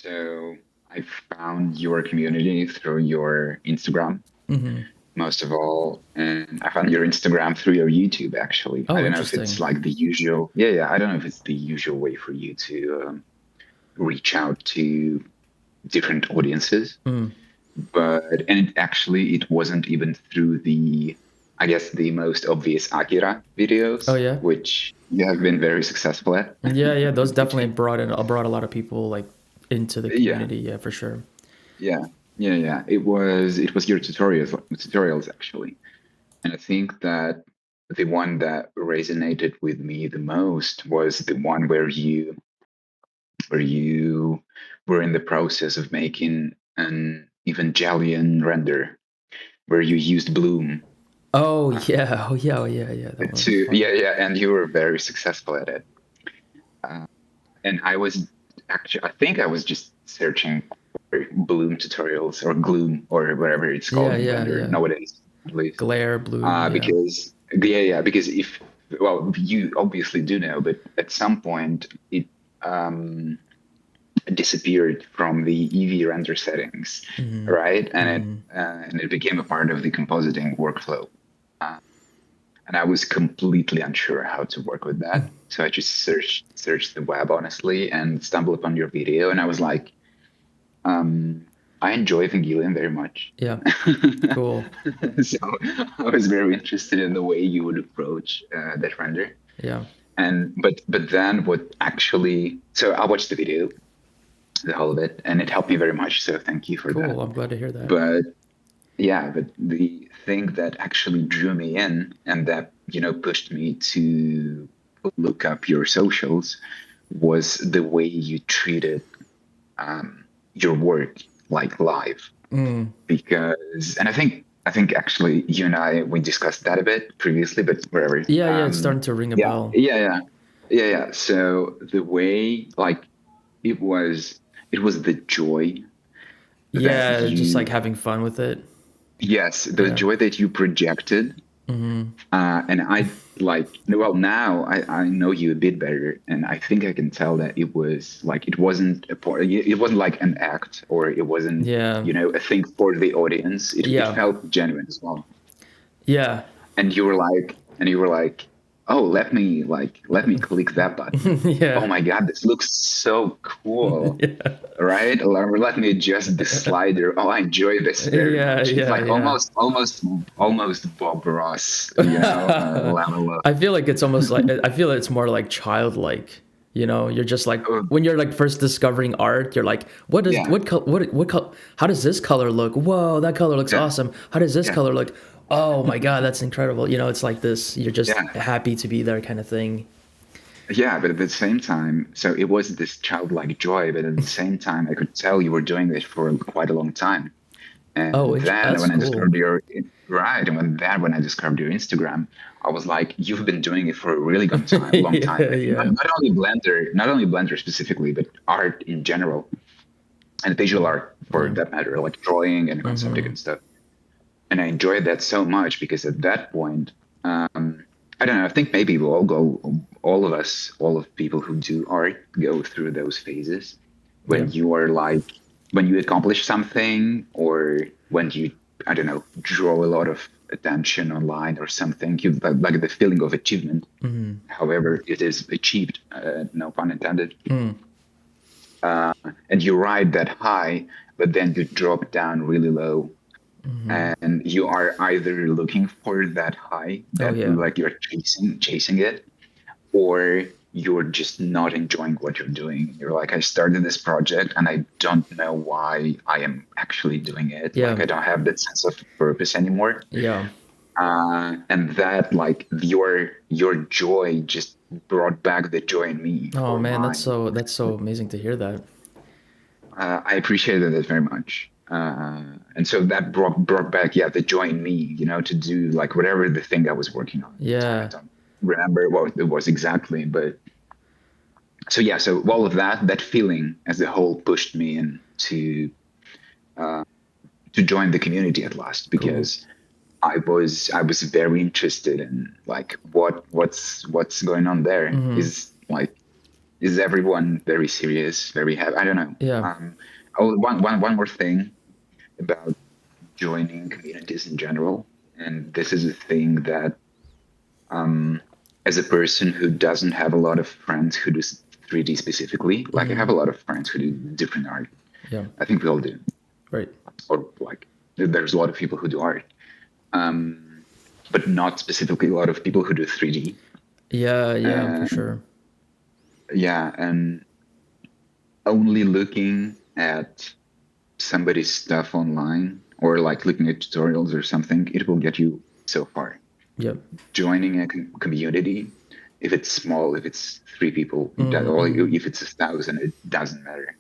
So I found your community through your Instagram, Hmm. most of all, and I found your Instagram through your YouTube, actually. I Oh, don't know if it's interesting. like the usual, yeah, I don't know if it's the usual way for you to reach out to different audiences, Mm. and it wasn't even through I guess, the most obvious Akira Oh videos, yeah. which you have been very successful at. Yeah, yeah, those Which, definitely brought a lot of people like into the yeah, community, yeah, for sure. yeah, yeah. It was your tutorials actually, and I think that the one that resonated with me the most was the one where you were in the process of making an Evangelion render, where you used Bloom Oh uh, yeah, oh yeah, oh yeah, yeah. That one was to fun. and you were very successful at it. Uh, and I think I was just searching for Bloom tutorials or Gloom or whatever it's called Yeah, in yeah, Blender yeah. nowadays, at least. Glare, bloom, yeah. Because because if well, you obviously do know, but at some point it um, disappeared from the EV render settings, Hmm. right? Hmm. And it became a part of the compositing workflow. Uh, and I was completely unsure how to work with that. So I just searched the web honestly and stumbled upon your video, and I was like, um, I enjoy Evangelion very much. Yeah, cool. So I was very interested in the way you would approach that render. Yeah, And but then what actually? So I watched the video, the whole of it, and it helped me very much. So thank you for that. cool. I'm glad to hear that. But yeah, but the thing that actually drew me in and that, pushed me to look up your socials was the way you treated your work like live. Mm. And I think actually you and we discussed that a bit previously, but whatever. Yeah, yeah, it's starting to ring a Yeah, bell. yeah. So the way, like, it was it was the joy that Yeah, just like you having fun with it. yes, the Yeah. joy that you projected. Hmm. And I well, now I know you a bit better, and I think I can tell that it wasn't it wasn't like an act, or it wasn't, Yeah. a thing for the audience. It Yeah. felt genuine as well. Yeah. And you were like, oh, let me click that button. Oh Yeah. my God, this looks so cool. Yeah. Right? Let me adjust the slider. Oh, I enjoy this very Yeah, much. It's yeah, like yeah. almost Bob Ross, level of. I feel like it's almost like I feel it's more like childlike. You're just like Oh, when you're like first discovering art, you're like, yeah, how does this color look? Whoa, that color looks yeah, awesome. How does this yeah, color look? Oh my God, that's incredible. It's like this. You're just yeah, happy to be there, kind of thing. yeah. But at the same time, so it was this childlike joy, but at the same time, I could tell you were doing this for quite a long time. Oh, And then that's when I cool. discovered right, and when I discovered your Instagram, I was like, you've been doing it for a really long time. Yeah, And yeah. not only Blender specifically, but art in general, and visual art for Yeah. that matter, like drawing and concepting Hmm. and stuff. And I enjoyed that so much because at that point, I don't know. I think maybe all of us, all of people who do art, go through those phases Yeah. when you are like when you accomplish something, or when you, I don't know, draw a lot of attention online or something. You like the feeling of achievement. Hmm. However, it is achieved. No pun intended. Mm. Uh, and you ride that high, but then you drop down really low, Hmm. and you are either looking for that high, Oh that yeah. like you're chasing it, or you're just not enjoying what you're doing. You're like, I started this project and I don't know why I am actually doing it. Like, Yeah. I don't have that sense of purpose anymore. Yeah. And that, like, your joy just brought back the joy in me Oh for man, my. that's so amazing to hear that. I appreciated it very much. And so that brought back, yeah, the joy in me, to do like whatever the thing I was working on at the time. I Yeah. don't remember what it was exactly, but so yeah, so all of that feeling as a whole pushed me in uh, to join the community at last, Cool. because I was very interested in like what's going on there. Hmm. Is like, Is everyone very serious, very happy? I don't know. Yeah. Oh, one more thing about joining communities in general, and this is a thing that, um, as a person who doesn't have a lot of friends who do 3D specifically, like I have Mm-hmm. a lot of friends who do different art. Yeah. I think we all do, Right. or like there's a lot of people who do art, um, but not specifically a lot of people who do 3D. Yeah. Yeah. For And sure. yeah, and only looking at somebody's stuff online or like looking at tutorials or something, it will get you so far. Yep. Joining a community, if it's small, if it's 3 people, or Mm-hmm. if it's 1,000, it doesn't matter.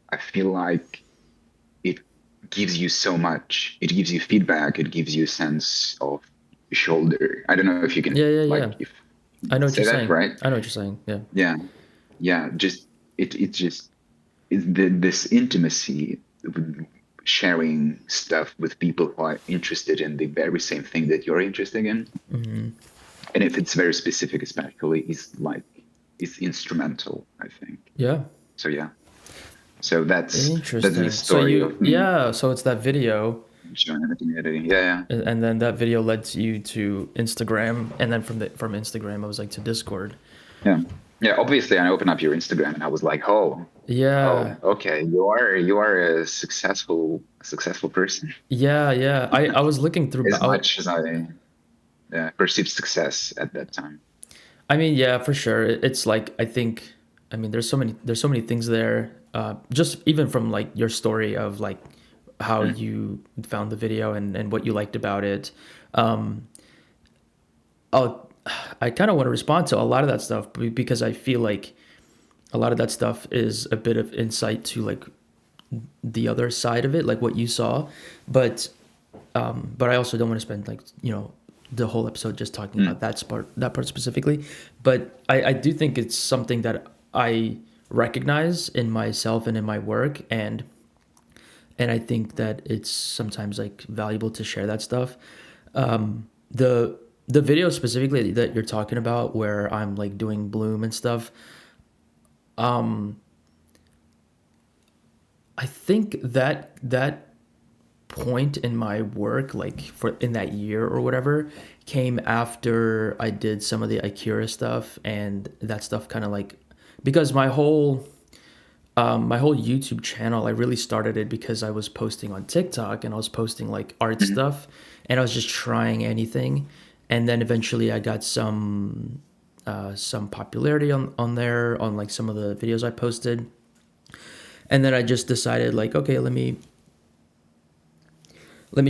I feel like it gives you so much. It gives you feedback. It gives you a sense of shoulder. I don't know if you can Yeah. Yeah. like Yeah. if I know what say you're that saying. right. I know what you're saying. Yeah. Yeah, yeah. Just it just this intimacy, with sharing stuff with people who are interested in the very same thing that you're interested in, Mm-hmm. and if it's very specific, especially, is like is instrumental, I think. Yeah. So yeah, so that's the Interesting. So story you, of me yeah. So it's that video, joining the community. Yeah, yeah, and then that video led to you to Instagram, and then from Instagram, I was like to Discord. yeah, yeah. Obviously, I opened up your Instagram and I was like, oh, Yeah. oh, okay, you are a successful person. Yeah. Yeah. I was looking through. As much as I perceived success at that time. I mean, yeah, for sure. It's like I think. I mean, there's so many things there. Just even from like your story of like how Mm, you found the video and what you liked about it. Um, I'll, I kind of want to respond to a lot of that stuff because I feel like a lot of that stuff is a bit of insight to like the other side of it, like what you saw. But but I also don't want to spend like the whole episode just talking about mm, that part specifically. But I do think it's something that I recognize in myself and in my work, and I think that it's sometimes like valuable to share that stuff. The the video specifically that you're talking about where I'm like doing bloom and stuff, I think that point in my work, like for in that year or whatever, came after I did some of the Akira stuff, and that stuff kind of like because my whole YouTube channel, I really started it because I was posting on TikTok and I was posting like art mm, stuff, and I was just trying anything, and then eventually I got some popularity on there on like some of the videos I posted, and then I just decided like okay, let me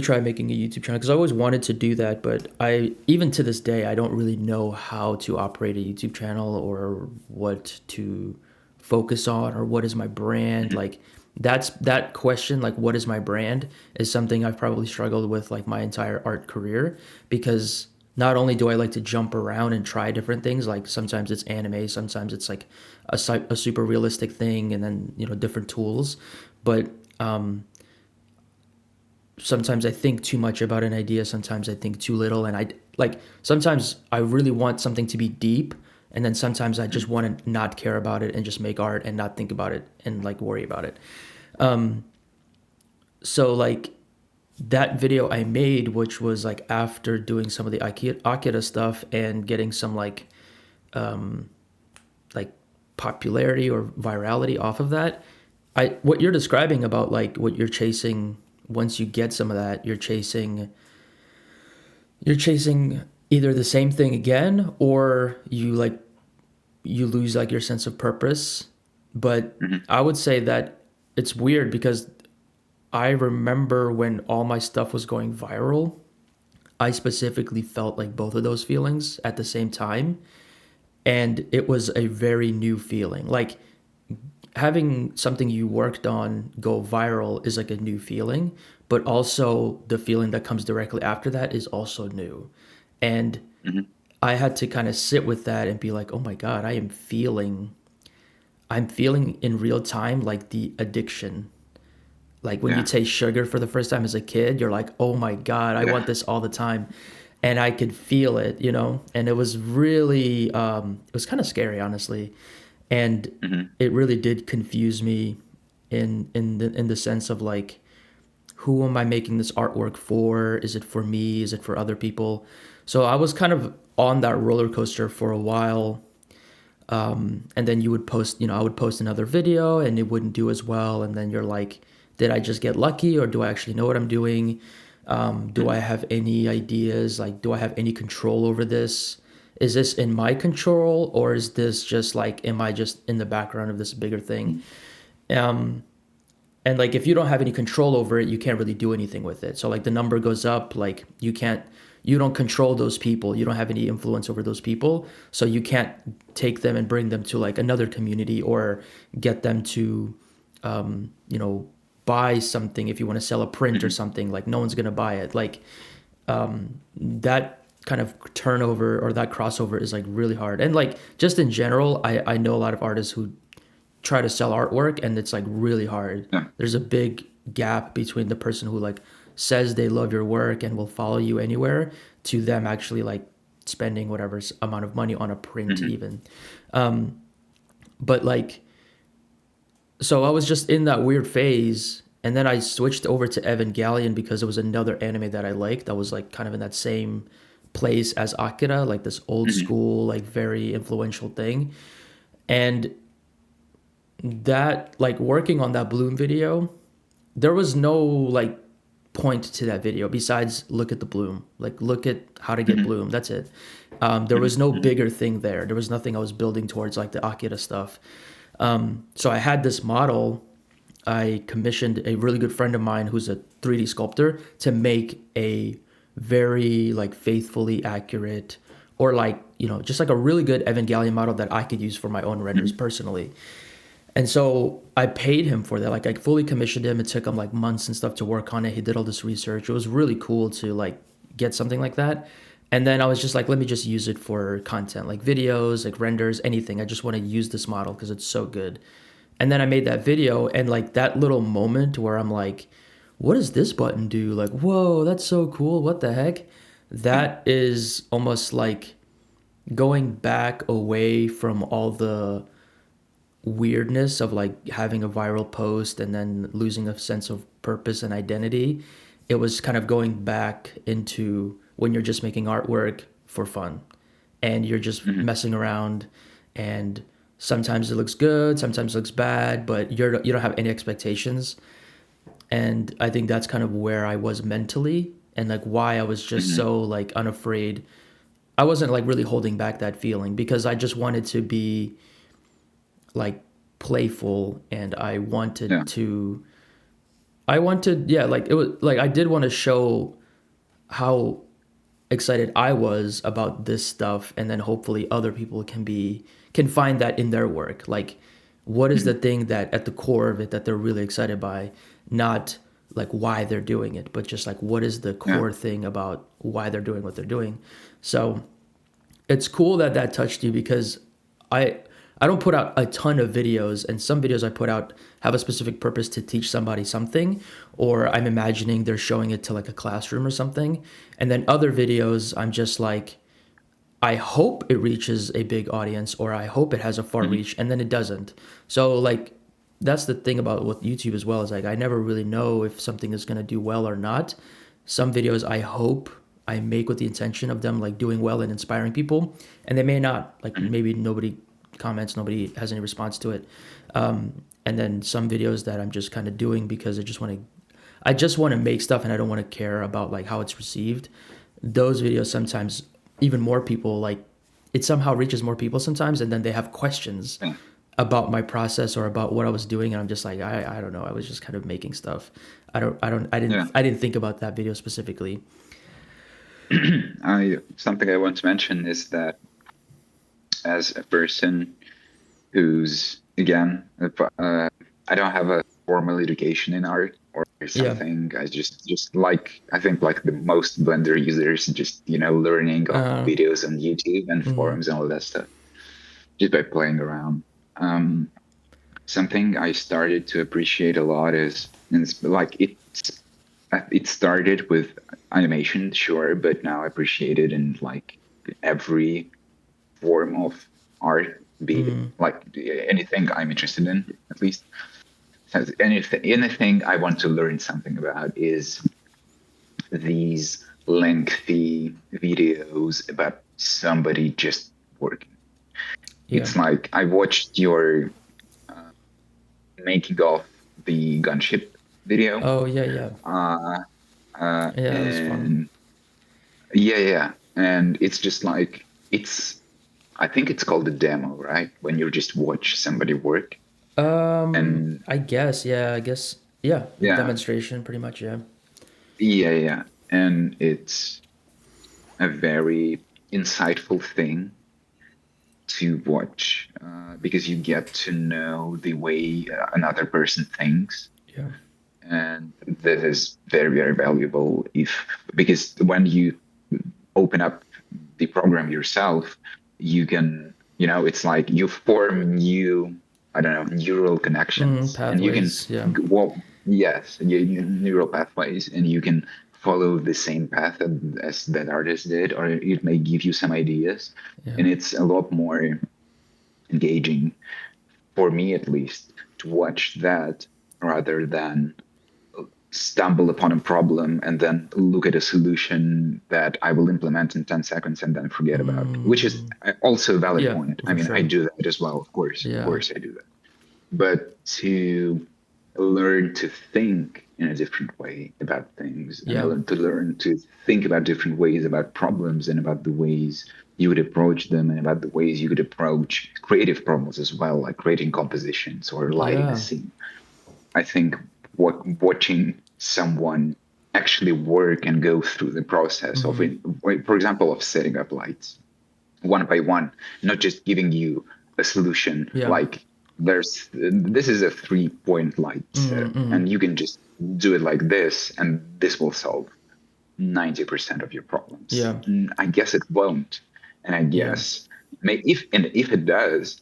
try making a YouTube channel because I always wanted to do that, but I even to this day I don't really know how to operate a YouTube channel or what to focus on or what is my brand. mm, Like that question, like what is my brand, is something I've probably struggled with like my entire art career because not only do I like to jump around and try different things, like sometimes it's anime, sometimes it's like a super realistic thing, and then different tools, but sometimes I think too much about an idea. Sometimes I think too little, and I like sometimes I really want something to be deep, and then sometimes I just mm, want to not care about it and just make art and not think about it and like worry about it. So like that video I made, which was like after doing some of the Akira stuff and getting some like popularity or virality off of that. I what you're describing about like what you're chasing once you get some of that, you're chasing either the same thing again or you lose like your sense of purpose. But mm, I would say that it's weird because I remember when all my stuff was going viral, I specifically felt like both of those feelings at the same time, and it was a very new feeling. Like having something you worked on go viral is like a new feeling, but also the feeling that comes directly after that is also new. And mm, I had to kind of sit with that and be like, "Oh my god, I'm feeling in real time like the addiction. Like when you yeah, taste sugar for the first time as a kid, you're like, "Oh my god, I want yeah, this all the time." And I could feel it, and it was really it was kind of scary honestly. And Hmm. it really did confuse me in the sense of like, who am I making this artwork for? Is it for me? Is it for other people? So I was kind of on that roller coaster for a while. And then you would post, I would post another video and it wouldn't do as well. And then you're like, did I just get lucky or do I actually know what I'm doing? Do I Hmm. have any ideas? Like, do I have any control over this? Is this in my control or is this just like, am I just in the background of this bigger thing? Um, and like if you don't have any control over it, you can't really do anything with it. So like the number goes up, like you don't control those people, you don't have any influence over those people, so you can't take them and bring them to like another community or get them to you know buy something. If you want to sell a print or Hmm. something, like no one's going to buy it. Like that kind of turnover or that crossover is like really hard. And like just in general, I know a lot of artists who try to sell artwork and it's like really hard. Yeah. There's a big gap between the person who like says they love your work and will follow you anywhere to them actually like spending whatever amount of money on a print Hmm. even. But like so I was just in that weird phase and then I switched over to Evangelion because it was another anime that I liked that was like kind of in that same place as Akira, like this old Hmm. school like very influential thing. And that like working on that Bloom video, there was no like point to that video besides look at the bloom, like look at how to get Hmm. bloom, that's it. There was no Hmm. bigger thing there was nothing I was building towards like the Akira stuff. So I had this model. I commissioned a really good friend of mine who's a 3D sculptor to make a very like faithfully accurate or like just like a really good Evangelion model that I could use for my own renders Hmm. personally. And so I paid him for that. Like I fully commissioned him. It took him like months and stuff to work on it. He did all this research. It was really cool to like get something like that. And then I was just like, let me just use it for content, like videos, like renders, anything. I just want to use this model because it's so good. And then I made that video and like that little moment where I'm like, what does this button do? Like, whoa, that's so cool. What the heck? Yeah. That is almost like going back away from all the weirdness of like having a viral post and then losing a sense of purpose and identity. It was kind of going back into when you're just making artwork for fun and you're just Hmm. messing around and sometimes it looks good, sometimes it looks bad, but you don't have any expectations. And I think that's kind of where I was mentally and like why I was just Hmm. so like unafraid. I wasn't like really holding back that feeling because I just wanted to be like playful and Yeah. I wanted yeah, like it was like I did want to show how excited I was about this stuff and then hopefully other people can find that in their work. Like what is the Hmm. thing that at the core of it that they're really excited by, not like why they're doing it, but just like what is the Yeah. core thing about why they're doing what they're doing. So it's cool that that touched you because I I don't put out a ton of videos, and some videos I put out have a specific purpose to teach somebody something, or I'm imagining they're showing it to like a classroom or something. And then other videos, I'm just like, I hope it reaches a big audience, or I hope it has a far Hmm. reach, and then it doesn't. So like that's the thing about with YouTube as well is like I never really know if something is gonna do well or not. Some videos I hope I make with the intention of them like doing well and inspiring people, and they may not. Like Hmm. maybe nobody comments, nobody has any response to it. And then some videos that I'm just kind of doing because I just want to make stuff and I don't want to care about like how it's received. Those videos sometimes even more people like it somehow reaches more people sometimes and then they have questions Yeah. about my process or about what I was doing and I'm just like I don't know, I was just kind of making stuff. Yeah. I didn't think about that video specifically. I something I want to mention is that as a person who's again, I don't have a formal education in art or Yeah. something. I just like I think like the most Blender users, just learning off Uh videos on YouTube and mm, forums and all that stuff, just by playing around. Um, Something I started to appreciate a lot is, and it's like it started with animation, sure, but now I appreciate it in like every form of art be like anything I'm interested in, at least. So anything I want to learn something about is these lengthy videos about somebody just working. Yeah. It's like I watched your uh, making of the Gunship video, Oh yeah, yeah. uh, Yeah, that was fun. and yeah, and it's just like it's. I think it's called a demo, right? When you just watch somebody work, and I guess, yeah, I guess, yeah, yeah, demonstration, pretty much, yeah. yeah, and it's a very insightful thing to watch because you get to know the way another person thinks, Yeah. and that is very valuable. If because when you open up the program yourself, you can, it's like you form new, I don't know, neural connections, and you can, Pathways, yeah. well, yes, neural pathways, and you can follow the same path as that artist did, or it may give you some ideas, Yeah. and it's a lot more engaging for me, at least, to watch that rather than stumble upon a problem and then look at a solution that I will implement in 10 seconds and then forget about, which is also a valid Yeah, point. I for mean, I sure. do that as well, of course. Of Yeah. course, I do that. But to learn to think in a different way about things and Yeah. to learn to think about different ways about problems and about the ways you would approach them and about the ways you could approach creative problems as well, like creating compositions or lighting a Yeah. scene. I think watching someone actually work and go through the process of it, for example, of setting up lights one by one, not just giving you a solution Yeah. like this is a 3-point light setup, and you can just do it like this, and this will solve 90% of your problems. Yeah. I guess it won't, and I Yeah. guess if it does,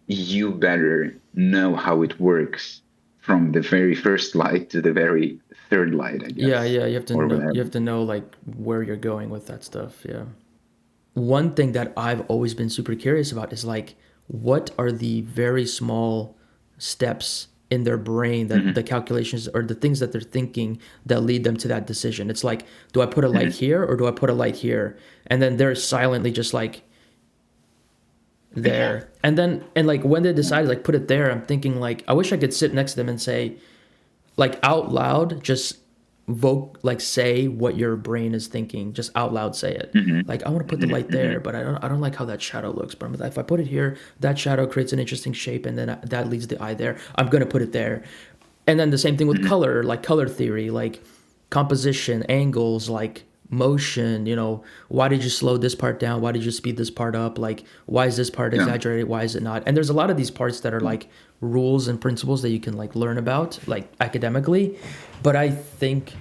you better know how it works from the very first light to the very third light, I Yeah, guess, yeah, or you whatever. have to know like where you're going with that stuff, yeah. One thing that I've always been super curious about is like what are the very small steps in their brain, that Hmm. the calculations or the things that they're thinking that lead them to that decision. It's like, do I put a light Hmm. here or do I put a light here? And then they're silently just like Yeah, there. And like when they decide like put it there, I'm thinking like I wish I could sit next to them and say, like out loud, just like say what your brain is thinking, just out loud say it. hmm, Like I want to put the hmm, light hmm, there, but I don't like how that shadow looks. But if I put it here, that shadow creates an interesting shape, and then that leads the eye there. I'm gonna put it there. And then the same thing with hmm. color, like color theory, like composition, angles, like motion. Why did you slow this part down? Why did you speed this part up? Like, why is this part Yeah, exaggerated? Why is it not? And there's a lot of these parts that are like rules and principles that you can like learn about, like academically. But I think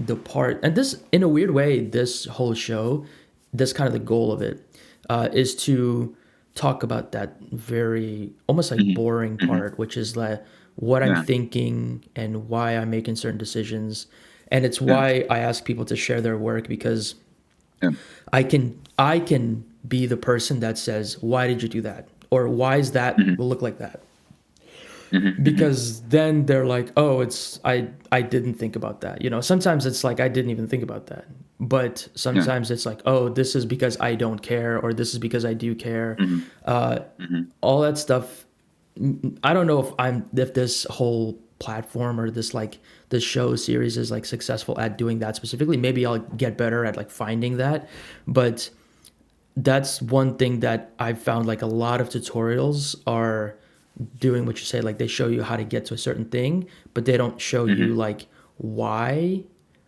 the part, and this, in a weird way, this whole show, this kind of the goal of it, is to talk about that very almost like hmm, boring hmm. part, which is like what I'm Yeah, thinking and why I'm making certain decisions. And it's yeah, why I ask people to share their work, because yeah. I can be the person that says, why did you do that? Or why is that Hmm, will look like that? hmm, hmm. Because then they're like, oh, it's I didn't think about that. Sometimes it's like I didn't even think about that. But Yeah, sometimes it's like, oh, this is because I don't care, or this is because I do care. hmm, hmm. All that stuff. I don't know if this whole platform or this show series is like successful at doing that specifically. Maybe I'll get better at like finding that. But that's one thing that I've found, like a lot of tutorials are doing what you say, like they show you how to get to a certain thing, but they don't show you Hmm. like why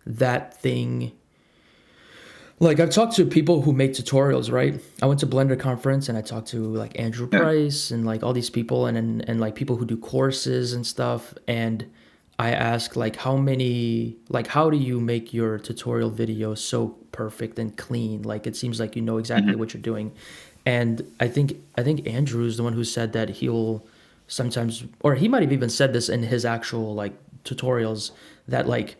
that thing. Like I've talked to people who make tutorials, right? I went to Blender conference and I talked to like Andrew Yeah, Price and like all these people, and like people who do courses and stuff. And I ask like how do you make your tutorial video so perfect and clean? Like it seems like you know exactly hmm, what you're doing. And I think Andrew is the one who said that he'll sometimes, or he might have even said this in his actual like tutorials, that like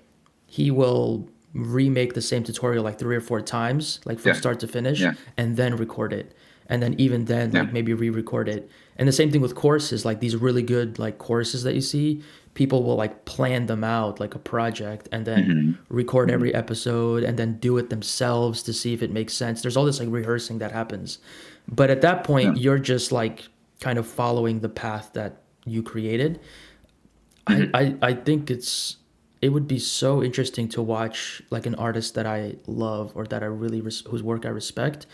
he will remake the same tutorial like 3 or 4 times, like from yeah, start to finish, yeah, and then record it. and then even then Yeah. like maybe re-record it. And the same thing with courses, like these really good like courses that you see, people will like plan them out like a project and then Hmm. record Hmm. every episode and then do it themselves to see if it makes sense. There's all this like rehearsing that happens. But at that Yeah. point, you're just like kind of following the path that you created. Hmm. I think it would be so interesting to watch like an artist that I love or that I really whose work I respect,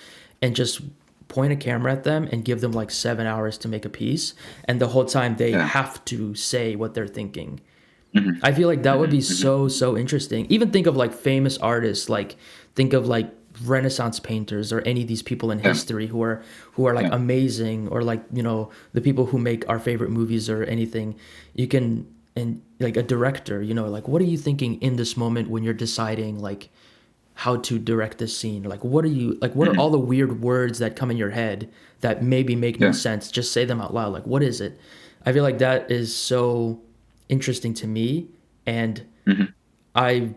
and just point a camera at them and give them like 7 hours to make a piece, and the whole time they Yeah. have to say what they're thinking. Hmm. I feel like that would Hmm. be Hmm. so interesting. Even think of like famous artists, like think of like Renaissance painters or any of these people in Yeah. history who are like Yeah. amazing, or like the people who make our favorite movies or anything. You can, and like a director, like what are you thinking in this moment when you're deciding like how to direct this scene? Like what are Hmm. all the weird words that come in your head that maybe make no Yeah. sense? Just say them out loud. Like what is it? I feel like that is so interesting to me, and Hmm. I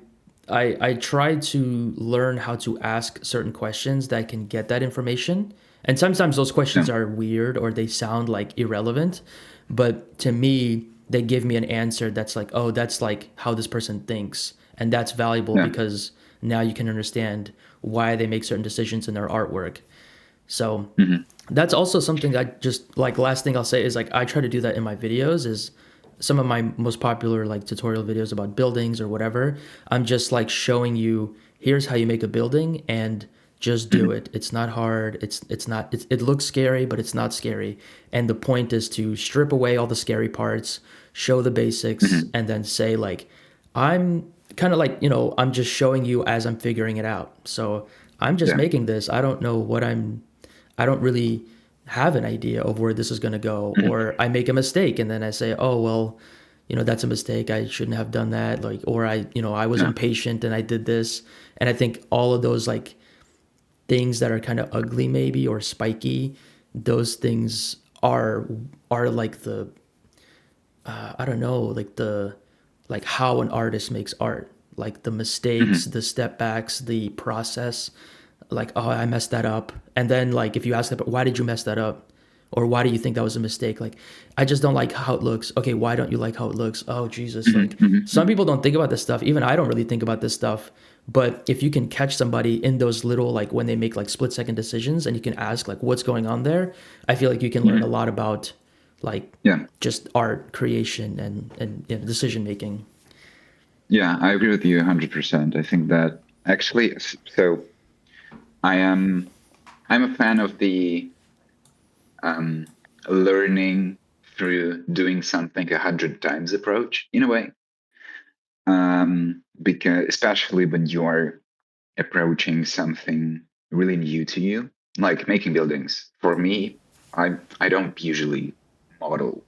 I try to learn how to ask certain questions that can get that information. And sometimes those Yeah. questions are weird or they sound like irrelevant, but to me they give me an answer that's like, oh, that's like how this person thinks, and that's valuable Yeah. because now you can understand why they make certain decisions in their artwork. So Hmm. that's also something I just like, last thing I'll say is like I try to do that in my videos. Is some of my most popular like tutorial videos about buildings or whatever, I'm just like showing you, here's how you make a building, and just do Hmm. it. It's not hard. It looks scary, but it's not scary. And the point is to strip away all the scary parts, show the basics, Hmm. and then say like, I'm kind of like, I'm just showing you as I'm figuring it out. So I'm just Yeah. making this. I don't really have an idea of where this is going to go, Hmm. or I make a mistake and then I say, oh well, that's a mistake, I shouldn't have done that, like, or I was Yeah. impatient and I did this. And I think all of those like things that are kind of ugly maybe or spiky, those things are like the I don't know, like the like how an artist makes art, like the mistakes, Hmm. the step backs, the process. Like, oh, I messed that up, and then like if you ask them, why did you mess that up, or why do you think that was a mistake? Like, I just don't like how it looks. Okay, why don't you like how it looks? Oh Jesus, Hmm. like Hmm. some Hmm. people don't think about this stuff. Even I don't really think about this stuff. But if you can catch somebody in those little like when they make like split-second decisions, and you can ask like what's going on there, I feel like you can learn a Hmm. lot about like Yeah. just art creation and decision making. Yeah. I agree with you 100%. I think that actually, so I am, I'm a fan of the um, learning through doing something 100 times approach in a way. Because especially when you're approaching something really new to you, like making buildings. For me, I don't usually model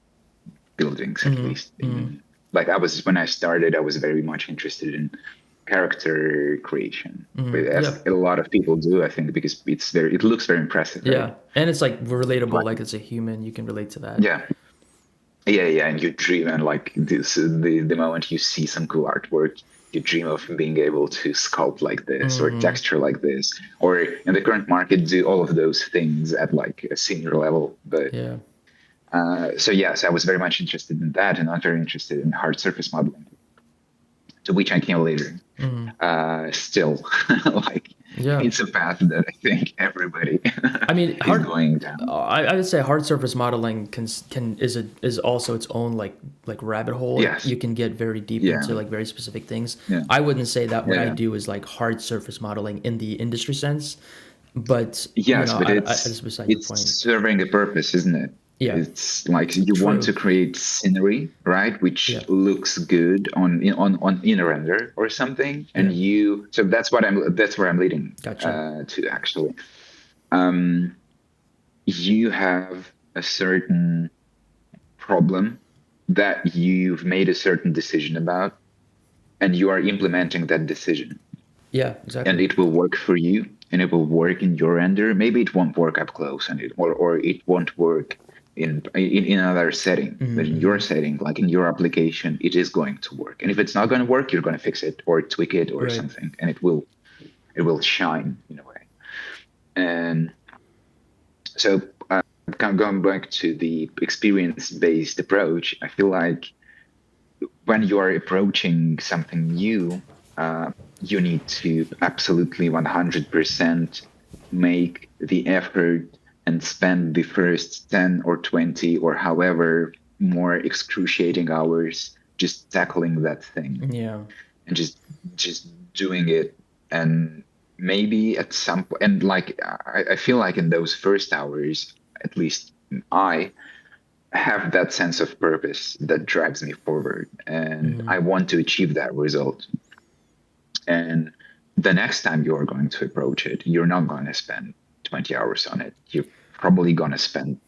buildings, at Mm-hmm. least Mm-hmm. in like I was when I started, I was very much interested in character creation. But Mm-hmm. as Yeah. a lot of people do, I think, because it looks very impressive, right? Yeah. And it's like relatable, Like like it's a human, you can relate to that. yeah, yeah, yeah, and you dream, and like this, the moment you see some cool artwork, you dream of being able to sculpt like this or Mm-hmm. texture like this, or in the current market, do all of those things at like a senior level. But Yeah. so yes, I was very much interested in that, and not very interested in hard surface modeling, to which I came later. Mm-hmm. Still, like Yeah. it's a path that I think everybody I mean, is going down. I would say hard surface modeling is also its own like rabbit hole. Yes, You can get very deep yeah, into like very specific things. yeah, I wouldn't say that what I yeah. do is like hard surface modeling in the industry sense, but Yes, but that's beside the it's point. serving a purpose, isn't it? Yeah, It's like you want true. to create scenery, right, which Yeah, looks good on in a render or something, and yeah, you. So that's where I'm leading gotcha. to actually. Um, you have a certain problem that you've made a certain decision about, and you are implementing that decision, Yeah, and exactly. it will work for you, and it will work in your render. Maybe it won't work up close, and or it won't work in another setting, but in your Mm-hmm. setting, like in your application, it is going to work. And if it's not going to work, you're going to fix it or tweak it or Right. something, and it will shine in a way. And So going back to the experience-based approach, I feel like when you are approaching something new, uh, you need to absolutely 100% make the effort and spend the first 10 or 20 or however more excruciating hours just tackling that thing Yeah. and just doing it. And maybe at some point, and like I feel like in those first hours, at least I have that sense of purpose that drives me forward, and Mm-hmm. I want to achieve that result. And the next time you are going to approach it, you're not going to spend 20 hours on it. You're probably going to spend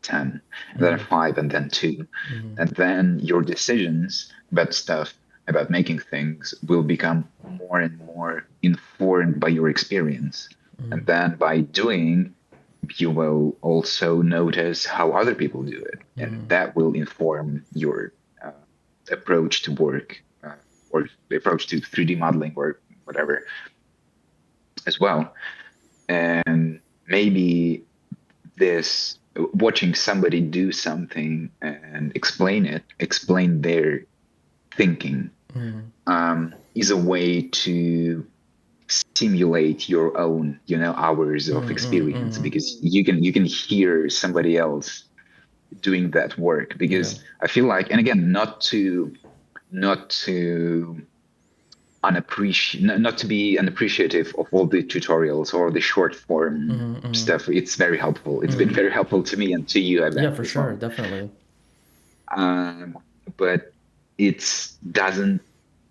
10, and then Mm-hmm. 5, and then 2. Mm-hmm. And then your decisions about stuff, about making things, will become more and more informed by your experience. Mm-hmm. And then by doing, you will also notice how other people do it. And Mm-hmm. that will inform your uh, approach to work, or the approach to 3D modeling or whatever as well. And maybe this watching somebody do something and explain their thinking, Mm-hmm. is a way to simulate your own, hours of experience, Mm-hmm. because you can hear somebody else doing that work. Yeah. Because I feel like, and again, not to not to be unappreciative of all the tutorials or the short form Mm-hmm. Mm-hmm. stuff. It's very helpful. It's been Mm-hmm. very helpful to me and to you, I Yeah, bet, for as sure, well. definitely. um, but it doesn't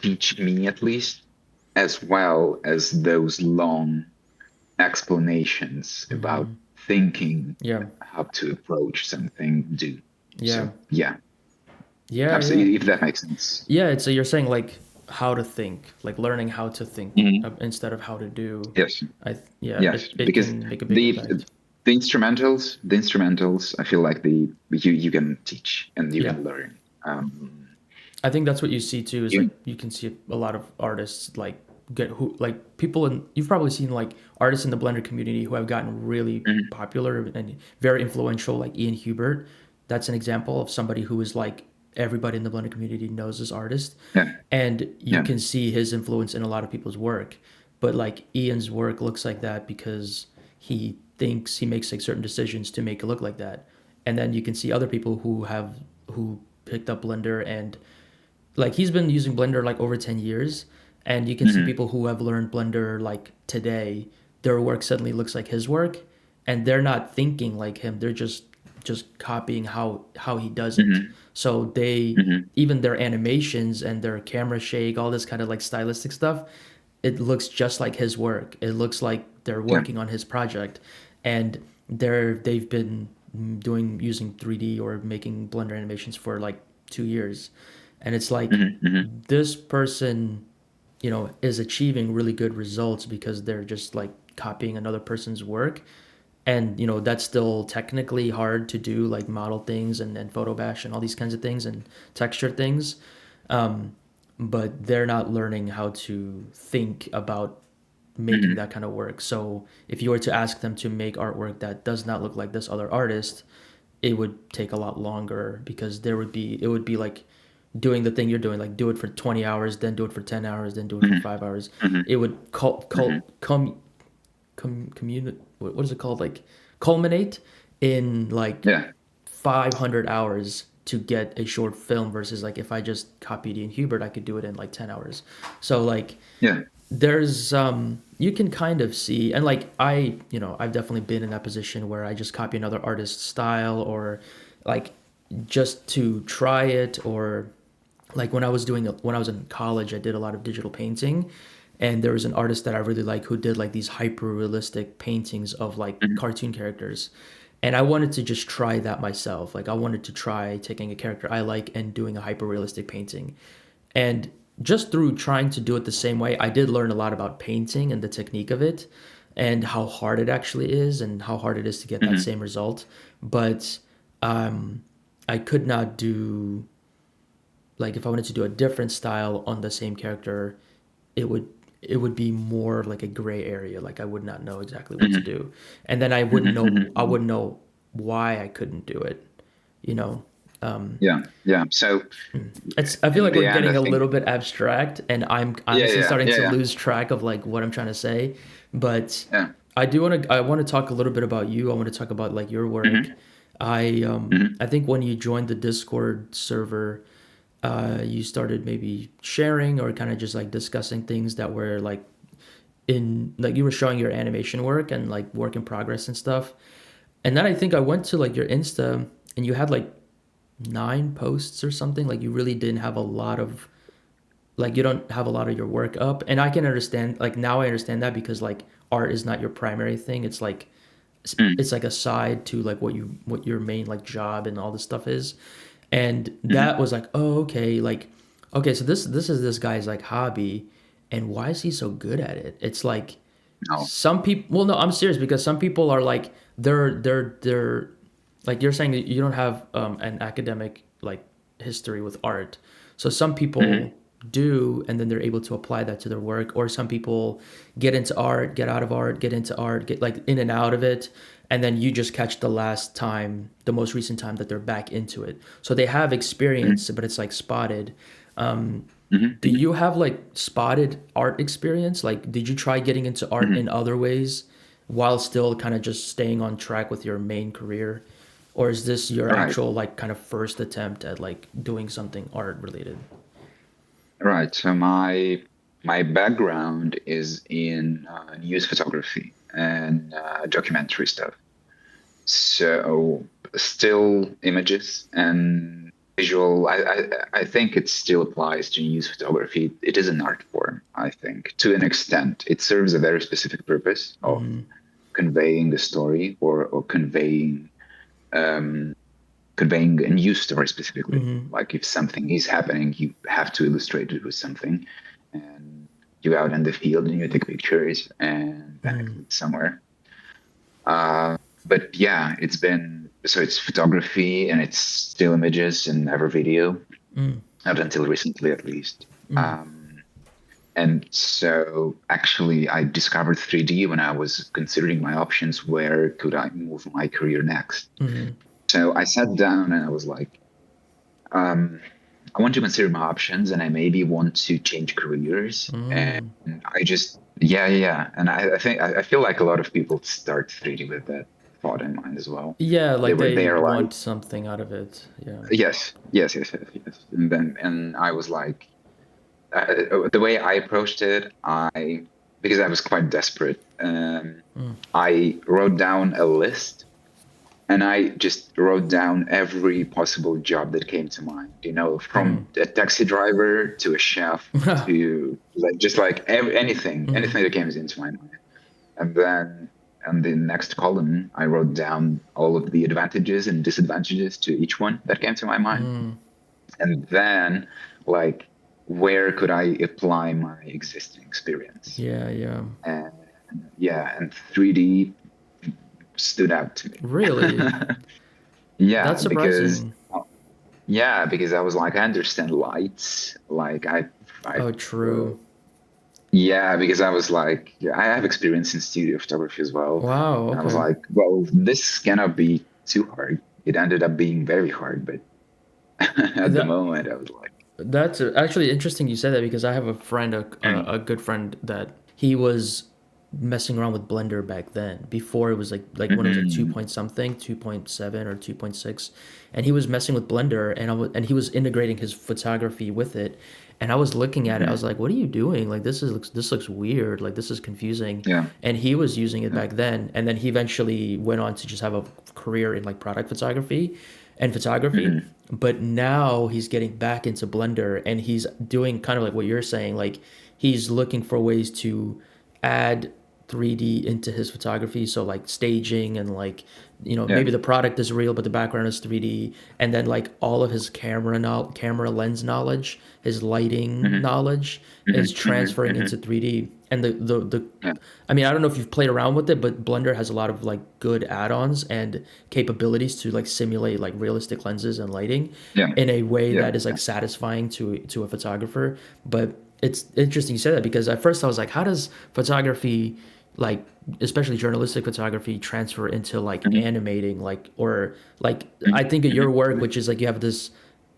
teach me, at least, as well as those long explanations about Mm-hmm. thinking Yeah. and how to approach something do. Yeah. So yeah, Yeah. Yeah. absolutely, if that makes sense. Yeah. It's you're saying like how to think, like learning how to think Mhm. instead of how to do. Yes. Yeah, Yes, it because can make a big the impact. the instrumentals, I feel like you can teach and you Yeah. can learn. I think that's what you see too. Is like You, you can see a lot of artists like get who like people in you've probably seen like artists in the Blender community who have gotten really Mhm. popular and very influential, like Ian Hubert. That's an example of somebody who is like everybody in the Blender community knows this artist, Yeah, and you yeah, can see his influence in a lot of people's work. But like Ian's work looks like that because he thinks he makes like certain decisions to make it look like that, and then you can see other people who picked up Blender and like he's been using Blender like over 10 years, and you can see hmm people who have learned Blender like today, their work suddenly looks like his work, and they're not thinking like him, they're just copying how he does it. hmm So they hmm even their animations and their camera shake, all this kind of like stylistic stuff, it looks just like his work. It looks like they're yeah, working on his project, and they've been doing using 3D or making Blender animations for like 2 years, and it's like hmm hmm this person, is achieving really good results because they're just like copying another person's work, and that's still technically hard to do, like model things and photo bash and all these kinds of things and texture things, but they're not learning how to think about making hmm that kind of work. So if you were to ask them to make artwork that does not look like this other artist, it would take a lot longer because it would be like doing the thing you're doing, like do it for 20 hours, then do it for 10 hours, then do it for hmm 5 hours. hmm It would hmm what is it called, like culminate in like yeah, 500 hours to get a short film, versus like if I just copied Ian Hubert, I could do it in like 10 hours. So like yeah, there's you can kind of see, and like I've definitely been in that position where I just copy another artist's style, or like just to try it, or like when I was in college, I did a lot of digital painting, and there was an artist that I really like who did like these hyper realistic paintings of like hmm cartoon characters, and I wanted to just try that myself. Like I wanted to try taking a character I like and doing a hyper realistic painting, and just through trying to do it the same way, I did learn a lot about painting and the technique of it, and how hard it actually is, and how hard it is to get that hmm same result. But I could not do, like if I wanted to do a different style on the same character, it would it would be more like a gray area. Like I would not know exactly what to do, and then I wouldn't know why I couldn't do it. You know, Yeah, yeah. So it's I feel in like the we're end, I getting a think, little bit abstract, and I'm yeah, honestly yeah, starting yeah, to yeah, lose track of like what I'm trying to say. But yeah. I want to talk a little bit about you. I want to talk about like your work. Hmm. Hmm. I think when you joined the Discord server, you started maybe sharing or kind of just like discussing things that were like in like you were showing your animation work and like work in progress and stuff. And then I think I went to like your Insta and you had like 9 posts or something. Like you really didn't have a lot of like you don't have a lot of your work up. And I can understand like now I understand that because like art is not your primary thing. It's like a side to like what your main like job and all this stuff is. And Hmm. that was like, oh okay, like okay, so this is this guy's like hobby, and why is he so good at it? It's like No. some people, well no, I'm serious because some people are like they're like you're saying that you don't have an academic like history with art, so some Hmm. people do and then they're able to apply that to their work, or some people get into art, get out of art, get into art, get like in and out of it, and then you just catch the most recent time that they're back into it, so they have experience but it's like spotted. Do Hmm. you have like spotted art experience? Like, did you try getting into art Hmm. in other ways while still kind of just staying on track with your main career? Or is this your Right, actual like kind of first attempt at like doing something art related? right. So my background is in news photography and documentary stuff. So still images and visual. I think it still applies to news photography. It is an art form, I think, to an extent. It serves a very specific purpose of conveying the story or um, conveying a news story specifically. Like if something is happening, you have to illustrate it with something, and you go out in the field and you take pictures, and then it leads somewhere. But yeah, it's photography and it's still images and never video, not until recently at least. Um, and so actually, I discovered 3D when I was considering my options. Where could I move my career next? So I sat down and I was like, um, I want to consider my options and I maybe want to change careers. And I just, yeah, yeah. Yeah. And I think, I feel like a lot of people start 3D with that thought in mind as well. Yeah, They like were they there like, want something out of it. Yeah. yes, yes, yes, yes, yes. And I was like, the way I approached it, because I was quite desperate, I wrote down a list and I just wrote down every possible job that came to mind, from a taxi driver to a chef to like just like anything that came into my mind. And then on the next column, I wrote down all of the advantages and disadvantages to each one that came to my mind. And then, like, where could I apply my existing experience? Yeah, yeah. And yeah, and 3D stood out to me. Really? Yeah, That's surprising. because I was like, I understand lights. Like Oh, uh, true. yeah, because I was like, yeah, I have experience in studio photography as well. Wow, And I was okay. like, well, this cannot be too hard. It ended up being very hard, but at the That moment, I was like, That's actually interesting you said that because I have a friend, a good friend that he was messing around with Blender back then before it was like when it was like 2 mm, point something, 2.7 or 2.6, and he was messing with Blender and and he was integrating his photography with it, and I was looking at it, I was mhm, like, what are you doing? Like this looks weird, like this is confusing, yeah, and he was using it yeah, back then, and then he eventually went on to just have a career in like product photography and photography. mhm, But now he's getting back into Blender and he's doing kind of like what you're saying. Like he's looking for ways to add 3D into his photography. So like staging and like, yeah, maybe the product is real, but the background is 3D. And then like all of his camera lens knowledge, his lighting mhm, knowledge is mhm, mhm, transferring into mhm, 3D. And the yeah, I mean, I don't know if you've played around with it, but Blender has a lot of like good add-ons and capabilities to like simulate like realistic lenses and lighting yeah, in a way yeah, that is yeah, like satisfying to a photographer. But it's interesting you said that, because at first I was like, how does photography, like especially journalistic photography, transfer into like Mhm. animating, like, or like Mhm. I think of your Mhm. work, Mhm. which is like you have this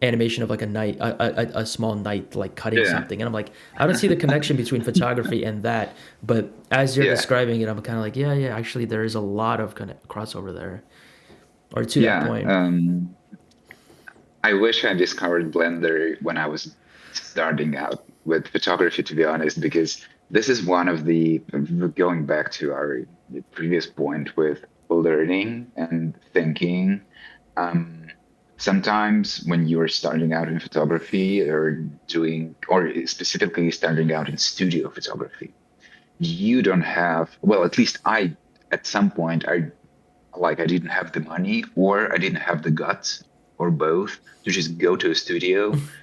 animation of like a knight, a small knight like cutting Yeah. something, and I'm like, I don't see the connection between photography and that. But as you're Yeah. describing it, I'm kind of like, yeah, yeah, actually there is a lot of kind of crossover there, or to that Yeah. point. I wish I discovered Blender when I was starting out with photography, to be honest, because this is one of the, going back to our previous point with learning and thinking. Um, Sometimes when you're starting out in photography or doing, or specifically starting out in studio photography, you don't have, well, at least I, at some point, I didn't have the money or I didn't have the guts or both to just go to a studio,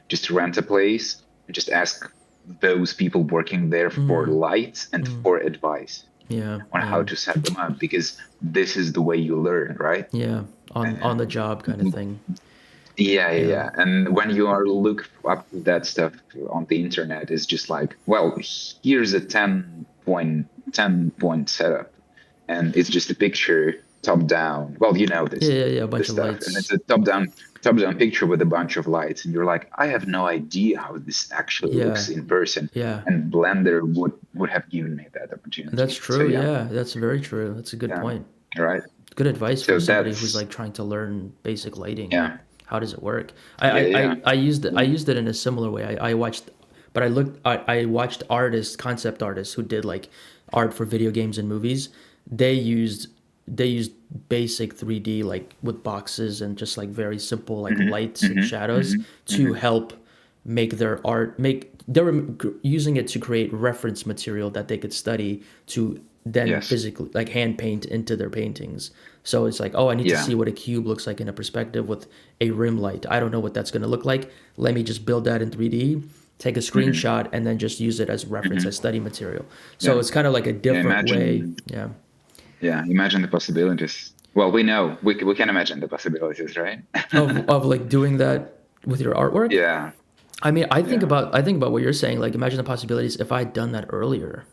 just rent a place and just ask those people working there for Mm, lights and mm, for advice yeah, on yeah, how to set them up because this is the way you learn, right? yeah, on the And job kind of thing. yeah, yeah, Yeah. yeah. And when you are look up that stuff on the internet, it's just like, well, here's a 10 point setup. And it's just a picture top down. Well, you know Yeah, this yeah, yeah, a bunch this of stuff. And it's lights. a top down picture with a bunch of lights. And you're like, I have no idea how this actually Yeah, looks in person. yeah. And Blender would have given me that That's opportunity. So true. yeah, Yeah, that's very true. That's a good yeah. point. Right. Good advice for So somebody who's that's like trying to learn basic lighting. Like, yeah. how does it work? Yeah, yeah. I used it in a similar way. I watched, but I watched artists, concept artists who did like art for video games and movies. They used they used basic 3D, like with boxes and just like very simple like Hmm. lights and Hmm. shadows Hmm. to Hmm. help make their art make they were using it to create reference material that they could study to then Yes. physically like hand paint into their paintings. So it's like, oh, I need to Yeah. see what a cube looks like in a perspective with a rim light. I don't know what that's going to look like. Let me just build that in 3D, take a Hmm. screenshot, and then just use it as reference, as Hmm. study material. So Yeah. it's kind of like a Yeah. different way. Yeah. Yeah. Imagine the possibilities. Well, we know we can imagine the possibilities, right? Of like doing that with your artwork. Yeah. I mean, Yeah. I think about what you're saying. Like, imagine the possibilities if I'd done that earlier.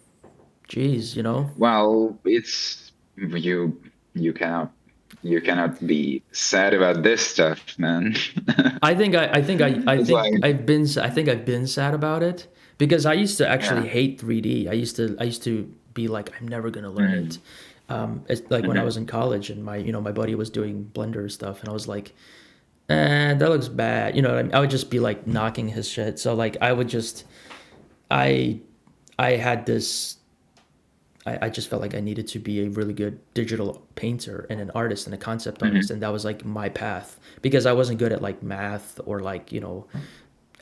Jeez, you know. Well, it's you cannot you cannot be sad about this stuff, man. It's like I think I've been sad about it, because I used to actually yeah. hate 3D. I used to be like, I'm never gonna learn it. Hmm. It's like when I Hmm. was in college and my buddy was doing Blender stuff, and I was like, that looks bad. You know, I would just be like knocking his shit. So like I would just I I had this I just felt like I needed to be a really good digital painter and an artist and a concept artist. Hmm. And that was like my path, because I wasn't good at like math or like,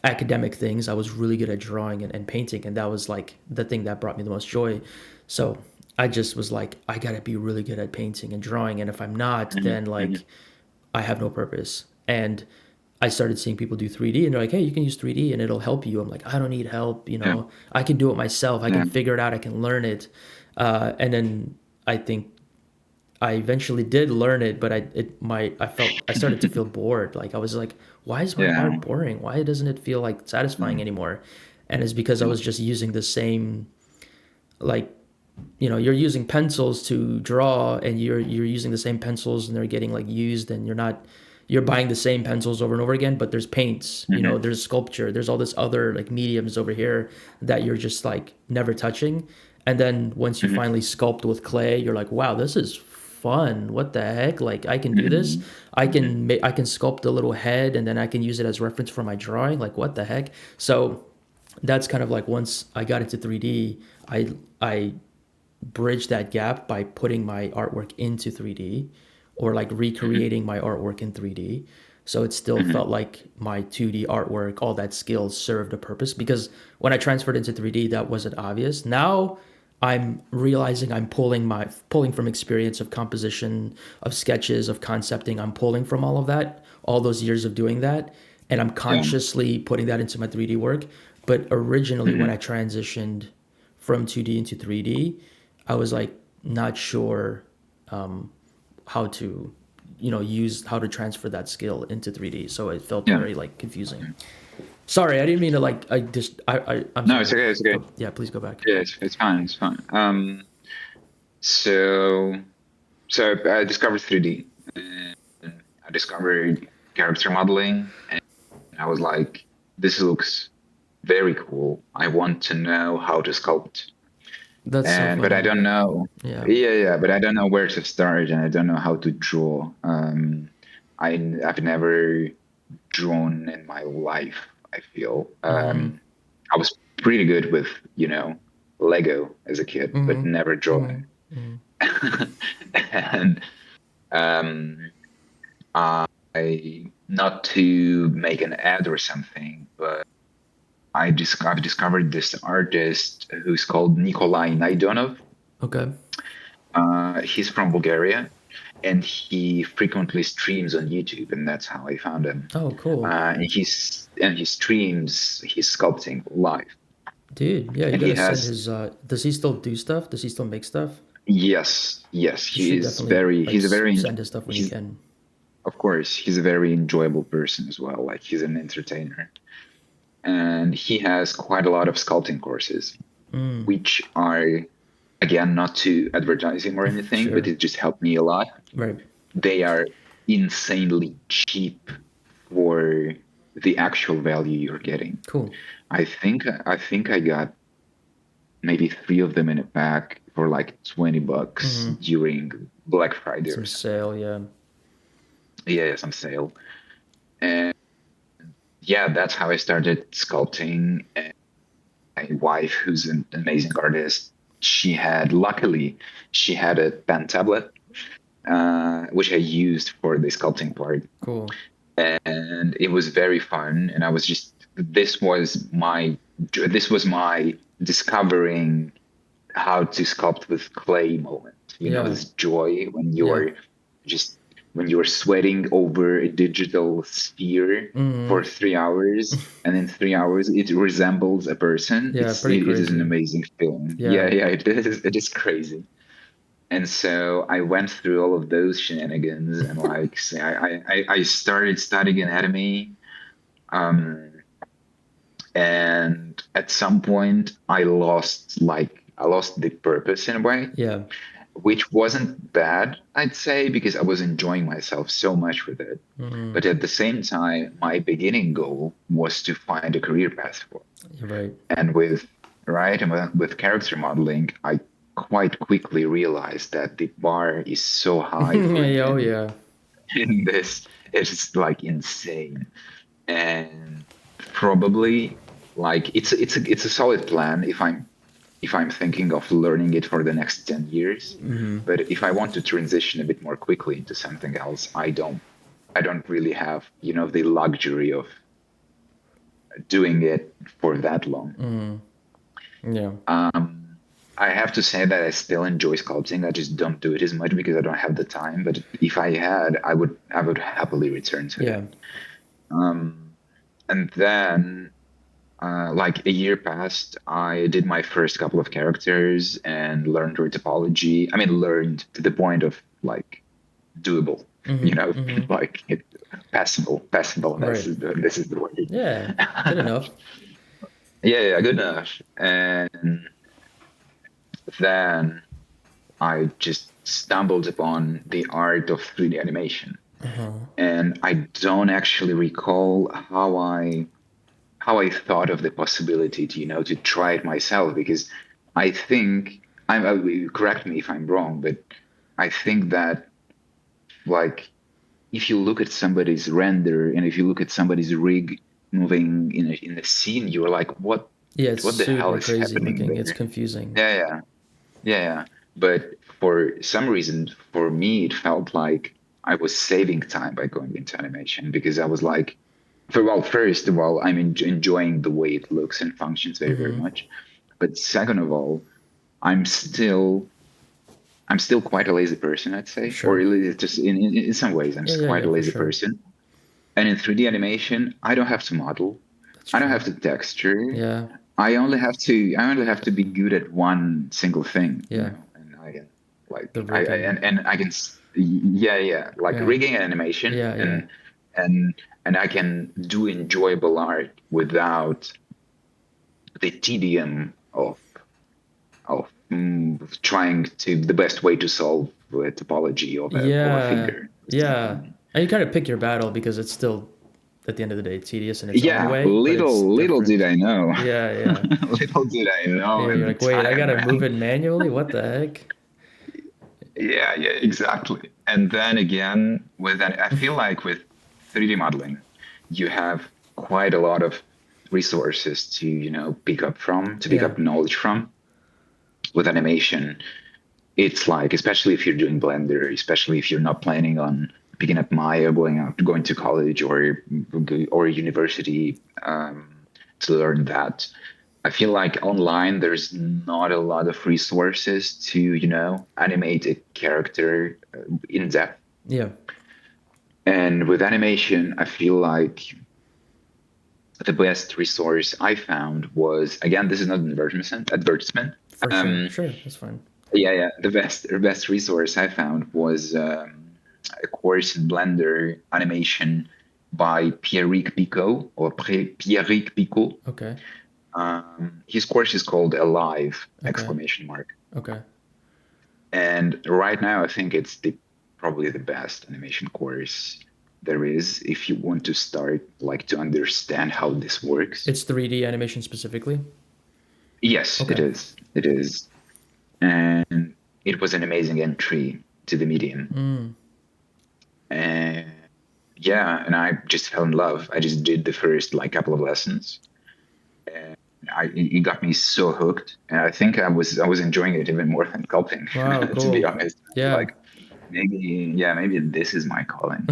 academic things. I was really good at drawing and painting. And that was like the thing that brought me the most joy. So I just was like, I gotta be really good at painting and drawing. And if I'm not, Hmm. then Hmm. like I have no purpose. And I started seeing people do 3D, and they're like, hey, you can use 3D and it'll help you. I'm like, I don't need help. Yeah. I can do it myself. I can Yeah. figure it out. I can learn it. And then I think I eventually did learn it, but I started to feel bored. Like I was like, why is my Yeah. art boring? Why doesn't it feel like satisfying Yeah. anymore? And it's because I Yeah. was just using the same, like, you're using pencils to draw, and you're using the same pencils, and they're getting like used, and you're buying the same pencils over and over again, but there's paints, Hmm. there's sculpture, there's all this other like mediums over here that you're just like never touching. And then once you Hmm. finally sculpt with clay, you're like, wow, this is fun. What the heck? Like I can do this. Hmm. Hmm. I can sculpt a little head, and then I can use it as reference for my drawing. Like what the heck? So that's kind of like, once I got into 3D, I bridge that gap by putting my artwork into 3D, or like Hmm. recreating my artwork in 3D. So it still Hmm. felt like my 2D artwork, all that skill served a purpose, because when I transferred into 3D, that wasn't obvious. Now I'm realizing I'm pulling from experience of composition, of sketches, of concepting. I'm pulling from all of that, all those years of doing that, and I'm Yeah. consciously putting that into my 3D work. But originally, when Hmm. I transitioned from 2D into 3D, I was like not sure how to, use how to transfer that skill into 3D. So it felt Yeah. very like confusing. Sorry, I didn't mean to like. I'm No, it's sorry. okay. It's okay. Go. Yeah, please go back. Yeah, it's fine. It's fine. So so I discovered 3D, and I discovered character modeling, and I was like, this looks very cool. I want to know how to sculpt, That's so and but I funny. don't know. Yeah. Yeah, but I don't know where to start, and I don't know how to draw. I've never drawn in my life, I feel. Mm-hmm. I was pretty good with, Lego as a kid, but Mm-hmm. never drawing. Mm-hmm. And um, I, not to make an ad or something, but I've discovered this artist who's called Nikolai Naidonov. Okay. He's from Bulgaria, and he frequently streams on YouTube, and that's how I found him. Oh, cool. And he streams his sculpting live, Dude, yeah, you and he gotta send has his. Does he still do stuff? Does he still make stuff? yes, You should definitely like send his stuff when you he's can. of course he's a very enjoyable person as well. Like he's an entertainer, and he has quite a lot of sculpting courses, Mm, which are again not to advertise him or anything, but sure. it just helped me a lot. Right. They are insanely cheap for the actual value you're getting. Cool. I think I got maybe three of them in a pack for like $20 Mm-hmm. during Black Friday or Some something. sale, yeah. Yeah, some sale. And yeah, that's how I started sculpting. And my wife, who's an amazing artist, luckily, she had a pen tablet, which I used for the sculpting part. Cool. And it was very fun. And I was just, this was my discovering how to sculpt with clay moment. Yeah. This joy when Yeah. just when you're sweating over a digital sphere for Mm-hmm. 3 hours, and in 3 hours it resembles a person. Yeah, pretty It is an crazy. amazing feeling. Yeah. Yeah, it is crazy. And so I went through all of those shenanigans, and like say, I started studying anatomy. Um, and at some point I lost the purpose in a way, Yeah. which wasn't bad, I'd say, because I was enjoying myself so much with it. Mm-hmm. But at the same time, my beginning goal was to find a career path for it. You're right. And with character modeling, I quite quickly realized that the bar is so high for Yeah, oh men yeah. in this. It's like insane. And probably like it's a solid plan if I'm thinking of learning it for the next 10 years. Mm-hmm. But if I want to transition a bit more quickly into something else, I don't really have, the luxury of doing it for that long. Yeah. Um, I have to say that I still enjoy sculpting. I just don't do it as much because I don't have the time. But if I had, I would happily return to Yeah. it. Um, and then like a year passed, I did my first couple of characters and learned topology. I mean, learned to the point of like doable, you Mm-hmm. know, Mm-hmm. like passable. Right. This is the word. Yeah. Good enough. Yeah, good enough. And then I just stumbled upon the art of 3D animation, Uh-huh. and I don't actually recall how I thought of the possibility to, to try it myself, because I think correct me if I'm wrong, but I think that like if you look at somebody's render and if you look at somebody's rig moving in a scene, you're like, Yeah, it's what the hell super is crazy happening looking. It's there? confusing. Yeah, yeah, yeah. But for some reason, for me, it felt like I was saving time by going into animation because I was like, first of all, I'm enjoying the way it looks and functions very, very Mm-hmm. much. But second of all, I'm still I'm still quite a lazy person, I'd say, or Sure. just in some ways, I'm Yeah, yeah, quite yeah, a for lazy sure. person. And in 3D animation, I don't have to model, That's I don't true. have to texture. Yeah. I only have to be good at one single thing, Yeah. and I can The like rigging. and I can yeah, like Yeah. rigging and animation Yeah, yeah. and I can do enjoyable art without the tedium of trying to the best way to solve a topology of a Yeah, figure or yeah. something. And you kind of pick your battle because it's still, at the end of the day, tedious in its own Yeah, way, but it's little did different. I know. Yeah, yeah. Little did I know Yeah, at you're the like, wait, I time, gotta move man. it manually? What the heck? Yeah, yeah, exactly. And then again, with that, I feel like with 3D modeling, you have quite a lot of resources to, pick Yeah. up knowledge from. With animation, it's like, especially if you're doing Blender, especially if you're not planning on picking up Maya, going to college or university to learn that. I feel like online there's not a lot of resources to, animate a character in depth. Yeah. And with animation, I feel like the best resource I found was, again, this is not an advertisement. For sure. Um, Sure. That's fine. yeah, yeah, the best resource I found was a course in Blender animation by Pierrick Picot Pierrick Picot. Okay. His course is called Alive! Okay. Exclamation mark. Okay. And right now, I think it's probably the best animation course there is if you want to start like to understand how this works. It's 3D animation specifically? Yes, it Okay. is. It is. And it was an amazing entry to the medium. Mm. And yeah, and I just fell in love. I just did the first like couple of lessons. And it got me so hooked. And I think I was enjoying it even more than sculpting, Wow, to be cool. honest. Yeah. Like maybe, yeah, maybe this is my calling.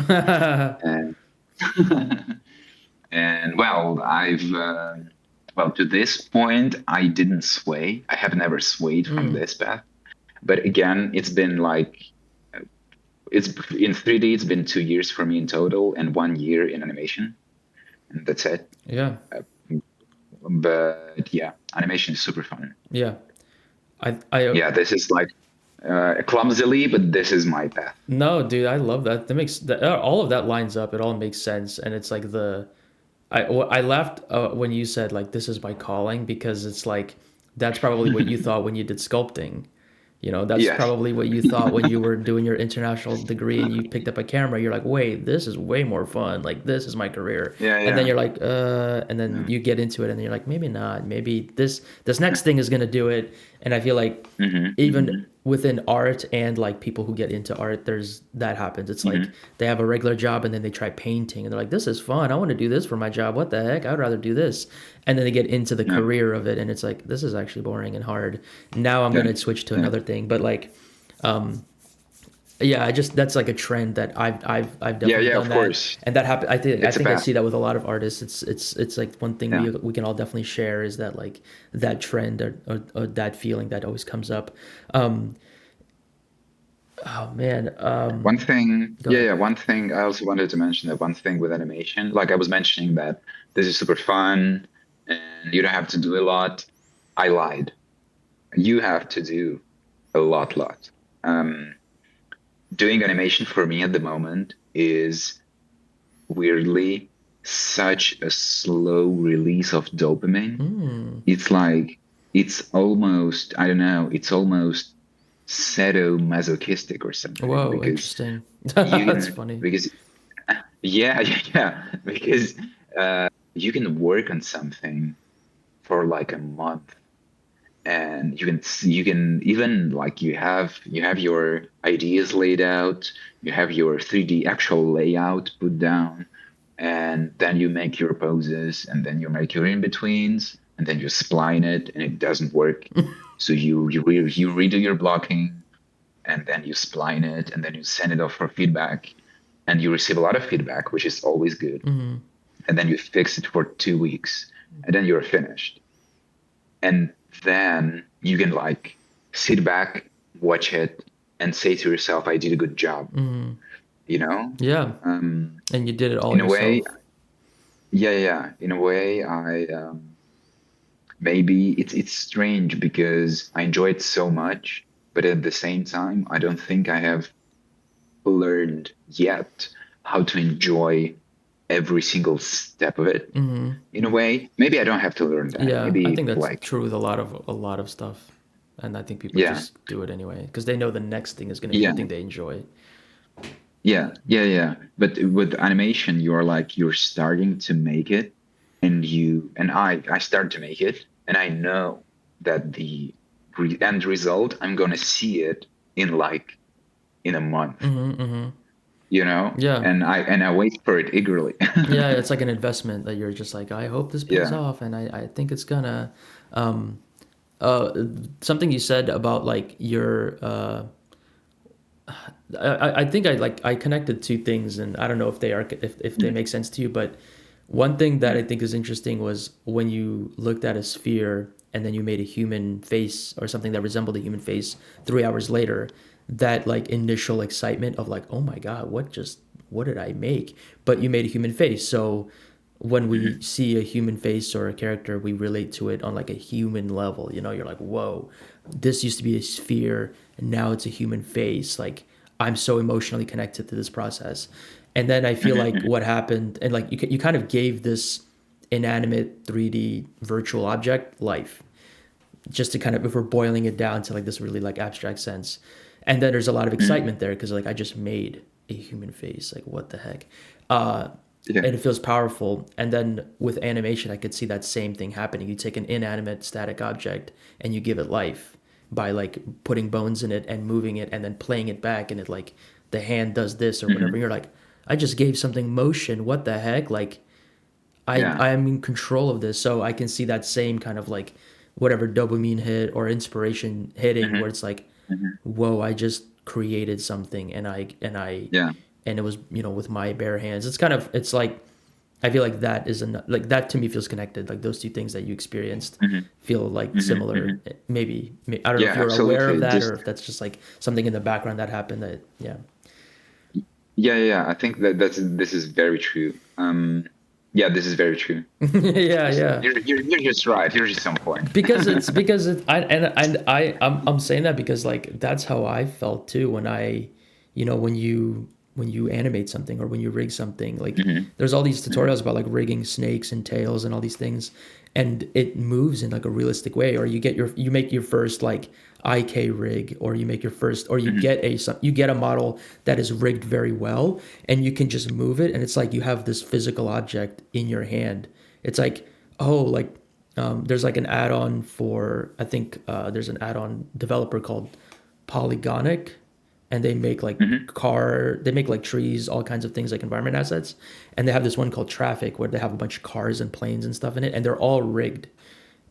And and well, to this point, I didn't sway. I have never swayed from Mm. this path. But again, it's been like it's in 3D. It's been 2 years for me in total, and 1 year in animation, and that's it. Yeah. Uh, but yeah, animation is super fun. Yeah. I Yeah, this is like clumsily, but this is my path. no, dude, I love that. That makes that all of that lines up. It all makes sense, and it's like I laughed when you said like this is my calling because it's like that's probably what you thought when you did sculpting. You know, that's Yes. probably what you thought when you were doing your international degree and you picked up a camera. You're like, wait, this is way more fun. Like, this is my career. Yeah, And then yeah. you're like, and then Yeah. you get into it and you're like, maybe not. Maybe this next thing is gonna do it. And I feel like even Hmm. within art and like people who get into art, there's that happens. It's like Hmm. they have a regular job and then they try painting and they're like, this is fun. I want to do this for my job. What the heck? I'd rather do this. And then they get into the Yeah, career of it and it's like, this is actually boring and hard. Now I'm yeah, gonna switch to yeah, another thing. But like yeah, I just that's like a trend that I've yeah, definitely yeah. done Of that, course, and that happen. I it's a think I path. see that with a lot of artists. It's like one thing Yeah. we can all definitely share is that like that trend or that feeling that always comes up. Um, oh man, One thing, go yeah, ahead. yeah. One thing I also wanted to mention that one thing with animation, like I was mentioning that this is super fun and you don't have to do a lot. I lied. You have to do a lot. Um, Doing animation for me at the moment is weirdly such a slow release of dopamine. Hmm. It's like it's almost, I don't know, it's almost sadomasochistic or something Whoa, because interesting. you That's can funny. because yeah, yeah, yeah, because you can work on something for like a month and you can even like you have your ideas laid out, you have your 3D actual layout put down, and then you make your poses and then you make your in-betweens and then you spline it and it doesn't work. So you redo your blocking and then you spline it and then you send it off for feedback and you receive a lot of feedback, which is always good. Hmm. And then you fix it for 2 weeks and then you're finished. And then you can like sit back, watch it, and say to yourself, I did a good job, Hmm. you know? Yeah, Um, and you did it all in a way, yourself. yeah, yeah, yeah. In a way, maybe it's strange because I enjoy it so much, but at the same time, I don't think I have learned yet how to enjoy every single step of it Mm-hmm. in a way. Maybe I don't have to learn that. Yeah, I think Maybe that's like, true with a lot of stuff, and I think people yeah, just do it anyway because they know the next thing is going to be the yeah, thing they enjoy. yeah. But with animation, you're like you're starting to make it, and I start to make it, and I know that the end result, I'm gonna see it in like in a month, Mm-hmm, mm-hmm. you know, Yeah, and I wait for it eagerly. yeah, it's like an investment that you're just like, I hope this pays Yeah. off, and I think it's gonna. Um, uh, Something you said about like your I think I connected two things, and I don't know if if they Mhm. make sense to you, but one thing that I Mhm. think is interesting was when you looked at a sphere and then you made a human face or something that resembled a human face 3 hours later, that like initial excitement of like, oh my God, what did I make? But you made a human face. So when we Mhm. see a human face or a character, we relate to it on like a human level. You know, you're like, whoa, this used to be a sphere and now it's a human face. Like I'm so emotionally connected to this process. And then I feel Mhm. like Mhm. what happened, and like you kind of gave this inanimate 3D virtual object life, just to kind of, if we're boiling it down to like this really like abstract sense. And then there's a lot of Mhm. excitement there because like I just made a human face. Like what the heck? Uh, Yeah. and it feels powerful. And then with animation, I could see that same thing happening. You take an inanimate static object and you give it life by like putting bones in it and moving it and then playing it back, and it like the hand does this or whatever. And Mhm. you're like, I just gave something motion. What the heck? Like Yeah. I'm in control of this, so I can see that same kind of like whatever dopamine hit or inspiration hitting, where Mhm. it's like, Mhm. whoa, I just created something, Yeah. and it was with my bare hands. It's kind of, it's like I feel like that is like that to me feels connected. Like those two things that you experienced Mhm. feel like Mhm. similar. Mhm. Maybe I don't know Yeah, if you're aware of absolutely. that or Just if that's just like something in the background that happened. That yeah. yeah. I think that this is very true. Yeah, this is very true. Yeah, yeah. You're just right. You're just on point. Because it I'm saying that because like that's how I felt too when I, when you animate something or when you rig something. Like Mhm. there's all these Mhm. tutorials about like rigging snakes and tails and all these things, and it moves in like a realistic way. Or you make your first like IK rig, or you make your first, or Mhm. you get a model that is rigged very well, and you can just move it, and it's like you have this physical object in your hand. It's like, oh, like there's like an add-on for, I think there's an add-on developer called Polygonic, and Mhm. they make like trees, all kinds of things like environment assets, and they have this one called Traffic where they have a bunch of cars and planes and stuff in it, and they're all rigged.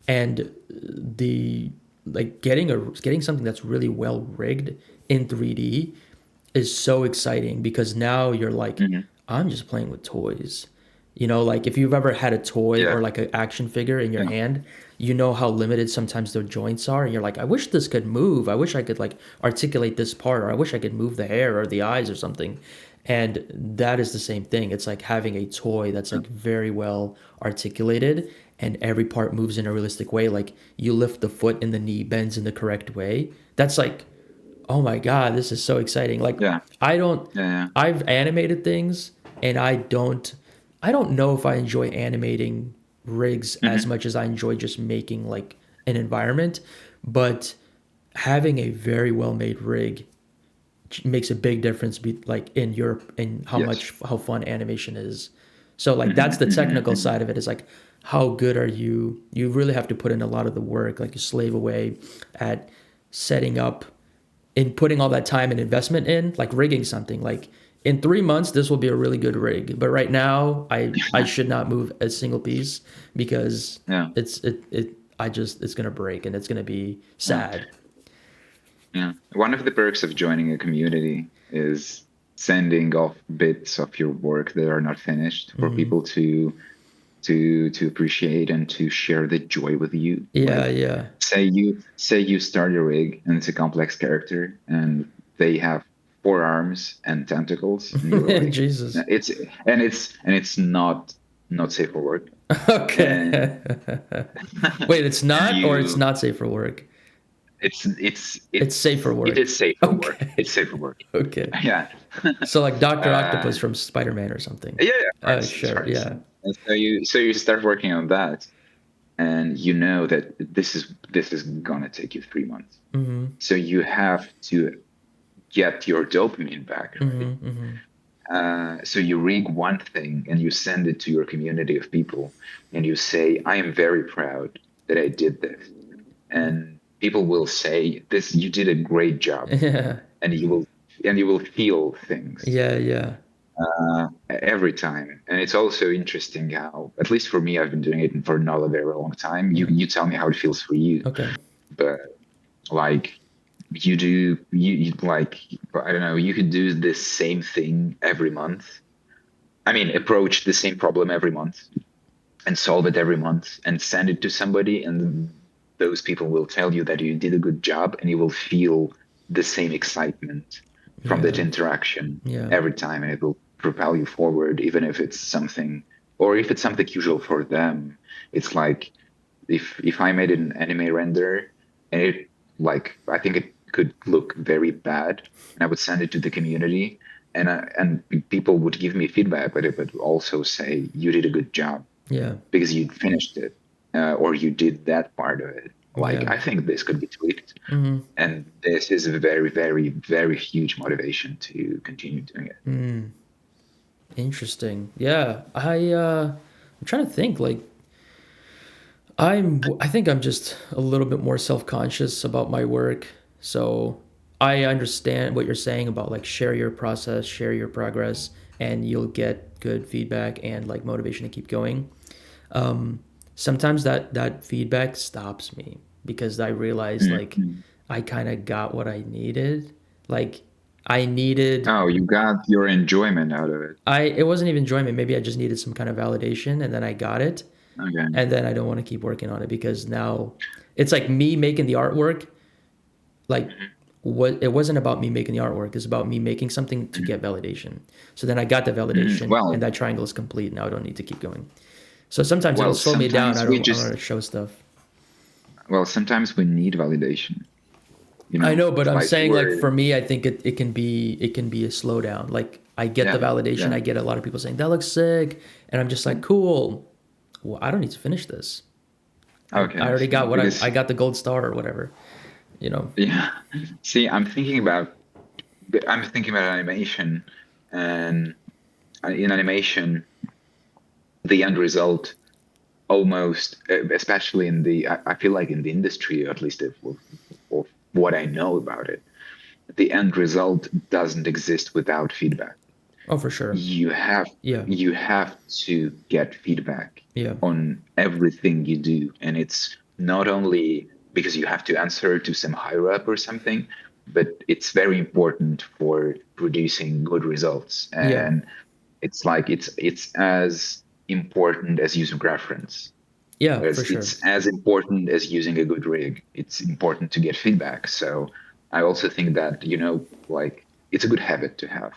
And the like getting something that's really well rigged in 3D is so exciting because now you're like, Mhm. I'm just playing with toys. Like if you've ever had a toy or Yeah. like an action figure in your Yeah. hand, you know how limited sometimes the joints are. And you're like, I wish this could move. I wish I could like articulate this part, or I wish I could move the hair or the eyes or something. And that is the same thing. It's like having a toy that's Yeah. like very well articulated and every part moves in a realistic way. Like you lift the foot and the knee bends in the correct way. That's like, oh my God, this is so exciting. Like Yeah. I don't Yeah. I've animated things, and I don't know if I enjoy animating rigs as Mhm. much as I enjoy just making like an environment, but having a very well made rig makes a big difference like in Yes. how fun animation is. So like that's Mhm. the Mhm. technical Mhm. side of it, is like how good are you really have to put in a lot of the work, like you slave away at setting up in putting all that time and investment in, like rigging something. Like in 3 months, this will be a really good rig. But right now, I should not move a single piece because Yeah. it's gonna break and it's gonna be Yeah. sad. Yeah. One of the perks of joining a community is sending off bits of your work that are not finished for Hmm. people to appreciate and to share the joy with you. Yeah, Like yeah. say you start a rig and it's a complex character and they have 4 arms and tentacles and you're like Jesus. it's not safe for work. And Okay. Wait, it's not, or it's you not safe for work. It's safe for it work. is safe for work. Okay. It's safe for work. Okay. Yeah. So like Doctor uh, Octopus from Spider-Man or something. yeah, yeah, for instance, Sure. for Yeah. instance. And so you start working on that, and you know that this is gonna take you 3 months. Mm-hmm. So you have to get your dopamine back, right? Mm-hmm. Mm-hmm. So you rig one thing and you send it to your community of people, and you say, "I am very proud that I did this," and people will say, "This, you did a great job," Yeah. and you will feel things Yeah. Yeah. every time. And it's also interesting how, at least for me, I've been doing it for not a very long time. Yeah. You tell me how it feels for you, Okay. but like you like, I don't know, you could do the same thing every month. I mean, approach the same problem every month and solve it every month and send it to somebody, and those people will tell you that you did a good job, and you will feel the same excitement from that Yeah. interaction Yeah. every time, and it will propel you forward, even if it's something, or if it's something usual for them. It's like, if I made an anime render and it, like, I think it could look very bad, and I would send it to the community, and people would give me feedback, but it would also say you did a good job Yeah. because you finished it, or you did that part of it. Like, Yeah. I think this could be tweaked, Mm-hmm. and this is a very, very, very huge motivation to continue doing it. Mm. Interesting. Yeah. I'm trying to think like I think I'm just a little bit more self-conscious about my work. So I understand what you're saying about like share your process, share your progress, and you'll get good feedback and like motivation to keep going. Um, Sometimes that feedback stops me because I realize like Mhm. I kind of got what I needed. Like I needed Oh, you got your enjoyment out of it. I it wasn't even enjoyment. Maybe I just needed some kind of validation and then I got it. Okay. And then I don't want to keep working on it because now it's like me making the artwork. Like Mhm. what it wasn't about me making the artwork. It's about me making something to Mhm. get validation. So then I got the Mhm. validation and Well, that triangle is complete. Now I don't need to keep going. So sometimes it'll well, slow me down. sometimes we I don't want just, to show stuff. sometimes we need validation, I know, but I'm like saying like we're, for me, I think it can be a slowdown. Like I get the yeah, validation. yeah. I get a lot of people saying that looks sick, and I'm just like, cool. Well, I don't need to finish this. I Okay, I already see. got what Because, I got the gold star or whatever. You know. yeah, see, I'm thinking about animation, and in animation, the end result almost, especially in I feel like in the industry, at least of what I know about it, the end result doesn't exist without feedback. Oh, for sure. You have Yeah. you have to get feedback Yeah. on everything you do, and it's not only because you have to answer to some higher up or something, but it's very important for producing good results. Yeah. And it's like it's as important as using reference. Yeah. For As sure. It's as important as using a good rig. It's important to get feedback. So I also think that, like, it's a good habit to have.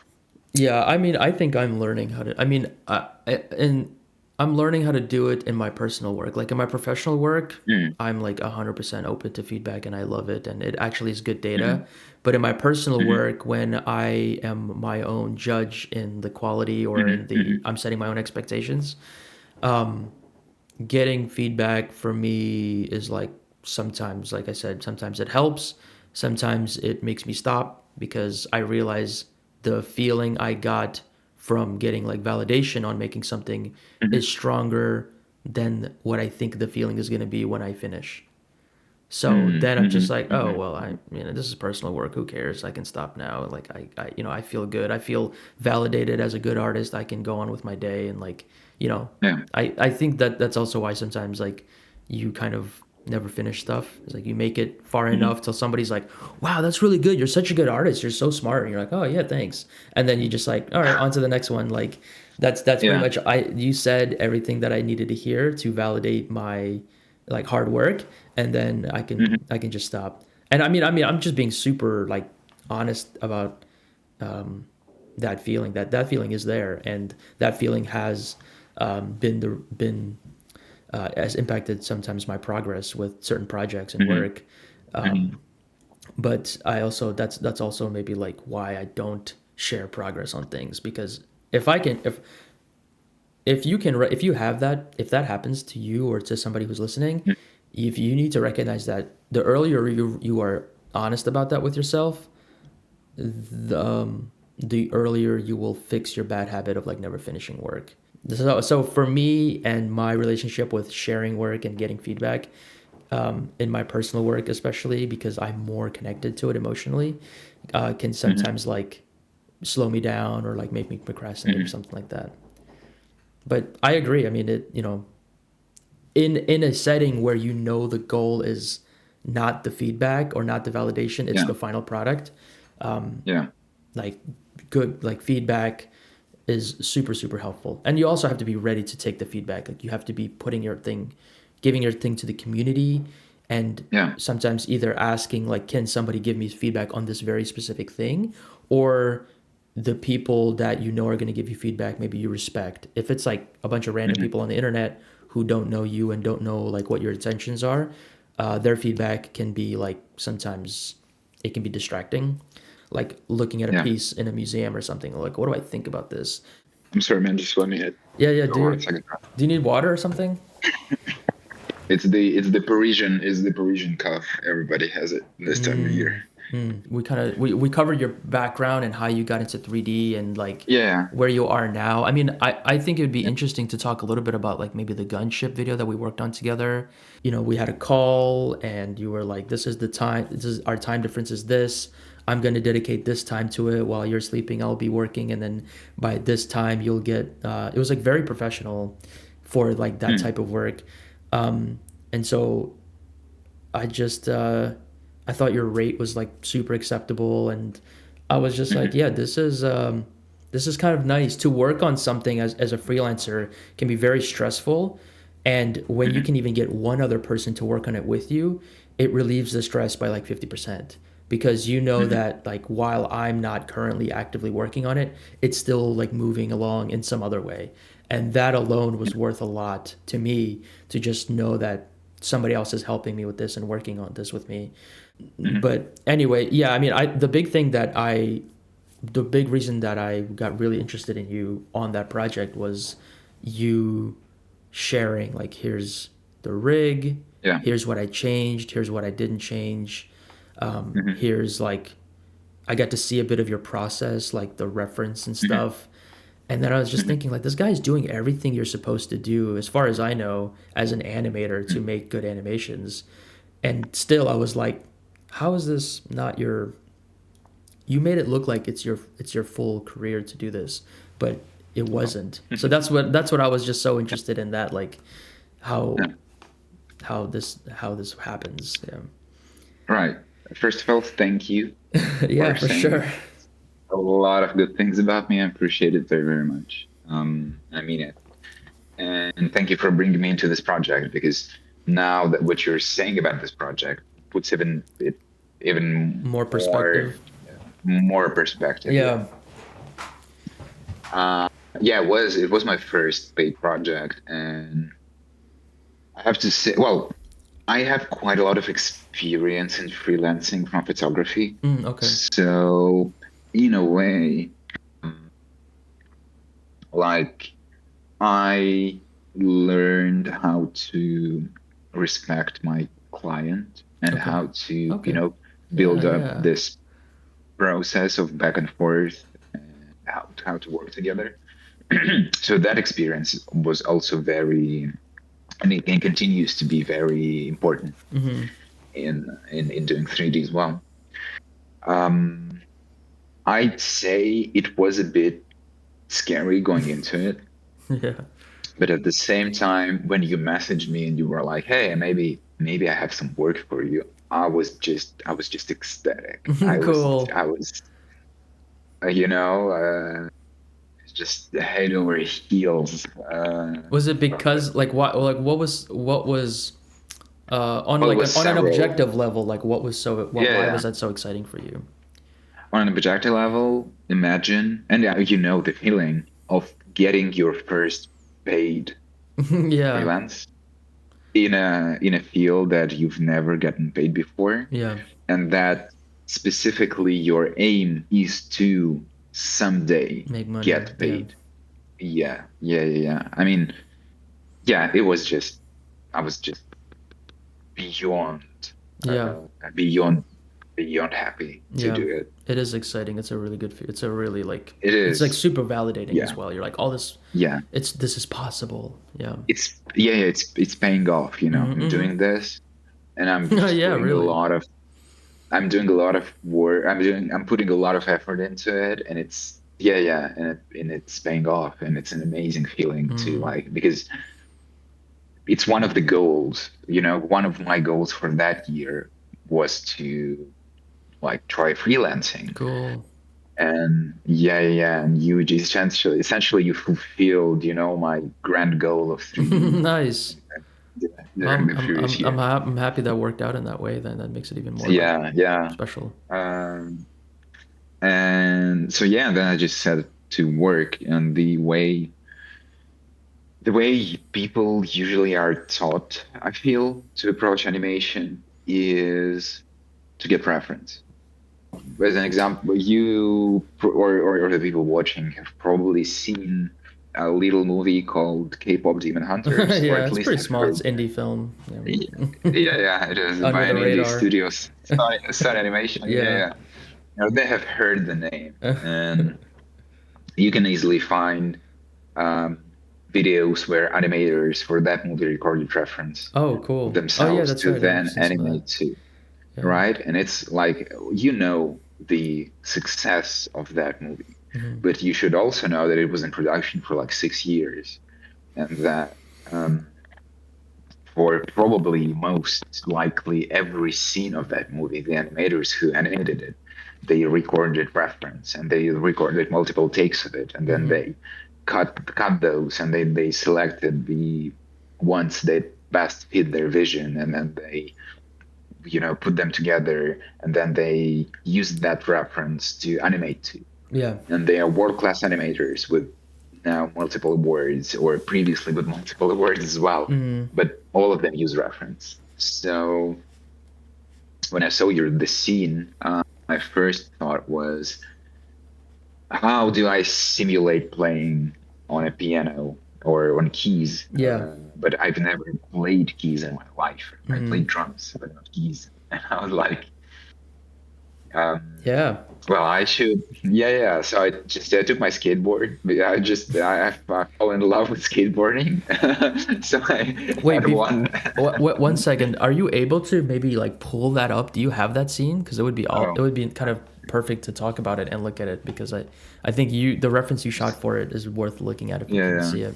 Yeah, I mean, I think I'm learning how to. I mean, and I'm learning how to do it in my personal work. Like in my professional work, Mm, I'm like 100% open to feedback, and I love it, and it actually is good data. mhm, But in my personal mhm, work, when I am my own judge in the quality or mhm, in the, mhm, I'm setting my own expectations. Getting feedback for me is like sometimes, like I said, sometimes it helps, sometimes it makes me stop because I realize the feeling I got from getting like validation on making something mhm, is stronger than what I think the feeling is going to be when I finish. So mhm, then I'm just mhm, like, oh mhm. well, this is personal work. Who cares? I can stop now. Like I feel good. I feel validated as a good artist. I can go on with my day and like, Yeah. I think that that's also why sometimes like you kind of never finish stuff. It's like you make it far Mhm. enough till somebody's like, wow, that's really good. You're such a good artist. You're so smart. And you're like, oh yeah, thanks. And then you just like, all right, on to the next one. Like that's pretty Yeah. much you said everything that I needed to hear to validate my like hard work, and then Mhm, I can just stop. And I'm just being super like honest about that feeling. That feeling is there, and that feeling has been has impacted sometimes my progress with certain projects and mhm, work. mhm. But I also that's also maybe like why I don't share progress on things, because if I can if you can if you have that, if that happens to you or to somebody who's listening, Mm. if you need to recognize that the earlier you are honest about that with yourself, the earlier you will fix your bad habit of like never finishing work. So for me and my relationship with sharing work and getting feedback, in my personal work especially because I'm more connected to it emotionally, can Mhm. sometimes like slow me down or like make me procrastinate or Mhm. something like that. But I agree. I mean, it, you know, in a setting where you know the goal is not the feedback or not the validation, it's Yeah. the final product. Yeah. Like good like feedback is super helpful, and you also have to be ready to take the feedback. Like you have to be putting your thing, giving your thing to the community, and Yeah. sometimes either asking like, can somebody give me feedback on this very specific thing, or the people that you know are going to give you feedback maybe you respect. If it's like a bunch of random Mhm. people on the internet who don't know you and don't know like what your intentions are, their feedback can be like sometimes it can be distracting, like looking at a Yeah. piece in a museum or something. Like, what do I think about this? I'm sorry, man. Just let me Yeah, yeah. go 1 second. Do you need water or something? It's the Parisian cough. Everybody has it this time of year. We kind of we covered your background and how you got into 3D and like Yeah. where you are now. I mean, I think it would be Yeah. interesting to talk a little bit about like maybe the gunship video that we worked on together. You know, we had a call and you were like, this is the time, this is our time difference is this. I'm going to dedicate this time to it while you're sleeping. I'll be working. And then by this time you'll get, it was like very professional for like that Mm. type of work. And so I just I thought your rate was like super acceptable, and I was just like, Mhm. yeah, this is kind of nice to work on something as a freelancer can be very stressful, and when you Mhm. can even get one other person to work on it with you, it relieves the stress by like 50%, because you know Mhm. that like while I'm not currently actively working on it, it's still like moving along in some other way. And that alone was worth a lot to me, to just know that somebody else is helping me with this and working on this with me. Mhm. But anyway, yeah, I mean, the big reason that I got really interested in you on that project was you sharing like, here's the rig, Yeah. here's what I changed, here's what I didn't change, Mhm. here's like I got to see a bit of your process, like the reference and Mhm. stuff. And then I was just Mhm. thinking, like, this guy's doing everything you're supposed to do, as far as I know, as an animator to Mhm. make good animations. And still, I was like, how is this not your? You made it look like it's your full career to do this, but it Oh. wasn't. So that's what I was just so interested in, that like how Yeah. how this happens. Right. First of all, thank you Yeah, yeah, for for saying sure. a lot of good things about me. I appreciate it very, very much. I mean it. And thank you for bringing me into this project, because now that what you're saying about this project puts even More more perspective. more perspective. Yeah. Yeah. Uh, yeah, it was my first paid project, and I have to say, well, I have quite a lot of experience in freelancing from photography. Okay. So, in a way, um, like I learned how to respect my client and Okay. how to, Okay. build Yeah. up Yeah. this process of back and forth and how to work together. So that experience was also very, and it continues to be very important in doing 3D as well. Um, I'd say it was a bit scary going into it, Yeah. but at the same time, when you messaged me and you were like, "Hey, maybe I have some work for you," I was just ecstatic. Cool. I was, just head over heels. Was it because like what was Well, it was on an several. objective level, like what was so what Yeah, why yeah. was that so exciting for you? On an objective level, imagine, and the feeling of getting your first paid Yeah. freelance in a field that you've never gotten paid before, Yeah. and that. specifically your aim is to someday Make money. get Yeah. paid. Yeah, yeah, yeah, yeah. I mean, yeah, it was just, I was just beyond, Yeah. beyond, beyond happy to Yeah. do it. It is exciting. It's a really good. It's a really like. It It's like is. super validating as Yeah, well. You're like, all this. yeah. This is possible. Yeah. It's yeah, yeah, it's paying off, you know. I'm Mm-hmm. doing this, and I'm just Yeah. doing a Really. lot of I'm doing a lot of work. I'm putting a lot of effort into it, and it's yeah, yeah, and it's paying off, and it's an amazing feeling to Mm. like because it's one of the goals, one of my goals for that year was to like try freelancing. Cool. And yeah, yeah, yeah, and you just essentially you fulfilled, my grand goal of 3D Nice. during the previous year. I'm happy that worked out in that way. Then that makes it even more like Yeah, yeah. special. Um, and so yeah, then I just set to work, and the way people usually are taught, I feel, to approach animation is to get reference. As an example, or the people watching have probably seen a little movie called K-pop Demon Hunters, or Yeah, at it's least pretty have small. It's heard. indie film. Yeah, Yeah. yeah, yeah, it is by Under the any of these radar. studios. Sun Animation, yeah, Yeah. yeah. They have heard the name, and you can easily find um, videos where animators for that movie recorded reference Oh, cool. Oh, yeah, themselves that's to right. I've then seen some of that. animate too, Yeah. right? And it's like the success of that movie, Hmm. but you should also know that it was in production for like 6 years, and that for probably most likely every scene of that movie, the animators who animated it, they recorded reference and they recorded multiple takes of it, and then Hmm. they cut those, and they selected the ones that best fit their vision, and then they put them together, and then they used that reference to animate to. Yeah. And they are world-class animators with now multiple awards, or previously with multiple awards as well, Hmm. but all of them use reference. So when I saw the scene, my first thought was, how do I simulate playing on a piano or on keys? Yeah. But I've never played keys in my life. I Hmm. played drums, but not keys. And I was like, um, Yeah. well, I should, yeah, yeah. So I took my skateboard. I fell in love with skateboarding. So I Wait, had one. one second. Are you able to maybe like pull that up? Do you have that scene? Because it Oh, would be kind of perfect to talk about it and look at it because I think the reference you shot for it is worth looking at if you yeah, can yeah. see it.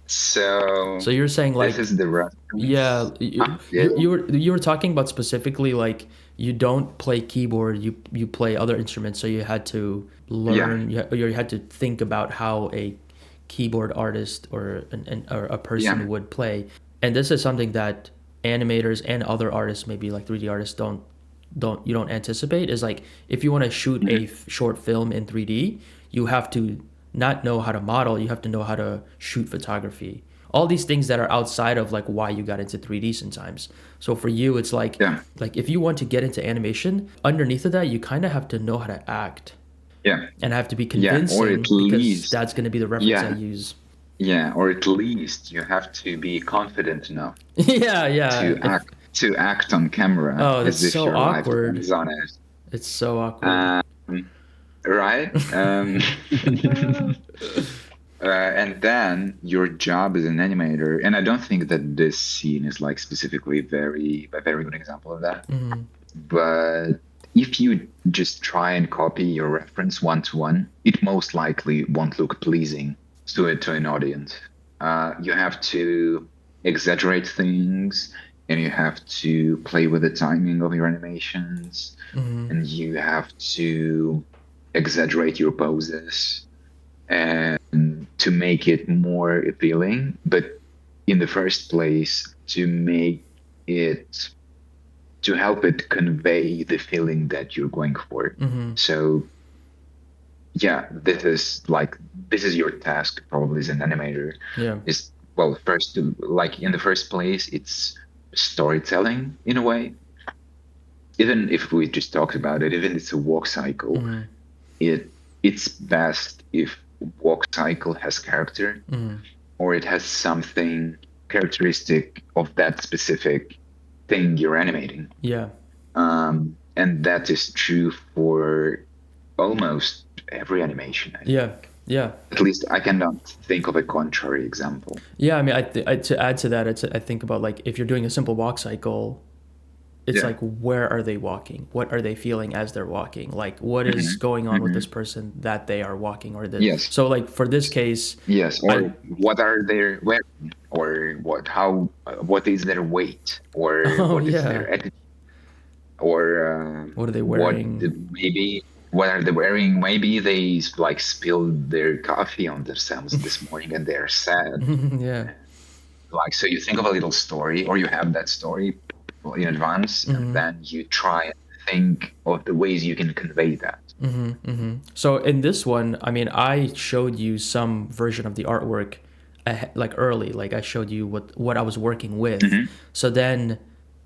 So So you're saying this like is the yeah, reference. Yeah, you were talking about specifically like you don't play keyboard, you play other instruments, so you had to yeah, learn, you had to think about how a keyboard artist or a person yeah, would play. And this is something that animators and other artists, maybe like 3D artists, don't anticipate is like if you want to shoot mhm, a short film in 3D, you have to not know how to model, you have to know how to shoot photography. All these things that are outside of like why you got into 3D sometimes. So for you it's yeah, like if you want to get into animation, underneath of that you kind of have to know how to act yeah, and have to be yeah. Or convincing at because least, that's going to be the reference I yeah, use. yeah. Or at least you have to be confident enough Yeah, yeah. to act on camera Oh, that's as if so your life awkward. depends on it. It's so awkward. Um, right? And then your job as an animator, and I don't think that this scene is like specifically a very good example of that. Mhm. But if you just try and copy your reference one to one, it most likely won't look pleasing to an audience. You have to exaggerate things, and you have to play with the timing of your animations, Mhm. and you have to exaggerate your poses and to make it more appealing. But in the first place, it to help it convey the feeling that you're going for. Mhm. So yeah, this is your task probably as an animator. Yeah. Is well, like in the first place, it's storytelling in a way. even if we just talked about it, even if it's a walk cycle, Mm-hmm. it's best if walk cycle has character, Mm-hmm. or it has something characteristic of that specific thing you're animating. Yeah. And that is true for almost every animation, I Yeah. think. Yeah. At least I cannot think of a contrary example. Yeah. I mean, to add to that, I think about like if you're doing a simple walk cycle, it's Yeah. like where are they walking? What are they feeling as they're walking? Like what is Hmm. going on with this Hmm. person that they are walking, or the Yes. so like for this case, Yes. I Or what are they wearing? Or what is their weight? Or oh what is yeah, their attitude? Or what are they wearing? maybe what are they wearing? Maybe they like spilled their coffee on themselves this morning and they're sad. Yeah. Like, so you think of a little story, or you have that story in advance, and Mm-hmm. then you try and think of the ways you can convey that. Mm-hmm. Mm-hmm. So in this one, I mean, I showed you some version of the artwork, like early. Like I showed you what I was working with. Hmm. So then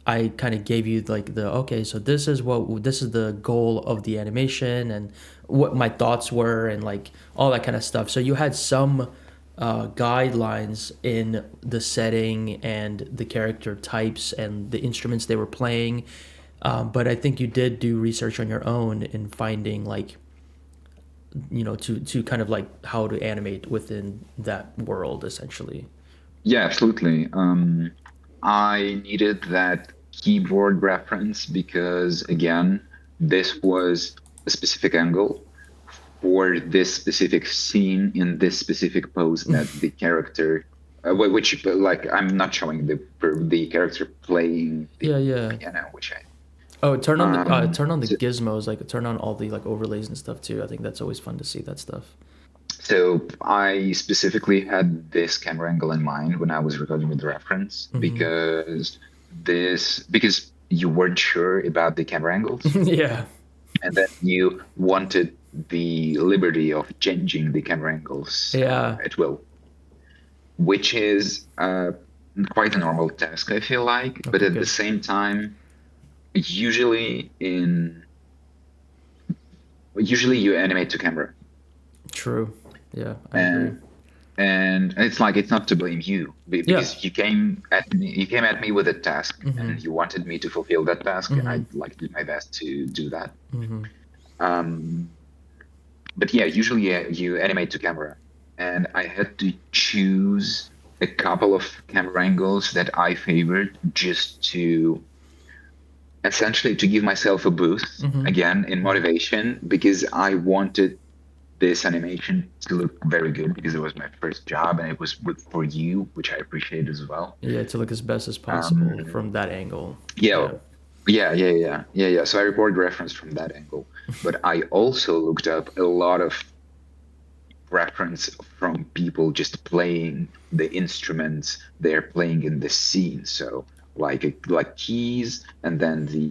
I kind of gave you like the okay. So this is the goal of the animation and what my thoughts were and like all that kind of stuff. So you had some guidelines in the setting and the character types and the instruments they were playing. But I think you did do research on your own in finding like to kind of like how to animate within that world essentially. Yeah, absolutely. I needed that keyboard reference because, again, this was a specific angle for this specific scene in this specific pose that the character, which like I'm not showing the character playing the Yeah, yeah. piano, which I Oh, um turn on the so, gizmos, like turn on all the like overlays and stuff too. I think that's always fun to see that stuff. so I specifically had this camera angle in mind when I was recording with the reference Hmm. because you weren't sure about the camera angles, Yeah. and then you wanted the liberty of changing the camera angles Yeah. at will, which is quite a normal task, I feel like. But Okay, at the good. same time, usually usually you animate to camera, True. Yeah, I agree. and it's like it's not to blame you Yeah. because you came at me with a task Hmm. and you wanted me to fulfill that task, and Hmm. I like did my best to do that. Hmm. Um, but yeah, usually you animate to camera, and I had to choose a couple of camera angles that I favored just to essentially to give myself a boost Hmm. again in Hmm. motivation because I wanted this animation to look very good because it was my first job and it was for you, which I appreciate as well. Yeah, to look as best as possible Um, from that angle. yeah, Yeah. yeah. So I recorded reference from that angle, but I also looked up a lot of reference from people just playing the instruments they're playing in the scene. So like keys and then the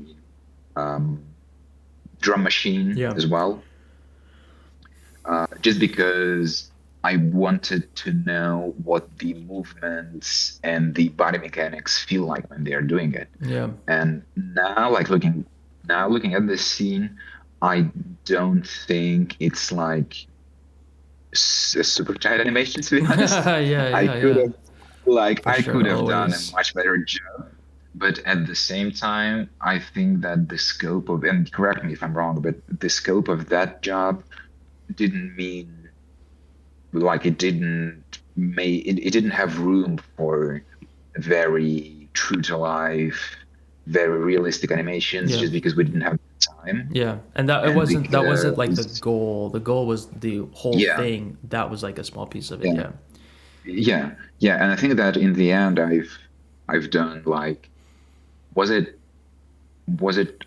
um, drum machine Yeah. as well, just because I wanted to know what the movements and the body mechanics feel like when they are doing it. Yeah. And now looking at this scene, I don't think it's like a super tight animation, to be honest. Yeah, I yeah, could yeah. have For I sure, could have done a always. much better job. But at the same time, I think that the scope of, and correct me if I'm wrong, but the scope of that job didn't mean like it didn't have room for very true to life, very realistic animations Yeah. just because we didn't have time Yeah. And that and that wasn't like the because goal. The goal was the whole yeah, thing. That was like a small piece of it. yeah, Yeah. yeah. And I think that in the end I've done like was it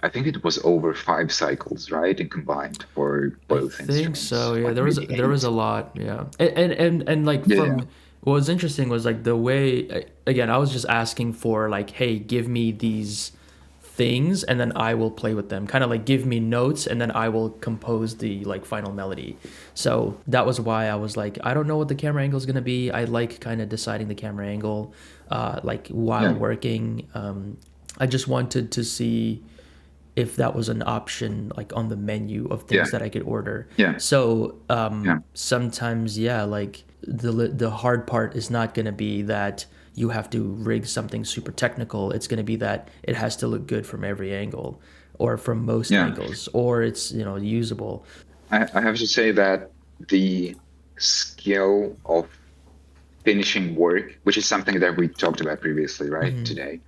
I think it was over 5 cycles, right? And combined for I both think so. instruments, Yeah, like maybe there was eight. a lot. Yeah, and like Yeah, yeah, from what was interesting was like the way again I was just asking for like, hey, give me these things and then I will play with them. Kind of like give me notes and then I will compose the like final melody. So that was why I was like, I don't know what the camera angle is gonna be. I like kind of deciding the camera angle, like while yeah. working. I just wanted to see if that was an option like on the menu of Yeah. things that I could order. Yeah. So Yeah. sometimes, yeah, like the hard part is not going to be that you have to rig something super technical. It's going to be that it has to look good from every angle or from most Yeah. angles, or it's, usable. I have to say that the skill of finishing work, which is something that we talked about previously, right, today,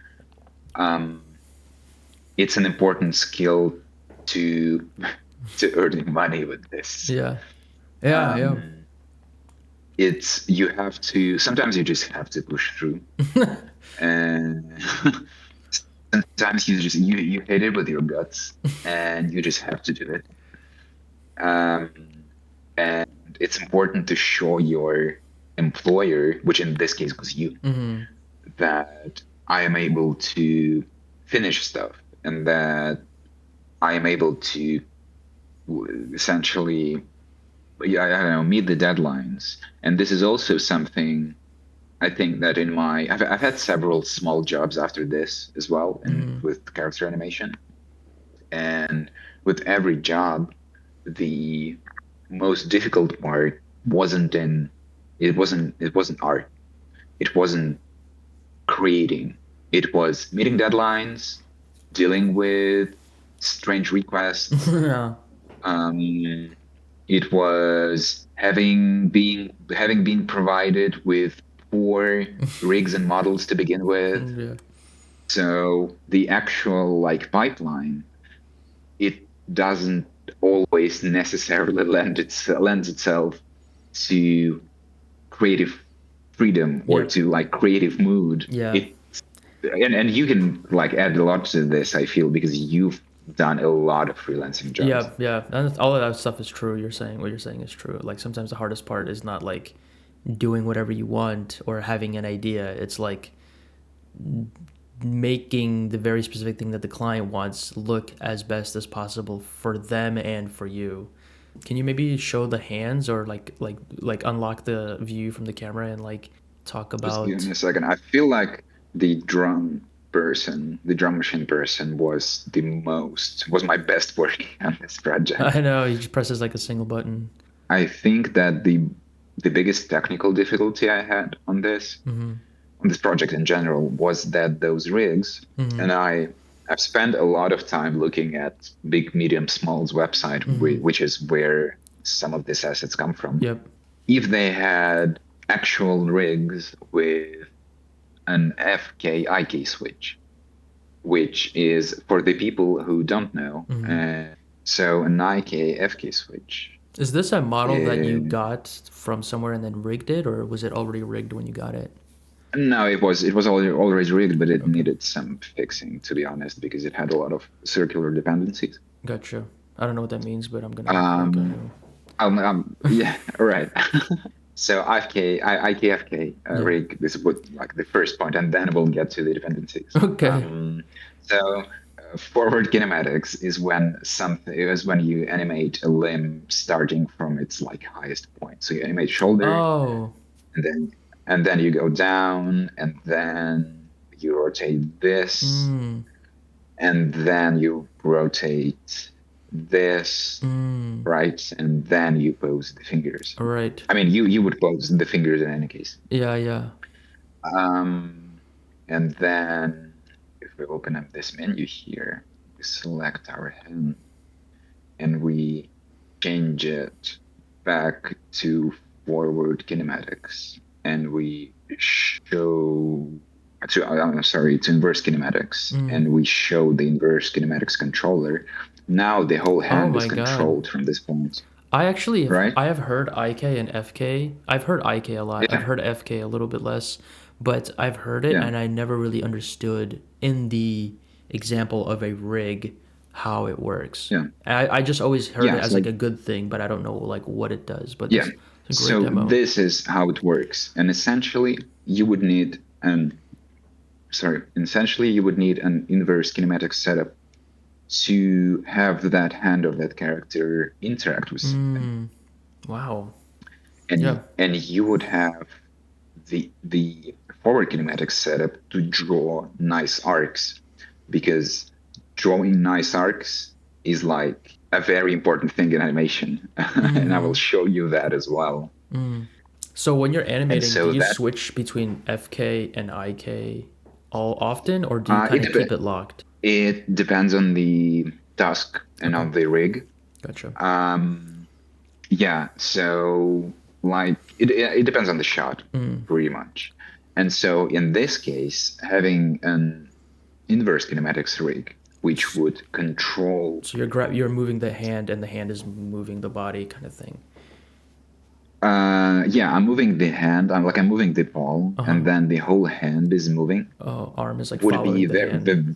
um, it's an important skill to to earning money with this. Yeah. Yeah, yeah. Um, it's you have to sometimes you just have to push through, and sometimes you hate it with your guts, and you just have to do it. And it's important to show your employer, which in this case was you, that I am able to finish stuff and that I am able to essentially, yeah, I don't know, meet the deadlines. And this is also something I think that I've had several small jobs after this as well, and with character animation. And with every job, the most difficult part wasn't art. It wasn't creating. It was meeting deadlines, dealing with strange requests. Yeah. Um, it was having been provided with poor rigs and models to begin with. Yeah. So the actual like pipeline, it doesn't always necessarily lends itself to creative freedom or Yep. to like creative mood. Yeah. It and you can like add a lot to this, I feel, because you've done a lot of freelancing jobs. Yeah, yeah, and all of that stuff is true. You're saying what you're saying is true. Like sometimes the hardest part is not like doing whatever you want or having an idea. It's like making the very specific thing that the client wants look as best as possible for them and for you. Can you maybe show the hands or like unlock the view from the camera and like talk Just give about? me a second. I feel like the drum machine person was my best work on this I project. know he just presses like a single button. I think that the biggest technical difficulty I had on this project in general was that those rigs, and I've spent a lot of time looking at Big Medium Small's website, which is where some of these assets come from. Yep. If they had actual rigs with an FK IK switch, which is for the people who don't know. So an IK FK switch Is this a model that you is, got from somewhere and then rigged it, or was it already rigged when you got it? no, it was already rigged, but it Okay. needed some fixing, to be honest, because it had a lot of circular dependencies. Gotcha. I don't know what that means, but I'm gonna click on Um, yeah, all right. So IKFK Yeah. rig, this would like the first point, and then we'll get to the dependencies. Okay. So forward kinematics is when you animate a limb starting from its like highest point. So you animate shoulder, Oh. and then you go down, and then you rotate this, Mm. and then you rotate this, Mm. right? And then you pose the fingers. All right. I mean, you would pose the fingers in any case. Yeah. Yeah. Um, and then if we open up this menu here, we select our hand and we change it back to forward kinematics, and we show I'm sorry, to inverse kinematics, and we show the inverse kinematics controller. Now the whole Oh hand is my God. controlled from this point, I right? have heard IK and FK. I've heard IK a lot. I've Yeah, heard FK a little bit less, but I've heard it yeah, and I never really understood in the example of a rig how it works. yeah, I just always heard it yeah. as So like a good thing, but I don't know like what it does. But yeah, that's a great so demo. this is how it works, and essentially you would need an inverse kinematic setup to have that hand of that character interact with something, Wow. Yeah. and you would have the forward kinematic setup to draw nice arcs, because drawing nice arcs is like a very important thing in animation, and I will show you that as well. So when you're And animating, do so you that switch between FK and IK all often, or do you kind it of keep it locked? it depends on the task and Okay, on the rig. gotcha. Um, yeah, so like it depends on the shot pretty much. And so in this case, having an inverse kinematics rig, which would control So you're moving the hand, and the hand is moving the body, kind of thing. yeah, I'm moving the hand, I'm moving the ball, Uh huh. and then the whole hand is moving, Oh, arm is like would be following the hand.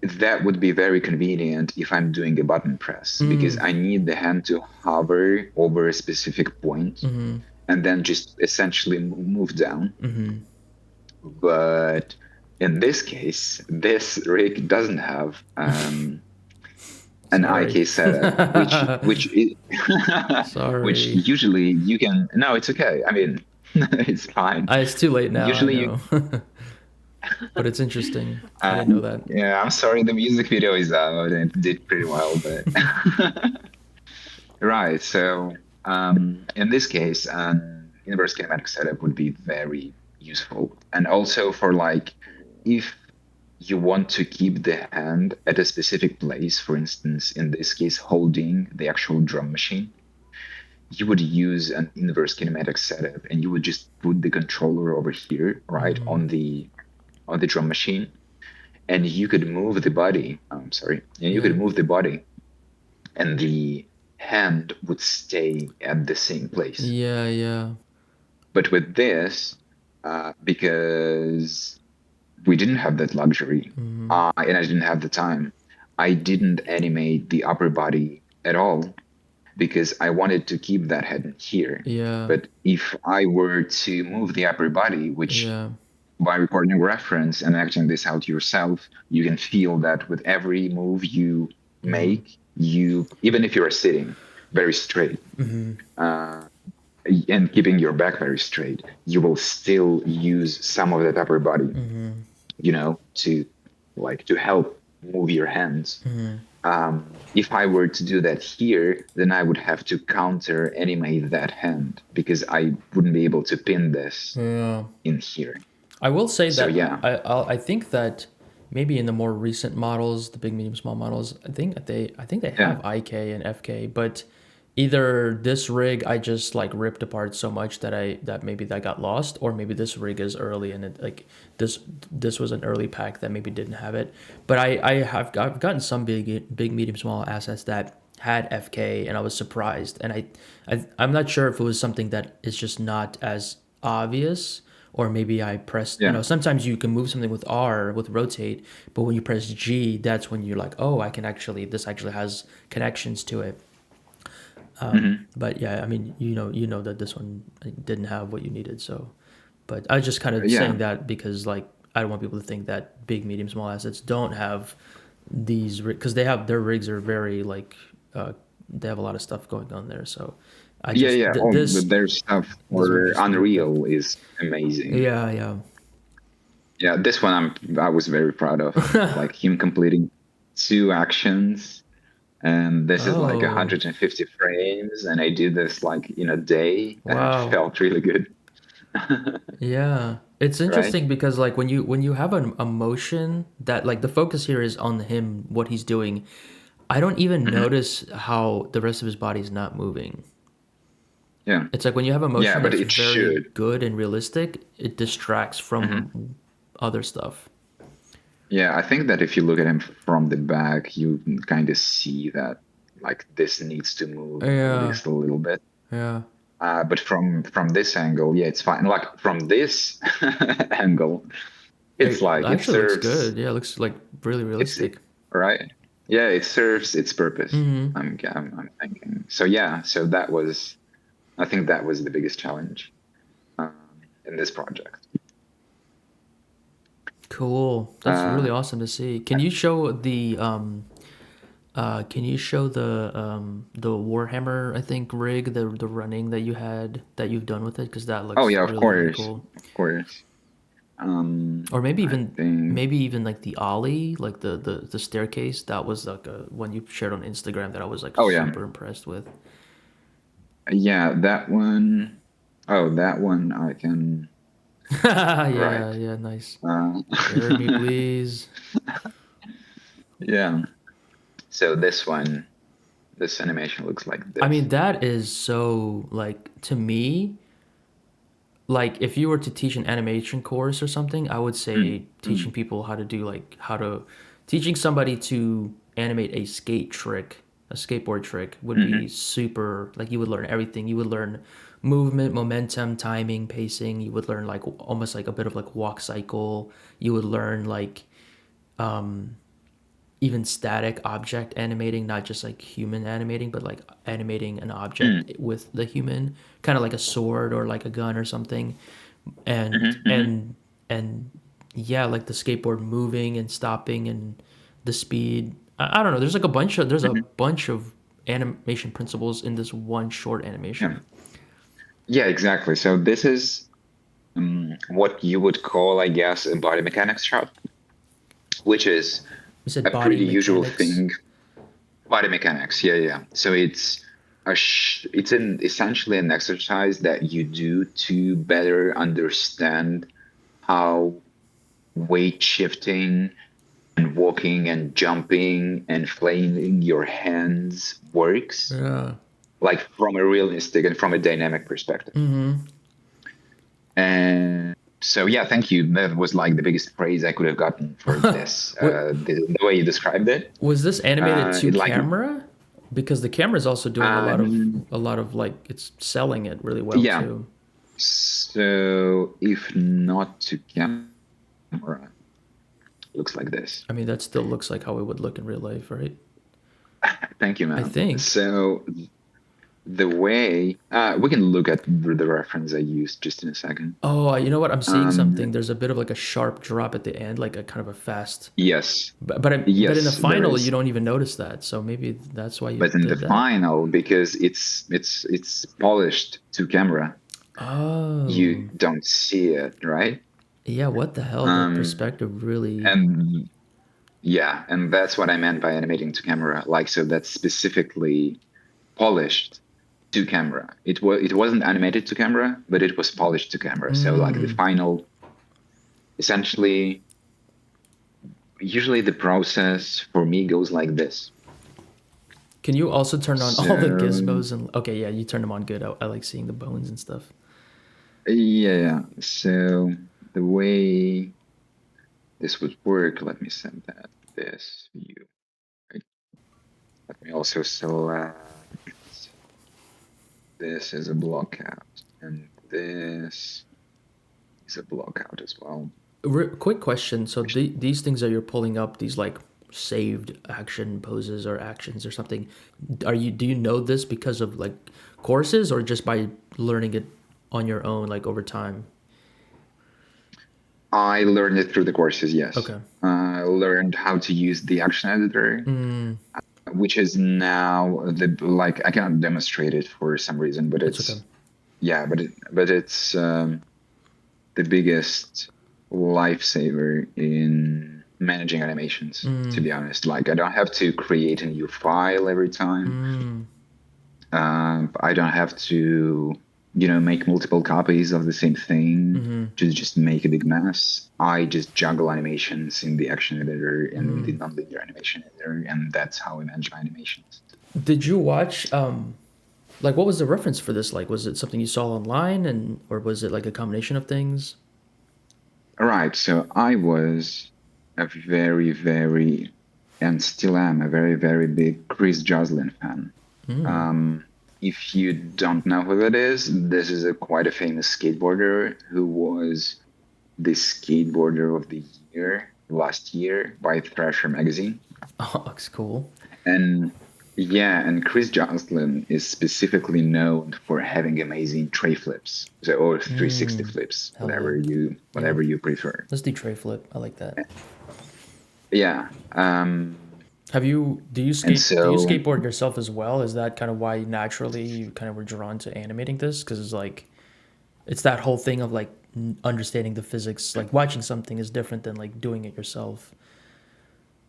that would be very convenient if I'm doing a button press because I need the hand to hover over a specific point and then just essentially move down. But in this case, this rig doesn't have an Sorry. IK setup, which Sorry. usually you can. No, it's okay. I mean, it's fine. It's too late now. I Usually you. know, but it's interesting. I didn't know that. Yeah, I'm sorry. The music video is out and it did pretty well, but right. So in this case, an inverse kinematic setup would be very useful, and also for like if you want to keep the hand at a specific place, for instance, in this case, holding the actual drum machine, you would use an inverse kinematic setup, and you would just put the controller over here, right, on the drum machine, and you could move the body. I'm sorry, and you Yeah. could move the body, and the hand would stay at the same place. Yeah. Yeah. But with this, because we didn't have that luxury, and I didn't have the time, I didn't animate the upper body at all because I wanted to keep that head here. Yeah. But if I were to move the upper body, which Yeah. by recording reference and acting this out yourself, you can feel that with every move you make, you even if you're sitting very straight uh, and keeping your back very straight, you will still use some of that upper body, to to help move your hands. If I were to do that here, then I would have to counter animate that hand because I wouldn't be able to pin this Yeah. in here. I will say So that yeah, I think that maybe in the more recent models, the big, medium, small models, I think they yeah, have IK and FK, but either this rig I just like ripped apart so much that maybe that got lost, or maybe this rig is early and it like this was an early pack that maybe didn't have it. But I've gotten some big, medium, small assets that had FK, and I was surprised, and I'm not sure if it was something that is just not as obvious, or maybe I pressed, yeah. sometimes you can move something with R with rotate, but when you press G, that's when you're like, oh, this actually has connections to it. Hmm. But yeah, I mean, you know that this one didn't have what you needed. So, but I was just kind of Yeah, saying that because like I don't want people to think that big, medium, small assets don't have these, because their rigs are very like they have a lot of stuff going on there. So I yeah, just yeah. Oh, their stuff this one for just needed that. Unreal is amazing. Yeah, yeah. Yeah, this one I was very proud of, like him completing two actions, and this is like Oh, 150 frames, and I did this like in a day, and it wow. felt really good. Yeah. It's Right? interesting because like when you have an emotion that like the focus here is on him, what he's doing, I don't even Hmm. notice how the rest of his body's not moving. Yeah, It's like when you have yeah, emotion but that's it very should. good and realistic, it distracts Hmm. from other stuff. Yeah, I think that if you look at him from the back, you can kind of see that like this needs to move at Yeah, least a little bit. yeah. But from this angle, yeah, it's fine. Like from this angle, it's It like it actually looks serves good. Yeah, it looks like really it's realistic. right. Yeah, it serves its purpose. Mm-hmm. I'm thinking. So yeah, so that was I think that was the biggest challenge in this project. Cool. That's Uh, really awesome to see. Can you show the Warhammer, I think, rig, the running that you've done with it, because that oh looks yeah, really, really cool. of course. Or I think. maybe even like the ollie, like the staircase. That was like a one you shared on Instagram that I was like Oh yeah, super impressed with. yeah, that one. Oh, that one I can. Right. Yeah, yeah, nice. Uh, Bury me, please. yeah. So this animation looks like I this. mean, that is so like to me, like if you were to teach an animation course or something, I would Mm, say teaching mm, people how to do like how to teaching somebody to animate a skate trick, a skateboard trick would be hmm super like you would learn everything. You would learn movement, momentum, timing, pacing. You would learn like almost like a bit of like walk cycle. You would learn like even static object animating, not just like human animating, but like animating an mm, object with the human, kind of like a sword or like a gun or something. And hmm hmm and and yeah, like the skateboard moving and stopping and the speed. I don't know. There's a hmm bunch of animation principles in this one short Yeah. animation. Yeah, exactly. So this is what you would call, I guess, a body mechanics shot, which is You a said body pretty usual mechanics. thing. Body mechanics, yeah, yeah. So it's an essentially an exercise that you do to better understand how weight shifting and walking and jumping and flailing your hands works, Yeah. like from a realistic and from a dynamic perspective. Mm-hmm. And so, yeah, thank you. That was like the biggest praise I could have gotten for this. What The way you described it, was this animated to it like camera? Because the camera's also doing um, a lot of like it's selling it really well yeah. too. So if not to camera, looks like this. I mean, that still looks like how it would look in real life, right? Thank you, I man. think. So the way we can look at the reference I used just in a second. Oh, you know what? I'm seeing Um, something. There's a bit of like a sharp drop at the end, like a kind of a fast. yes, But in the yes, there final, you is. don't even notice that. So maybe that's why you But in the did that. final, because it's polished to camera, you Oh, don't see it, right? yeah. What the hell? The Um, perspective really. and yeah, and that's what I meant by animating to camera. Like, so that's specifically polished to camera. It wasn't animated to camera, but it was polished to camera. So like the Mm. final, essentially, usually the process for me goes like this. Can you also turn on all the So gizmos and? Okay, yeah, you turn them on good. I like seeing the bones and stuff. yeah, yeah. So the way this would work, let me send that this view. Right? Let me also select this as a block out, and this is a block out as well. Quick question. So these things that you're pulling up, these like saved action poses or actions or something, do you know this because of like courses or just by learning it on your own like over time? I learned it through the courses, yes. Okay. I learned how to use the action editor, Mm, which is now the like I cannot demonstrate it for some reason, but that's okay. it's yeah, but it's the biggest lifesaver in managing animations, to Mm, be honest. Like I don't have to create a new file every time. mm, I don't have to, make multiple copies of the same thing mm-hmm, to just make a big mess. I just juggle animations in the action editor and in the mm. nonlinear animation editor, and that's how I manage my animations. Did you watch like what was the reference for this like? Was it something you saw online and or was it like a combination of things? All right, so I was a very, very, and still am a very, very big Chris Joslin fan. Mm. Um, if you don't know who that is, this is a quite a famous skateboarder who was the skateboarder of the year last year by Thrasher magazine. Oh, looks cool. And yeah, and Chris Joslin is specifically known for having amazing tray flips, so or 360 Mm. flips, Hell yeah. Yeah. whatever you prefer. Let's do tray flip. I like that. Yeah. Have you And do you so skateboard yourself as well? Is that kind of why naturally you kind of were drawn to animating this? Because it's like it's that whole thing of like understanding the physics. Like watching something is different than like doing it yourself.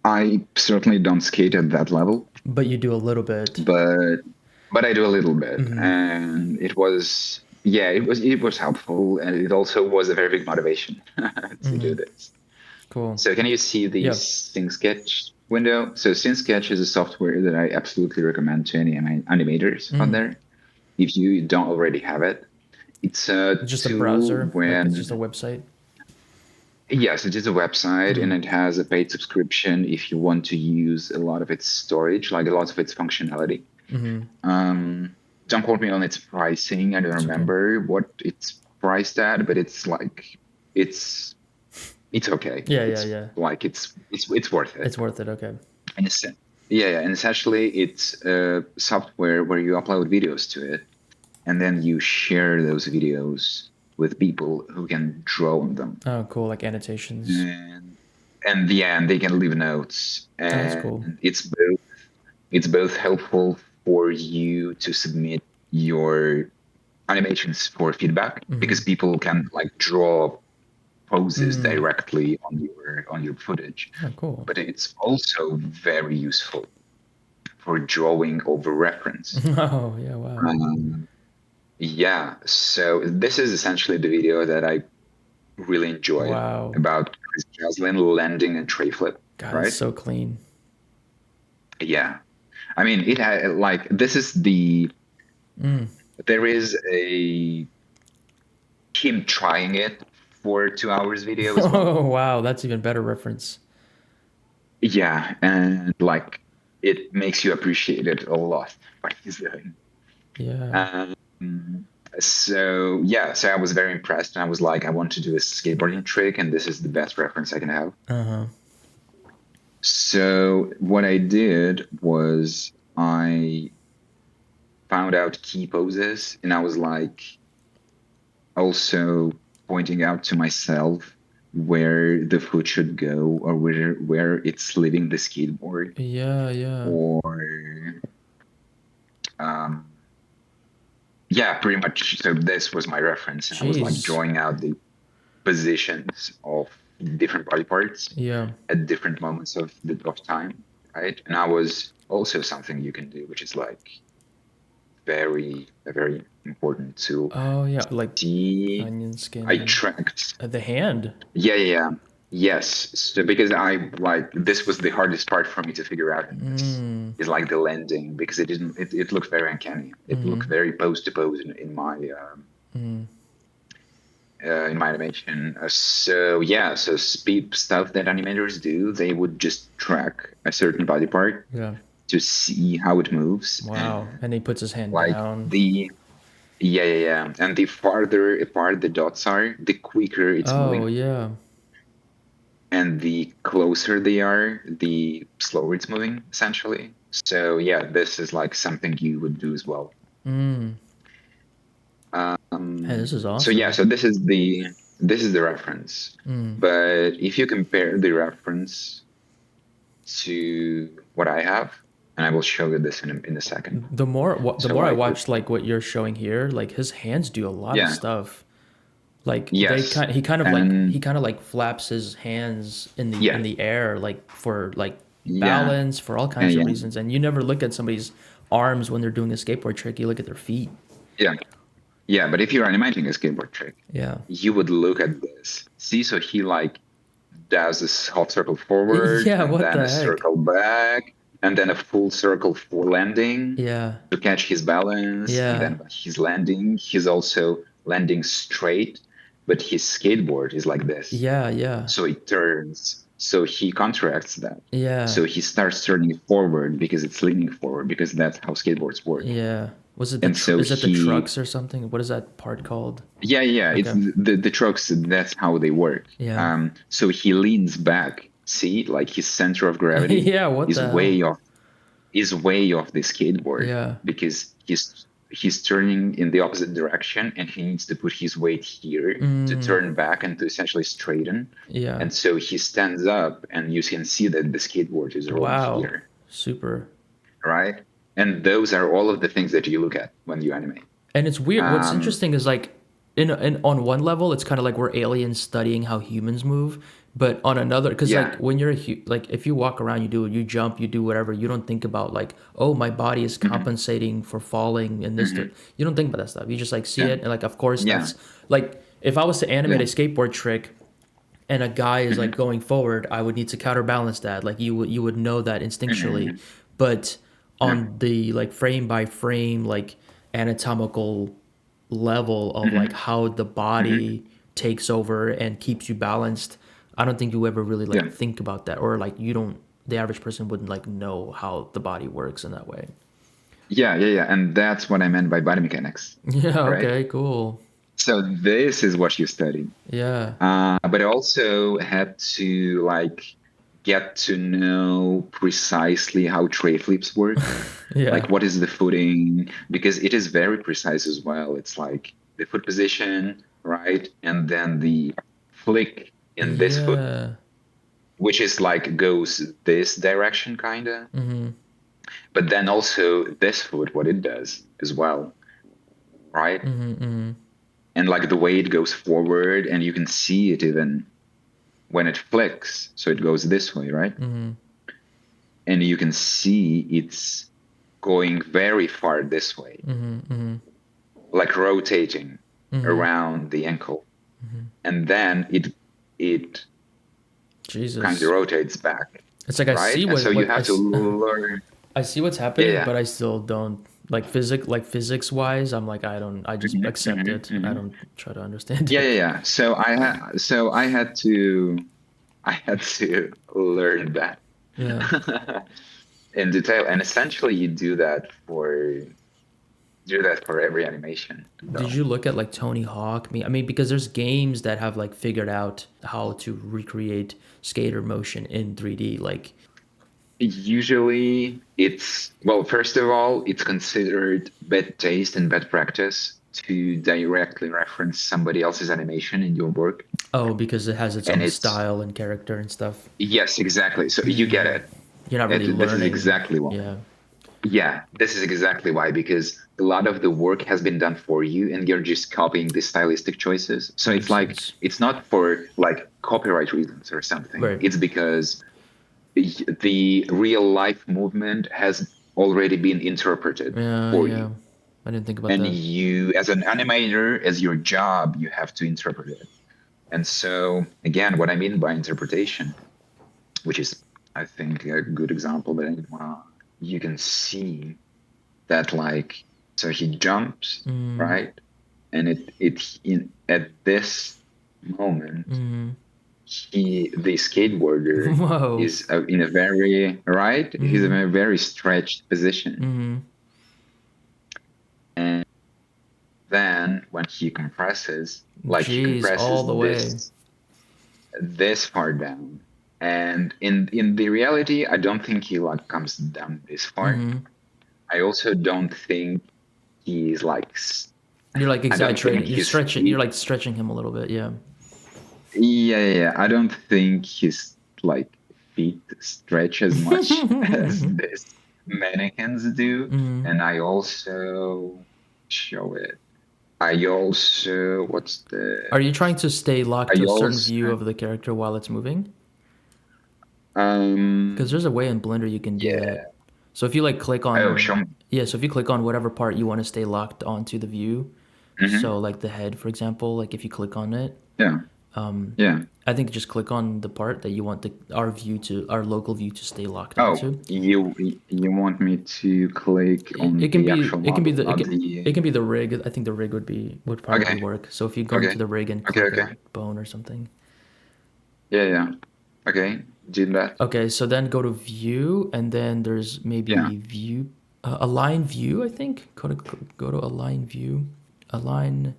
I certainly don't skate at that level, But you do a little bit. but I do a little bit, Mm-hmm. and it was helpful, and it also was a very big motivation to do Mm-hmm. this. Cool. So can you see the Yeah. Sync Sketch window? So Sync Sketch is a software that I absolutely recommend to any animators out Mm. there. If you don't already have it, it's a It's just a tool browser. Like it's just a when, website. yes, it is a website and Mm. it has a paid subscription if you want to use a lot of its storage, like a lot of its functionality. Mm-hmm. Um, don't quote me on its pricing. I don't It's okay. remember what it's priced at, but it's like it's it's okay. Yeah, yeah, It's yeah. like it's worth it. It's worth it. Okay. And yeah, and essentially it's a software where you upload videos to it, and then you share those videos with people who can draw on them, Oh, cool. Like annotations. and and they can leave notes, Oh, that's cool. and it's both helpful for you to submit your animations for feedback Mm-hmm. because people can like draw poses Mm. directly on your footage, Oh, cool. but it's also very useful for drawing over reference. Oh, yeah. Wow. Um, yeah, so this is essentially the video that I really enjoyed Wow. about Chris Joslin landing and tray flip, God, it's right? so clean. Yeah. I mean, it had like this is Mm. there is a him trying it for 2 hours video as well. Oh, wow. That's even better reference. Yeah, and like it makes you appreciate it a lot what he's doing. Yeah. Um, so yeah, so I was very impressed, and I was like, I want to do a skateboarding trick, and this is the best reference I can have. Uh huh. So what I did was I found out key poses, and I was like also pointing out to myself where the foot should go, or where it's leaving the skateboard, Yeah, yeah. or um, yeah, pretty much. So this was my reference, and I was like Jeez. drawing out the positions of different body parts Yeah. at different moments of time, right? And I was also something you can do, which is like a very important tool. Oh, yeah. Like See, onion I skinning. tracked. The hand. Yeah, yeah, yeah. Yes. So because I like this was the hardest part for me to figure out in this Mm. is like the landing because it didn't it looked very uncanny. It looked Mm. very pose to pose Mm. in my animation. So yeah, so speed stuff that animators do, they would just track a certain body part Yeah. to see how it moves, Wow. and And he puts his hand like down. the yeah, and the farther apart the dots are, the quicker it's Oh, moving, yeah. and the closer they are, the slower it's moving, essentially. So yeah, this is like something you would do as well. Mm. Hey, this is So yeah, awesome. so this is the reference. Mm. But if you compare the reference to what I have, and I will show you this in a second. The So more I like, watch like what you're showing here, like his hands do a lot of yeah, stuff. Like yes, he and kind of like flaps his hands in yeah, the air like for like yeah, balance for all kinds of yeah, reasons. And you never look at somebody's arms when they're doing a skateboard trick. You look at their feet. yeah, yeah. But if you're animating a skateboard trick, Yeah. you would look at this. See, so he like does this half circle forward, Yeah, and what then the a heck? circle back, and then a full circle for landing Yeah. to catch his balance. And Yeah. then when he's landing, he's also landing straight, but his skateboard is like this. Yeah, yeah. So it turns. So he counteracts that. Yeah. So he starts turning forward because it's leaning forward because that's how skateboards work. Yeah. Was it And so is it the he, trucks or something? What is that part called? yeah, it's Okay. the trucks. That's how they work. Yeah. So he leans back. See, like his center of gravity Yeah, what is the hell? way off the skateboard Yeah. because he's turning in the opposite direction and he needs to put his weight here to Mm. turn back and to essentially straighten. Yeah. And so he stands up and you can see that the skateboard is rolling Wow. here, Super. right? And those are all of the things that you look at when you animate. And it's weird. What's Um, interesting is like in on one level it's kind of like we're aliens studying how humans move, but on another, because like Yeah. when like if you walk around, you jump, you do whatever, you don't think about like, oh, my body is Hmm. compensating for falling in this Hmm. you don't think about that stuff. You just like see Yeah. it, and like of course Yeah. that's like, if I was to animate Yeah. a skateboard trick and a guy is like Hmm. going forward, I would need to counterbalance that. Like you would know that instinctually. Hmm. But Yeah. on the like frame by frame, like anatomical level of like Hmm. how the Hmm. body takes over and keeps you balanced, I don't think you ever really like Yeah. think about that, or like you don't, the average person wouldn't like know how the body works in that way. Yeah. Yeah. Yeah. And that's what I meant by body mechanics, Yeah, right? okay, cool. So this is what you studied. Yeah. But I also had to like get to know precisely how tray flips work. Yeah. Like what is the footing? Because it is very precise as well. It's like the foot position, right? And then the flick in this foot, Yeah. which is like goes this direction kinda. Mm-hmm. But then also this foot, what it does as well, right? Mm-hmm. Mm-hmm. And like the way it goes forward, and you can see it even when it flicks. So it goes this way, right? Mm-hmm. And you can see it's going very far this way, Mm-hmm. Mm-hmm. like rotating Mm-hmm. around the ankle. And then it kind of Jesus. rotates back, It's like I right? see And so you what have to learn. I see what's Yeah, happening, yeah. but I still don't like physics wise. I'm like, I don't. I just Hmm. accept Hmm. it. I Hmm. don't try to understand Yeah, yeah, it. yeah. So I had to learn that Yeah. in detail. And essentially you do that for every animation, Did though. you look at like Tony Hawk? I mean, because there's games that have like figured out how to recreate skater motion in 3D. Like, Usually it's, well, first of all, it's considered bad taste and bad practice to directly reference somebody else's animation in your work. oh, because it has its And own it's, style and character and stuff. yes, exactly. So you get it. You're not really This is learning. exactly why. Yeah. Yeah, this is exactly why, because a lot of the work has been done for you and you're just copying the stylistic choices. So it's Makes like, sense. it's not for like copyright reasons or something. Right. It's because the real life movement has already been interpreted Yeah. for Yeah. you. I didn't think about And that. you, as an animator, as your job, you have to interpret it. And so, again, what I mean by interpretation, which is, I think, a good example, but you can see that, like, so he jumps, Mm. right? And it in at this moment, Mm. the skateboarder Whoa. is in a very, right, he's in Mm. a very stretched position. Mm. And then when he compresses, like he Jeez, all compresses the way. this far down, and in the reality I don't think he like comes down this far. Mm-hmm. I also don't think he's like You're like I don't think exaggerating. You're his stretching. You're feet, like stretching him a little bit. Yeah. yeah, yeah, yeah. I don't think his like feet stretch as much as mm-hmm. this mannequins do. And I also show it. I also, what's Are the, you trying to stay locked I to a certain view also, of the character while it's moving? Because um, there's a way in Blender you can do that. yeah. So if you like click Oh, on, show me. yeah, so if you click on whatever part you want to stay locked onto the view, Hmm. so like the head, for example, like if you click on it, Yeah, yeah. I think just click on the part that you want our local view to stay locked Oh, onto. you want me to click on It can the be actual model, not the, it can be the rig. I think the rig would probably okay, work. So if you go into okay, the rig and okay, click a okay. bone or something. Yeah, yeah. Okay, did that. Okay, so then go to view, and then there's Yeah. maybe view, align view. I think go to align view, align.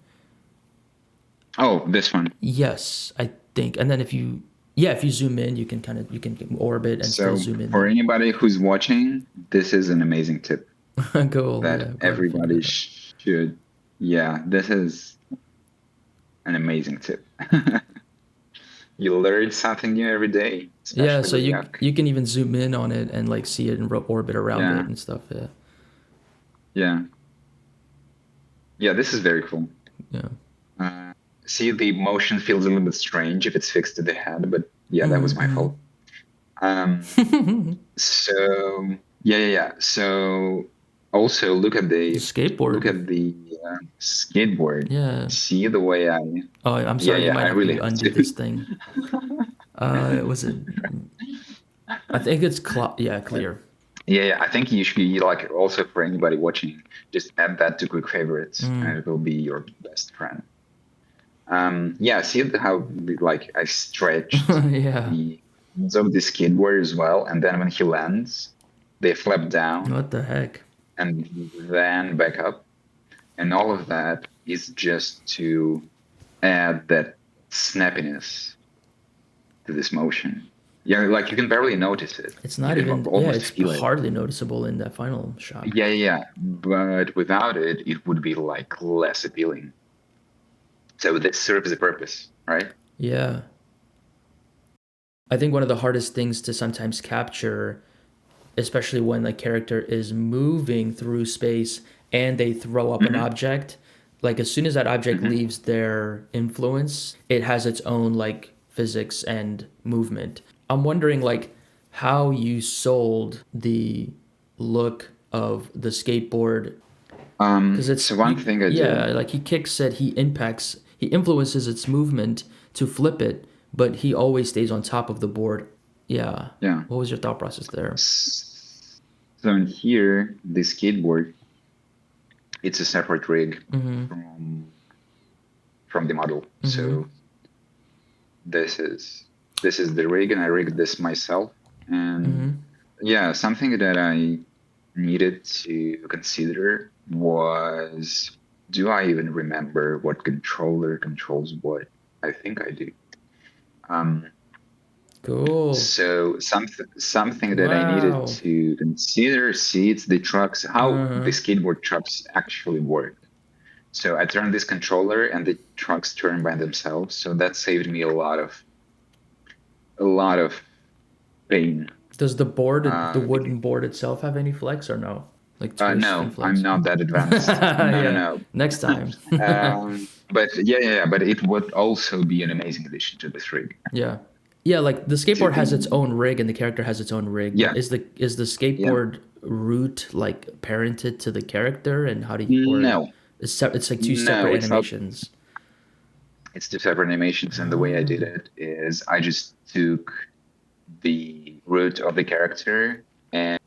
Oh, this one. Yes, I think. And then if you zoom in, you can orbit and still So zoom in for there. anybody who's watching, this is an amazing tip Cool. Yeah, that I'm glad we figured everybody it out. should. Yeah, this is an amazing tip. You learn something new every day, Yeah, especially so with you Yuck. you can even zoom in on it and like see it and orbit around it Yeah, and stuff. Yeah, yeah, yeah. This is very cool. yeah. See, the motion feels a little bit strange if it's fixed to the head, but yeah, that was my fault. Um, so yeah. So also The look skateboard. at the skateboard. Yeah. See the way I Oh, I'm yeah sorry. You yeah might I have really to have undo to. this thing. Was it? I think it's yeah, clear. Yeah, I think you should like also for anybody watching, just add that to quick favorites, and it will be your best friend. Yeah, see how like I stretched Yeah. the ends of the skateboard as well, and then when he lands, they flip down What the heck? and then back up, and all of that is just to add that snappiness to this motion. Yeah, like you can barely notice it. It's You not can even. Yeah, almost it's feel it. hardly noticeable in that final shot. Yeah. But without it, it would be like less appealing. So this serves a purpose, right? Yeah. I think one of the hardest things to sometimes capture, especially when the character is moving through space and they throw up an Hmm object, like as soon as that object hmm leaves their influence, it has its own like physics and movement. I'm wondering like how you sold the look of the skateboard because So one thing I yeah, did, like he kicks it, he influences its movement to flip it, but he always stays on top of the board. Yeah. yeah. What was your thought process there? So in here, the skateboard, it's a separate rig Mm-hmm. from from the model. Mm-hmm. So this is this is the rig, and I rigged this myself. And Mm-hmm. yeah, something that I needed to consider was, do I even remember what controller controls what? I think I do. Um, Cool. something that I needed Wow. to consider, see, it's the trucks, how the Uh-huh. skateboard trucks actually work. So I turned this controller and the trucks turn by themselves. So that saved me a lot of pain. Does the Because, wooden board itself have any flex or no? Like twist and no, I'm flex? not that advanced. No, no, Yeah. no. Next time. But yeah. But it would also be an amazing addition to this rig. Yeah. Yeah, like the To skateboard has its the own rig and the character has its own rig, but yeah, is the yeah. skateboard root like parented to the character and how do you or No, it's like two no, separate it's not. animations. It's two separate animations, and the way I did Oh. it is I just took the root of the character and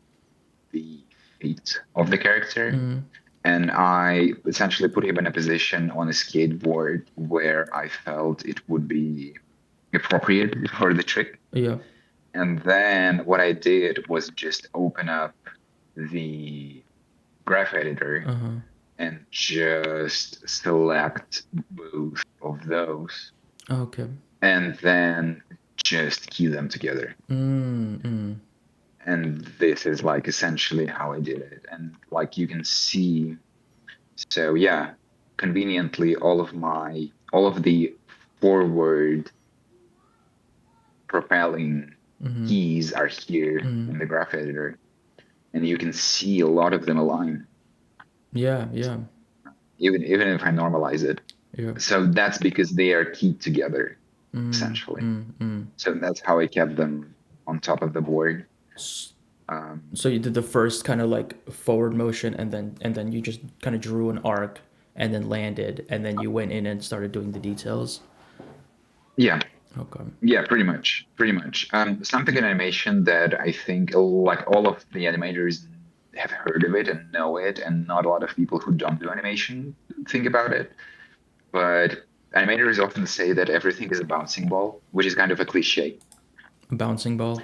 the feet of the character, Mm, and I essentially put him in a position on a skateboard where I felt it would be appropriate for the trick. yeah. And then what I did was just open up the graph editor Uh-huh. and just select both of those Okay. and then just key them together. Mm, mm. And this is like essentially how I did it. And like you can see, so yeah, conveniently all of the forward propelling Mm-hmm. keys are here Mm. in the graph editor. And you can see a lot of them align, Yeah, yeah. even if I normalize it. Yeah. So that's because they are keyed together, Mm, essentially. mm, mm. So that's how I kept them on top of the board. S- Um, So you did the first kind of like forward motion and then you just kind of drew an arc and then landed and then you went in and started doing the details. yeah, Okay. yeah, pretty much. Something in animation that I think like all of the animators have heard of it and know it, and not a lot of people who don't do animation think about it. But animators often say that everything is a bouncing ball, which is kind of a cliche. Bouncing ball.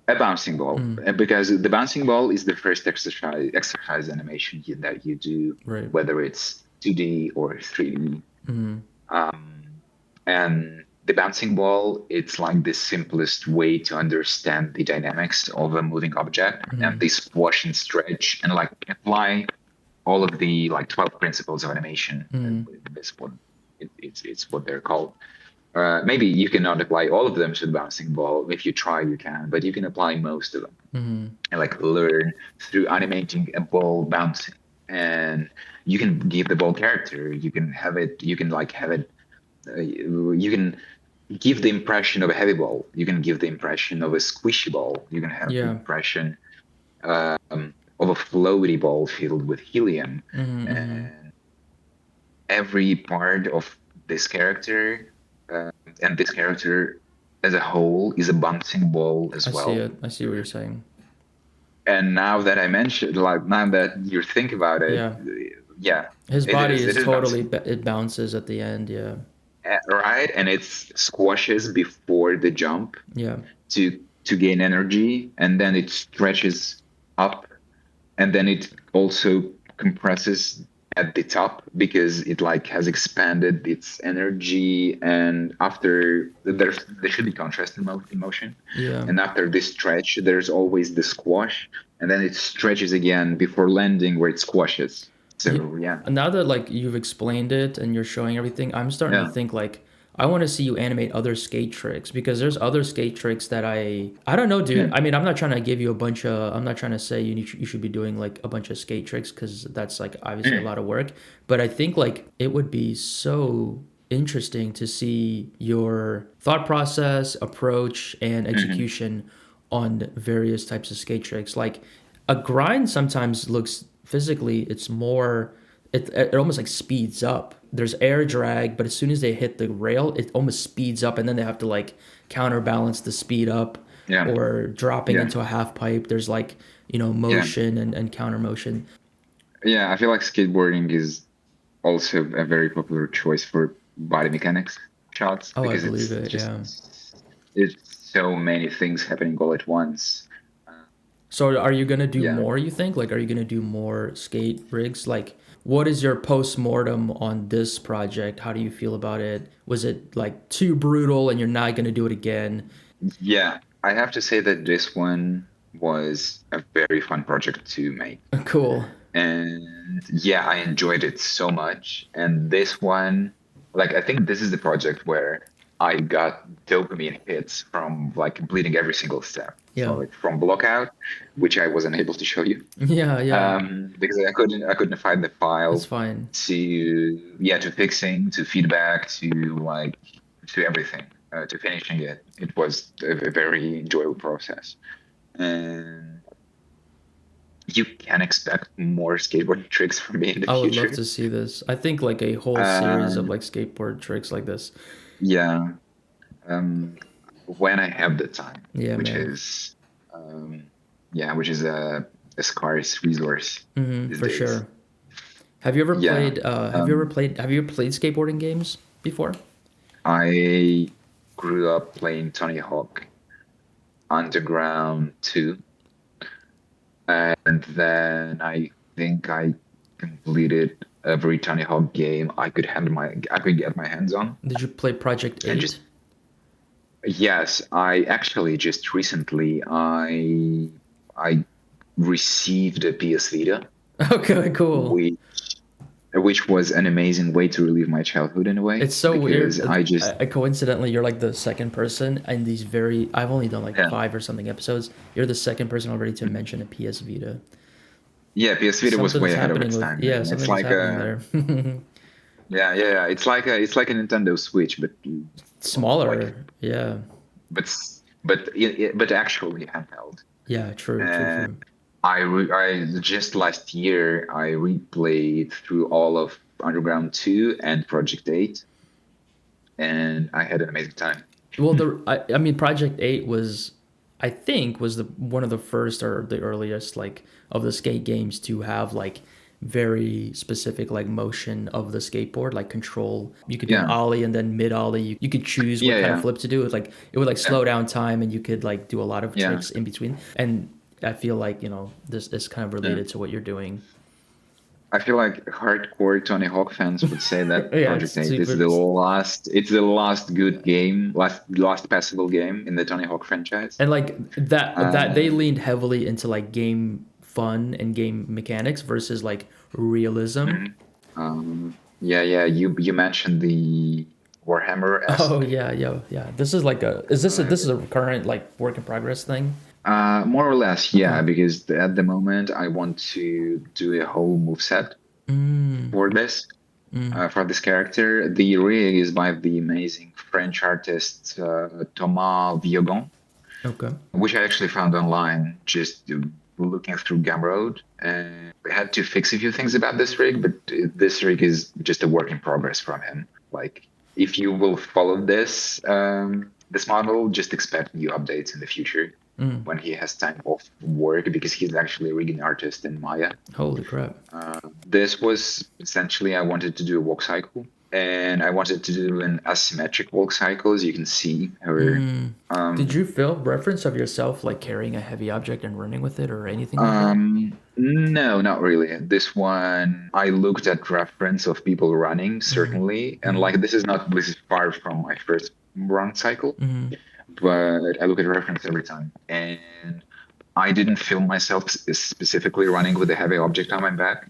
A bouncing ball, Mm, because the bouncing ball is the first exercise animation that you do, right. whether it's 2D or 3D. Mm, Um, and the bouncing ball, it's like the simplest way to understand the dynamics of a moving object, and mm, they squash and stretch and like apply all of the like 12 principles of animation. mm, This one, it's what they're called. Maybe you cannot apply all of them to the bouncing ball. If you try, you can, but you can apply most of them mm, and like learn through animating a ball bouncing. And you can give the ball character. You can have it. You can like have it. You can give the impression of a heavy ball. You can give the impression of a squishy ball. You can have the Yeah. impression of a floaty ball filled with helium. Mm-hmm, mm-hmm. And every part of this character, uh, and this character as a whole, is a bouncing ball as I see well. it. I see what you're saying. And now that I mentioned, like now that you think about it, Yeah. yeah, His it body is. It is is totally, bouncing, it bounces at the end. Yeah. right? And it's squashes before the jump Yeah. to gain energy, and then it stretches up, and then it also compresses at the top because it like has expanded its energy. And after there should be contrast in motion, Yeah. and after this stretch there's always the squash, and then it stretches again before landing where it squashes. Yeah. So yeah. Now that like you've explained it and you're showing everything, I'm starting to Yeah. think like I want to see you animate other skate tricks because there's other skate tricks that I don't know, dude. Yeah. I mean, I'm not trying to give you a bunch of I'm not trying to say you should be doing like a bunch of skate tricks because that's like obviously a Mm. lot of work, but I think like it would be so interesting to see your thought process, approach, and Mhm. execution on various types of skate tricks. Like a grind sometimes looks physically, it's more, it almost like speeds up. There's air drag, but as soon as they hit the rail, it almost speeds up, and then they have to like counterbalance the speed up, Yeah. or dropping Yeah. into a half pipe. There's like, Yeah. motion and counter motion. Yeah, I feel like skateboarding is also a very popular choice for body mechanics shots Oh, I because believe it's it. just Yeah. it's so many things happening all at once. Uh, So are you gonna do yeah, more, you think? Like, are you gonna do more skate rigs? Like, what is your post-mortem on this project? How do you feel about it? Was it like too brutal and you're not gonna do it again? yeah. I have to say that this one was a very fun project to make. Cool. And yeah, I enjoyed it so much. And this one, like, I think this is the project where I got dopamine hits from like completing every single step. So Yeah. like from blockout, which I wasn't able to show you, Yeah, yeah. because I couldn't find the That's file, fine. to fixing, to feedback, to everything, to finishing it. It was a very enjoyable process. And you can expect more skateboarding tricks from me in the I would love future. to see this. I think like a whole series of Um, like skateboard tricks like this. yeah, um, when I have the time, Yeah, which man. is, which is a scarce resource these For days. sure. Have you ever Yeah, played um, have you ever played skateboarding games before? I grew up playing Tony Hawk Underground 2, and then I think I completed every Tony Hawk game I could get my hands on. Did you play Project And 8? just yes, I actually just recently I received a PS Vita, Okay, cool. which which was an amazing way to relive my childhood in a way It's so because weird. I just Coincidentally, you're like the second person in these very. I've only done like yeah. 5 or something episodes. You're the second person already to mention a PS Vita. Yeah, PS Vita was way Something's ahead of happening its with time, yeah. man. It's Something's like happening there. it's like a Nintendo Switch, but like Smaller. Yeah. but actually handheld. Yeah. True. True. And True. I just last year I replayed through all of Underground 2 and Project 8, and I had an amazing time. Well, I mean, Project 8 was, I think, was the one of the first or the earliest like of the skate games to have like very specific like motion of the skateboard, like control. You could do an Yeah, ollie and then mid ollie. You could choose what yeah, kind of yeah, flip to do. It would like yeah, slow down time, and you could like do a lot of yeah, tricks in between. And I feel like this is kind of yeah. related to what you're doing. I feel like hardcore Tony Hawk fans would say that Yeah, it's Project 8 is super. the last good game, last passable game in the Tony Hawk franchise. And like that they Um, leaned heavily into like game fun and game mechanics versus like realism. mhm. Yeah, yeah. You mentioned the Oh Warhammer-esque. yeah, yeah, yeah. This is like a this is a current like work in progress thing. More or less, Okay. yeah, because at the moment I want to do a whole move set Mm. for this. for this character. The rig is by the amazing French artist Thomas Viogon, Okay. which I actually found online just looking through Gumroad. And I had to fix a few things about this rig, but this rig is just a work in progress from him. Like, if you will follow this model, just expect new updates in the future when he has time off work, because he's actually a rigging artist in Maya. Holy crap. This was essentially, I wanted to do a walk cycle, and I wanted to do an asymmetric walk cycle, as you can see. Or Did you feel reference of yourself like carrying a heavy object and running with it or anything like that? No, not really. This one, I looked at reference of people running, certainly, and like this is far from my first run cycle, but I look at reference every time, and I didn't feel myself specifically running with a heavy object on my back,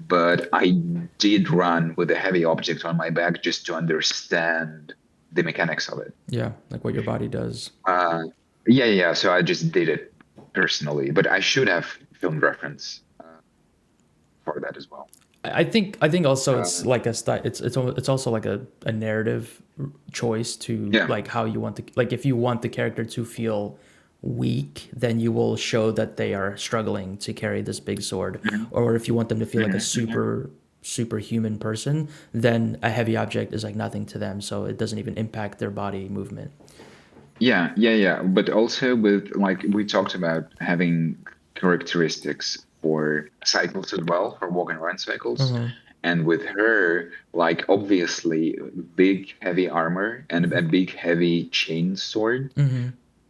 but I did run with a heavy object on my back just to understand the mechanics of it. Yeah, like what your body does. Uh, yeah. So I just did it personally, but I should have filmed reference for that as well. I think also it's Uh, like a style. It's also like a narrative choice to yeah. like how you want to like if you want the character to feel weak, then you will show that they are struggling to carry this big sword, Mhm, or if you want them to feel like a mhm. superhuman person, then a heavy object is like nothing to them, so it doesn't even impact their body movement. Yeah. But also with, like, we talked about having characteristics for cycles as well, for walk and run cycles. And with her, like, obviously, big heavy armor and a big heavy chain sword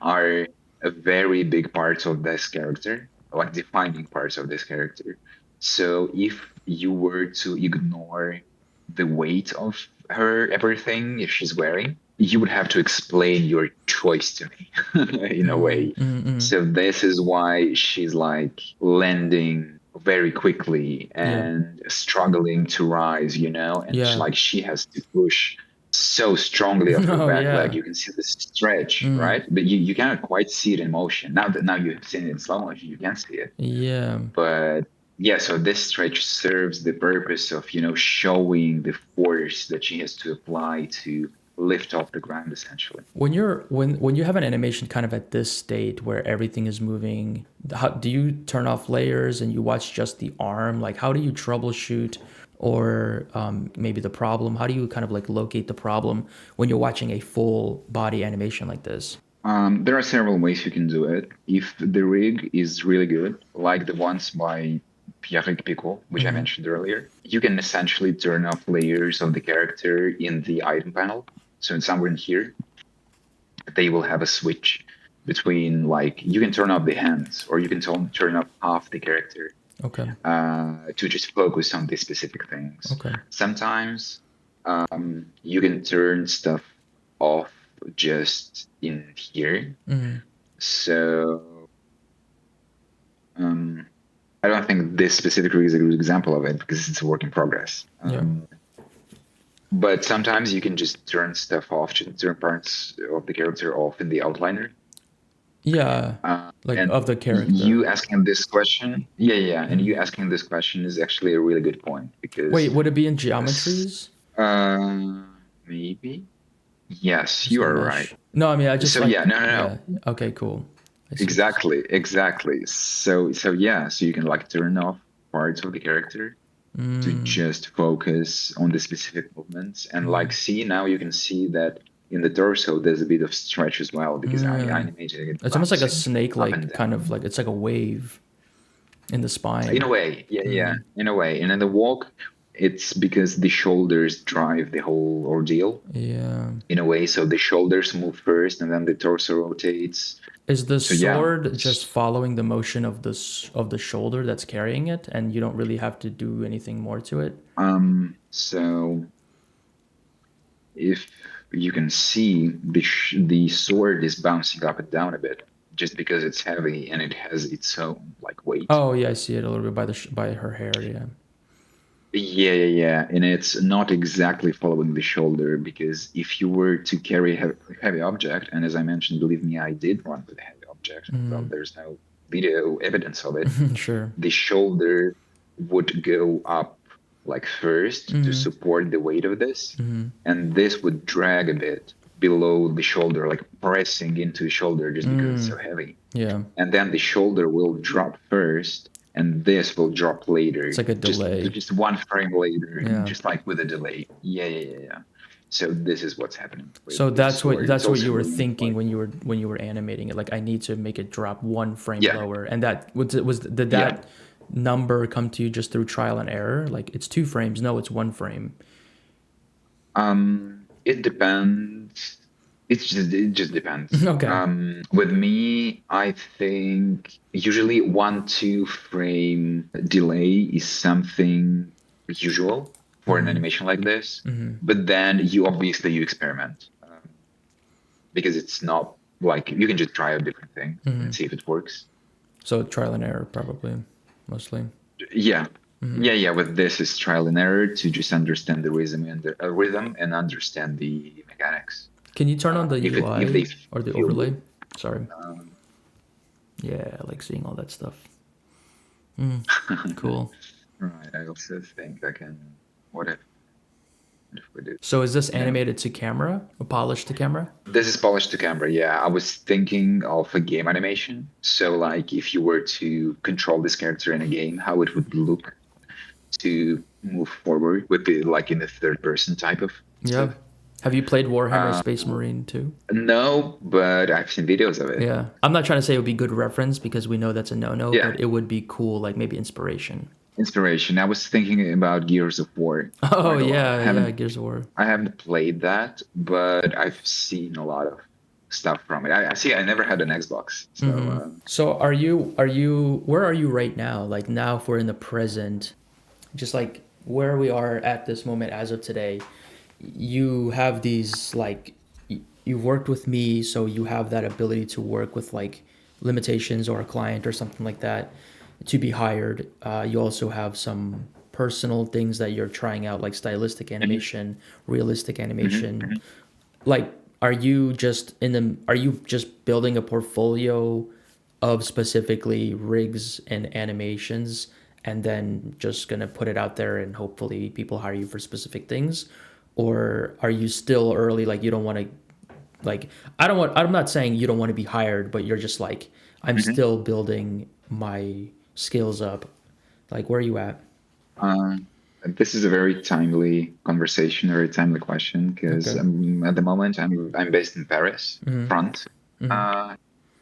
are a very big parts of this character, like defining parts of this character. So if you were to ignore the weight of her everything, if she's wearing, you would have to explain your choice to me in a way. So this is why she's like landing very quickly Yeah, and struggling to rise, and yeah. she has to push so strongly of her Oh back leg. yeah. You can see the stretch, right? But you cannot quite see it in motion. Now you have seen it in slow motion, you can see it. Yeah. But yeah, so this stretch serves the purpose of, showing the force that she has to apply to lift off the ground, essentially. When you have an animation kind of at this state where everything is moving, how do you turn off layers and you watch just the arm? Like how do you troubleshoot or maybe the problem? How do you kind of like locate the problem when you're watching a full body animation like this? There are several ways you can do it. If the rig is really good, like the ones by Pierrick Picot, which I mentioned earlier, you can essentially turn off layers of the character in the item panel. So it's somewhere in here, they will have a switch between, like, you can turn off the hands, or you can turn off half the character Okay. to just focus on the specific things. Okay. Sometimes you can turn stuff off just in here. So um, I don't think this specifically is a good example of it because it's a work in progress. Yeah. But sometimes you can just turn stuff off, just turn parts of the character off in the outliner. Yeah. Like And of the character. you asking this question, and you asking this question is actually a really good point because Wait, would it be in s- geometries? uh, maybe. Yes, Just you the are right. mesh. No, I mean I just So like yeah, no. yeah. Okay, cool. I see what you're saying. Exactly. So yeah, so you can like turn off parts of the character to just focus on the specific movements. And like, see, now you can see that in the torso there's a bit of stretch as well because I Yeah. animated it It's almost like a bouncing snake up and like kind of down. like it's like a wave in the In spine. a way, yeah, in a way. And in the walk, it's because the shoulders drive the whole ordeal Yeah. in a way. So the shoulders move first and then the torso rotates. Is the So yeah. sword just following the motion of of the shoulder that's carrying it and you don't really have to do anything more to it? So if you can see, the sword is bouncing up and down a bit just because it's heavy and it has its own like weight. Oh, yeah, I see it a little bit by by her hair, yeah. Yeah. And it's not exactly following the shoulder because if you were to carry a heavy object, and as I mentioned, believe me, I did run with a heavy object, though there's no video evidence of it, Sure. the shoulder would go up like first to support the weight of this, and this would drag a bit below the shoulder, like pressing into the shoulder just because it's so heavy. Yeah. And then the shoulder will drop first, and this will drop It's later, like a just delay. just one frame later, Yeah. just like with a delay. Yeah. So this is what's happening So with the sword. It's that's what also you were really thinking like, when you were animating it. Like I need to make it drop one frame yeah, lower, and that was did yeah. that number come to you just through trial and error? Like it's 2 frames, no, it's 1 frame. It depends. It just depends. Okay. With me, I think usually 1-2 frame delay is something usual for an animation like this. But then you experiment, because it's not like you can just try out different things and see if it works. So trial and error probably mostly. Yeah. Yeah. With this is trial and error to just understand the rhythm and understand the mechanics. Can you turn on the If they UI or the feel overlay? good. Sorry. Um, Yeah, I like seeing all that stuff. Cool. right. I also think I can. What if we do? So is this You know, animated to camera or polished to camera? this is polished to camera. Yeah, I was thinking of a game animation. So, like, if you were to control this character in a game, how it would look to move forward with the like in the third person type of Yeah. stuff. Have you played Warhammer Uh, Space Marine too? no, but I've seen videos of it. Yeah. I'm not trying to say it would be good reference because we know that's a no-no, Yeah, but it would be cool, like maybe inspiration. inspiration. I was thinking about Gears of War Oh quite a lot. yeah, Gears of War. I haven't played that, but I've seen a lot of stuff from it. I see. I never had an Xbox, so So where are you right now? Like now if we're in the present, just like where we are at this moment as of today, you have these like you've worked with me, so you have that ability to work with like limitations or a client or something like that to be hired. You also have some personal things that you're trying out, like stylistic mhm, animation, realistic mhm, animation. mhm. Like, are you just building a portfolio of specifically rigs and animations and then just gonna put it out there and hopefully people hire you for specific things? Or are you still early, like you don't want to like I'm not saying you don't want to be hired, but you're just like I'm Mhm. still building my skills up. Like where are you at? Uh, this is a very timely conversation, a very timely question, because Okay. at the moment I'm based in Paris, Mm-hmm. France, Mm-hmm. uh,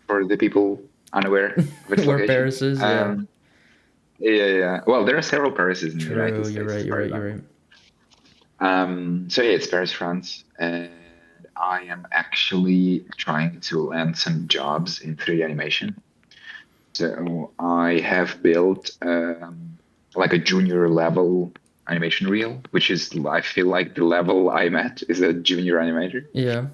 for the people unaware of its Where location. Paris is, yeah. Yeah. Well, there are several Parises in the United True, you're States, right, as you're far right, as I you're know. right. So yeah, it's Paris, France, and I am actually trying to land some jobs in 3D animation. So I have built like a junior level animation reel, which is I feel like the level I'm at is a junior animator. Yeah.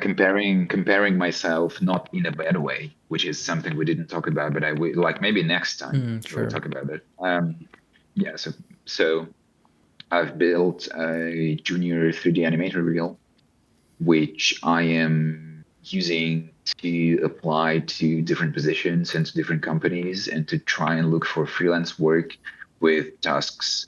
Comparing myself not in a bad way, which is something we didn't talk about, but I will like maybe next time Mm, we'll sure. talk about it. Yeah, so I've built a junior 3D animator reel, which I am using to apply to different positions and to different companies and to try and look for freelance work with tasks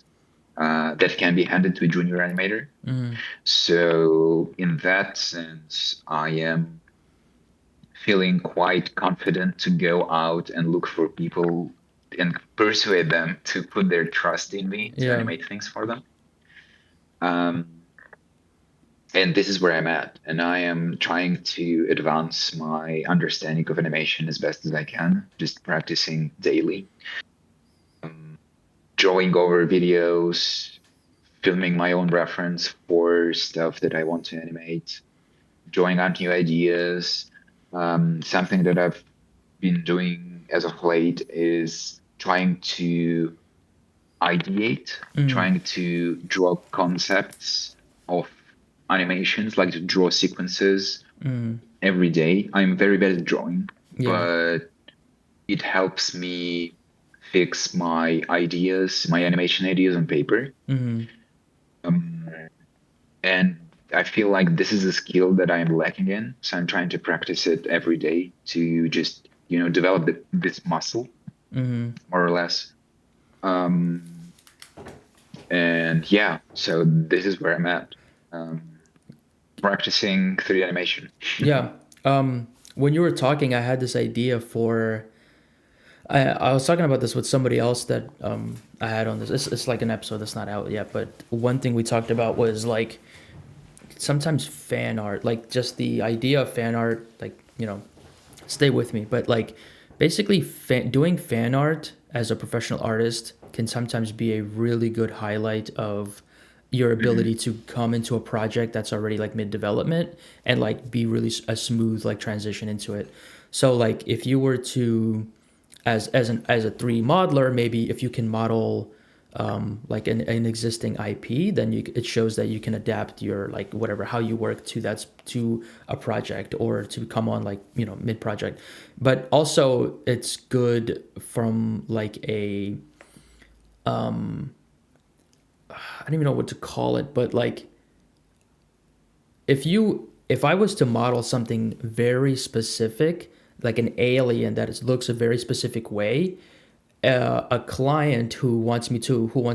that can be handed to a junior animator. Mm, So, in that sense, I am feeling quite confident to go out and look for people and persuade them to put their trust in me to yeah. animate things for them. Um, and this is where I'm at. And I am trying to advance my understanding of animation as best as I can, just practicing daily, um, drawing over videos, filming my own reference for stuff that I want to animate, drawing out new ideas. Something that I've been doing as of late is trying to ideate, Mm, trying to draw concepts of animations, like to draw sequences mm, every day. I'm very bad at drawing, yeah. but it helps me fix my ideas, my animation ideas on paper. Mm, Um, and I feel like this is a skill that I'm lacking in. So I'm trying to practice it every day to just, develop this muscle, mm, more or less. Um, And yeah, so this is where I'm at, um, practicing 3D animation. Yeah. When you were talking, I had this idea for. I was talking about this with somebody else that I had on this. It's like an episode that's not out yet, but one thing we talked about was like sometimes fan art, like just the idea of fan art, like, stay with me, but like basically doing fan art as a professional artist can sometimes be a really good highlight of your ability Mhm. to come into a project that's already like mid development and like be really a smooth like transition into it. So like if you were to as a 3D modeler, maybe if you can model like an existing IP, then it shows that you can adapt your like whatever how you work to to a project or to come on like mid project. But also it's good from like a I don't even know what to call it, but like if I was to model something very specific, like an alien that looks a very specific way, a client who wants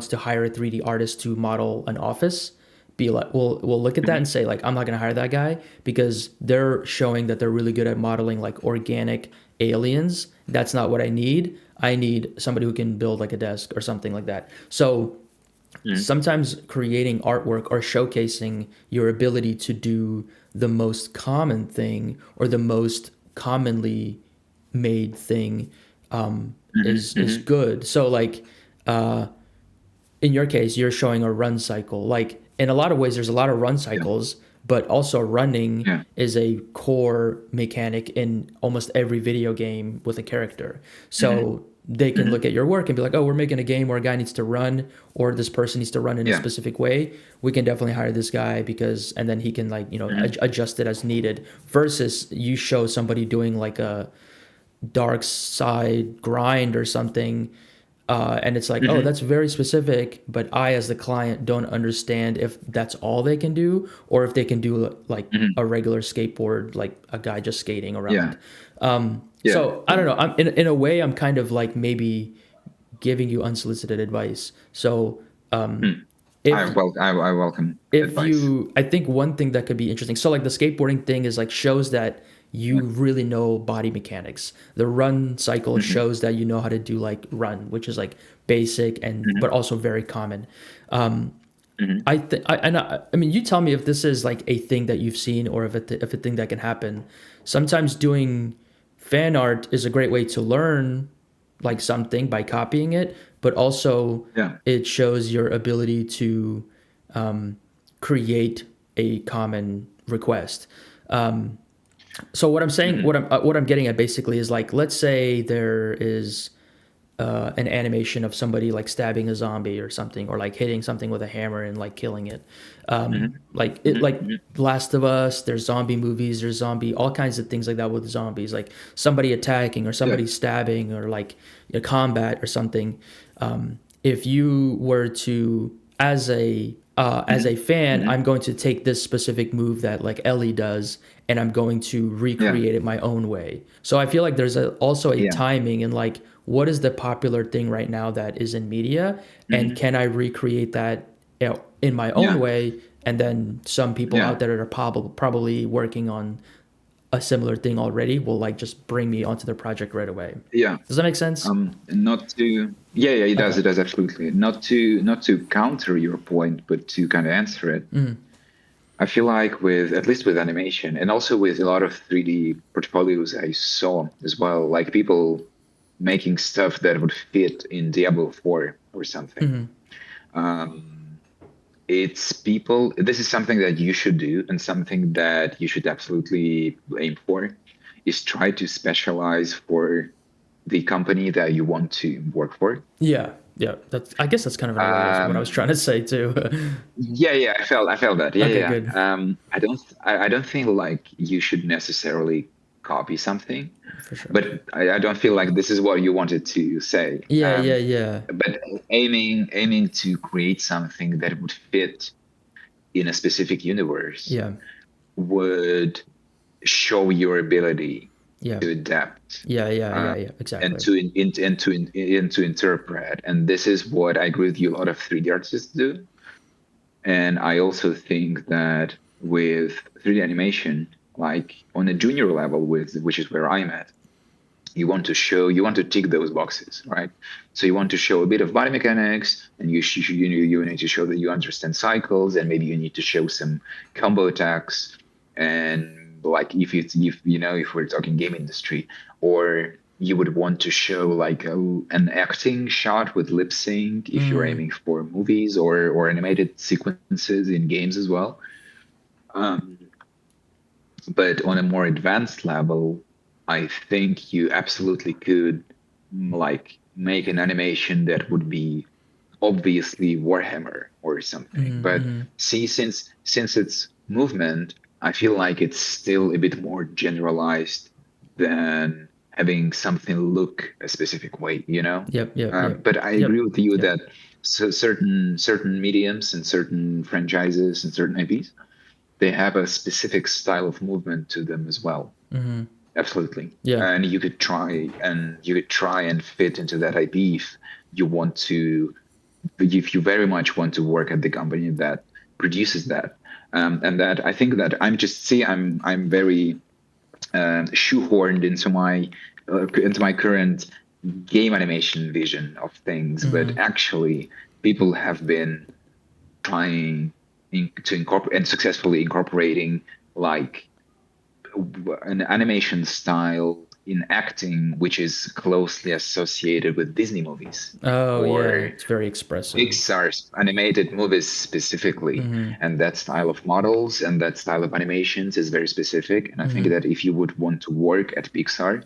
to hire a 3D artist to model an office be like we'll look at that and Mhm. say like I'm not going to hire that guy because they're showing that they're really good at modeling like organic aliens. That's not what I need. I need somebody who can build like a desk or something like that. So Mhm. sometimes creating artwork or showcasing your ability to do the most common thing or the most commonly made thing Mhm. is Mhm. good. So like in your case, you're showing a run cycle. Like in a lot of ways, there's a lot of run Yeah. cycles, but also running Yeah. is a core mechanic in almost every video game with a character. Mhm. So they can look Mhm. at your work and be like, oh, we're making a game where a guy needs to run or this person needs to run in a Yeah. specific way. We can definitely hire this guy because, and then he can like, Mhm. adjust it as needed versus you show somebody doing like a dark side grind or something and it's like, oh, Mhm. that's very specific, but I, as the client, don't understand if that's all they can do or if they can do like Mhm. a regular skateboard, like a guy just skating around. Yeah. Yeah. So I Yeah. don't know. In a way, I'm kind of like maybe giving you unsolicited advice. So Mm. if I welcome if advice. you I think one thing that could be interesting, so like the skateboarding thing is like shows that you Yeah. really know body mechanics. The run cycle Mhm. shows that you know how to do like run, which is like basic and but Mhm. also very common. Mhm. I mean, you tell me if this is like a thing that you've seen or if a thing that can happen. Sometimes doing fan art is a great way to learn like something by copying it, but also Yeah. it shows your ability to create a common request. So what I'm saying, Mhm. what I'm getting at basically is like, let's say there is an animation of somebody like stabbing a zombie or something, or like hitting something with a hammer and like killing it. Mhm. Mhm. Like Mhm. Last of Us. There's zombie movies. There's zombie all kinds of things like that with zombies, like somebody attacking or Yeah. somebody stabbing or like a combat or something. If you were to as a Mhm. fan, Mhm. I'm going to take this specific move that like Ellie does, and I'm going to Yeah. recreate it my own way. So I feel like there's also a Yeah. timing in like what is the popular thing right now that is in media, and Mhm. can I recreate that in my own Yeah. way? And then some people Yeah. out there that are probably working on a similar thing already will like just bring me onto their project right away. Yeah. Does that make sense? Not to, yeah, yeah, Okay. it does absolutely. Not to counter your point, but to kind of answer it. I feel like with, at least with animation and also with a lot of 3D portfolios I saw as well, like people making stuff that would fit in Diablo 4 or something. Um, it's people, this is something that you should do and something that you should absolutely aim for, is try to specialize for the company that you want to work for. Yeah. Yeah. That's. I guess that's kind of in a way is what I was trying Um, to say too. yeah, yeah, I felt that. Yeah, Okay. yeah. Good. I don't think like you should necessarily copy something, For sure. but I don't feel like this is what you wanted to say. Yeah. Yeah. Yeah. But aiming to create something that would fit in a specific universe Yeah. would show your ability. Yeah. to adapt, Yeah. Yeah. uh, Yeah. Yeah. and Exactly. to interpret. And this is what I agree with you. A lot of 3D artists do, and I also think that with 3D animation, like on a junior level, with which is where I'm at, you want to tick those boxes, right? So you want to show a bit of body mechanics, and you need to show that you understand cycles, and maybe you need to show some combo attacks, and like if you know, if we're talking game industry, or you would want to show like an acting shot with lip sync if you're Mm. aiming for movies or animated sequences in games as well. Um, but on a more advanced level, I think you absolutely could like make an animation that would be obviously Warhammer or something. Mm. But Mm. see, since it's movement, I feel like it's still a bit more generalized than having something look a specific way, you know? Yep. Yep. Yep. But I agree Yep. with you Yep. that certain mediums and certain franchises and certain IPs, they have a specific style of movement to them as well. Mm-hmm. Absolutely. Yeah. And you could try and fit into that IP if you want to, if you very much want to work at the company that produces that. And that I think that I'm very shoehorned into my current game animation vision of things, but Mm-hmm. actually people have been trying to incorporate and successfully incorporating like an animation style in acting which is closely associated with Disney movies Oh yeah, or it's very expressive. Pixar's animated movies specifically. Mm-hmm. And that style of models and that style of animations is very specific. And I think Mm-hmm. that if you would want to work at Pixar,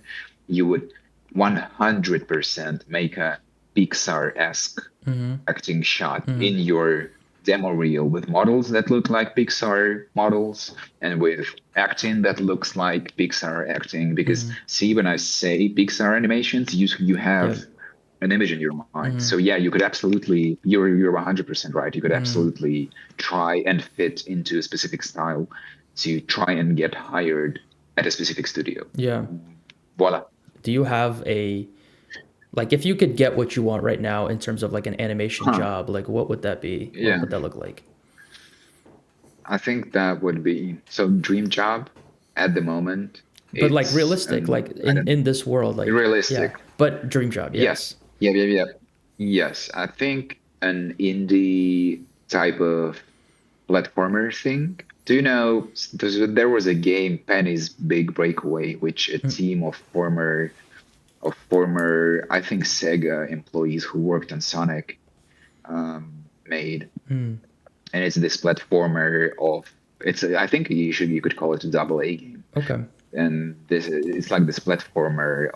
you would 100% make a Pixar-esque Mm-hmm. acting shot Mm-hmm. in your demo reel with models that look like Pixar models and with acting that looks like Pixar acting. Because Mm-hmm. see, when I say Pixar animations, you have Yep. an image in your mind. Mm-hmm. So yeah, you could absolutely you're 100% right. You could Mm-hmm. absolutely try and fit into a specific style to try and get hired at a specific studio. Yeah. Voila. Do you have a like if you could get what you want right now in terms of like an animation Huh. job, like what would that be? What Yeah. would that look like? I think that would be so dream job at the moment. But like It's realistic, like I don't in this world, like yeah. realistic. But dream job, Yes. yes. Yeah, yeah, yeah. Yes, I think an indie type of platformer thing. Do you know there was a game, Penny's Big Breakaway, which a Mm, team of former I think Sega employees who worked on Sonic made, mm, and it's this platformer of I think you could call it a double A game, okay. and this it's like this platformer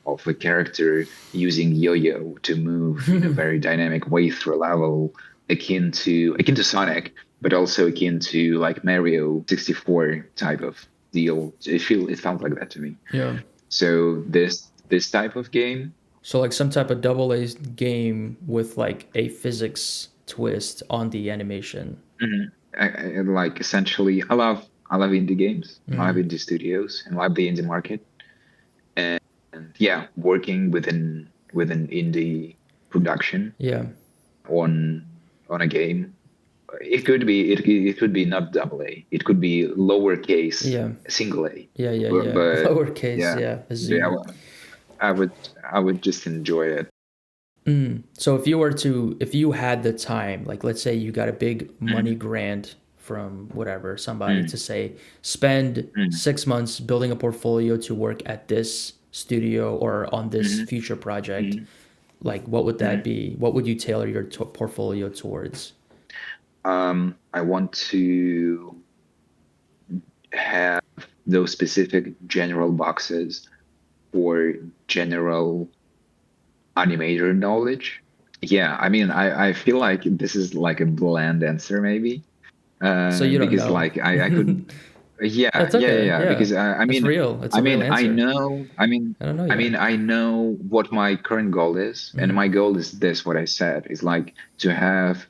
of a character using yo-yo to move in a very dynamic way through a level akin to Sonic, but also akin to like Mario 64 type of deal. It felt like that to me. Yeah. So this type of game, So like some type of double A game with like a physics twist on the animation. mhm, like essentially, I love indie games, I love Mm, indie studios, and I love the indie market. And yeah, working with an indie production yeah. on a game, it could be not double A, it could be lowercase Yeah. single A, Yeah, yeah, yeah. but Lowercase, yeah, yeah, a yeah, Z. well, I would I would just enjoy it. Mm. So if you were to, if you had the time, like let's say you got a big money Mm, grant from whatever, somebody to mm, say, spend mm, 6 months building a portfolio to work at this studio or on this mm, future project, mm, like what would that mm. be? What would you tailor your portfolio towards? I want to have those specific general boxes for general animator knowledge. Yeah, I mean, I feel like this is like a bland answer, maybe, So you don't because know. like I could, That's okay. Yeah. because That's real. It's a real answer. I don't know yet. I know what my current goal is, and Mm. my goal is this. What I said is like to have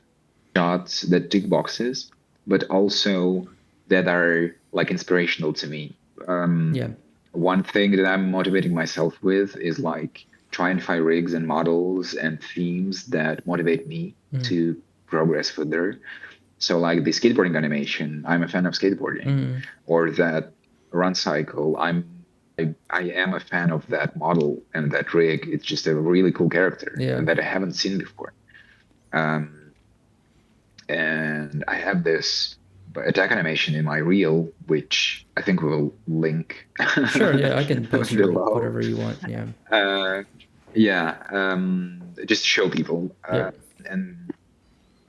shots that tick boxes, but also that are like inspirational to me. Yeah. one thing that I'm motivating myself with is like try and find rigs and models and themes that motivate me Mm. to progress further. So like the skateboarding animation, I'm a fan of skateboarding, Mm. or that run cycle. I am a fan of that model and that rig. It's just a really cool character Yeah. that I haven't seen before. Um, and I have this attack animation in my reel, which I think we'll link Sure. Yeah, I can post your below. whatever you want. Yeah. Uh, yeah, just to show people. Yep. And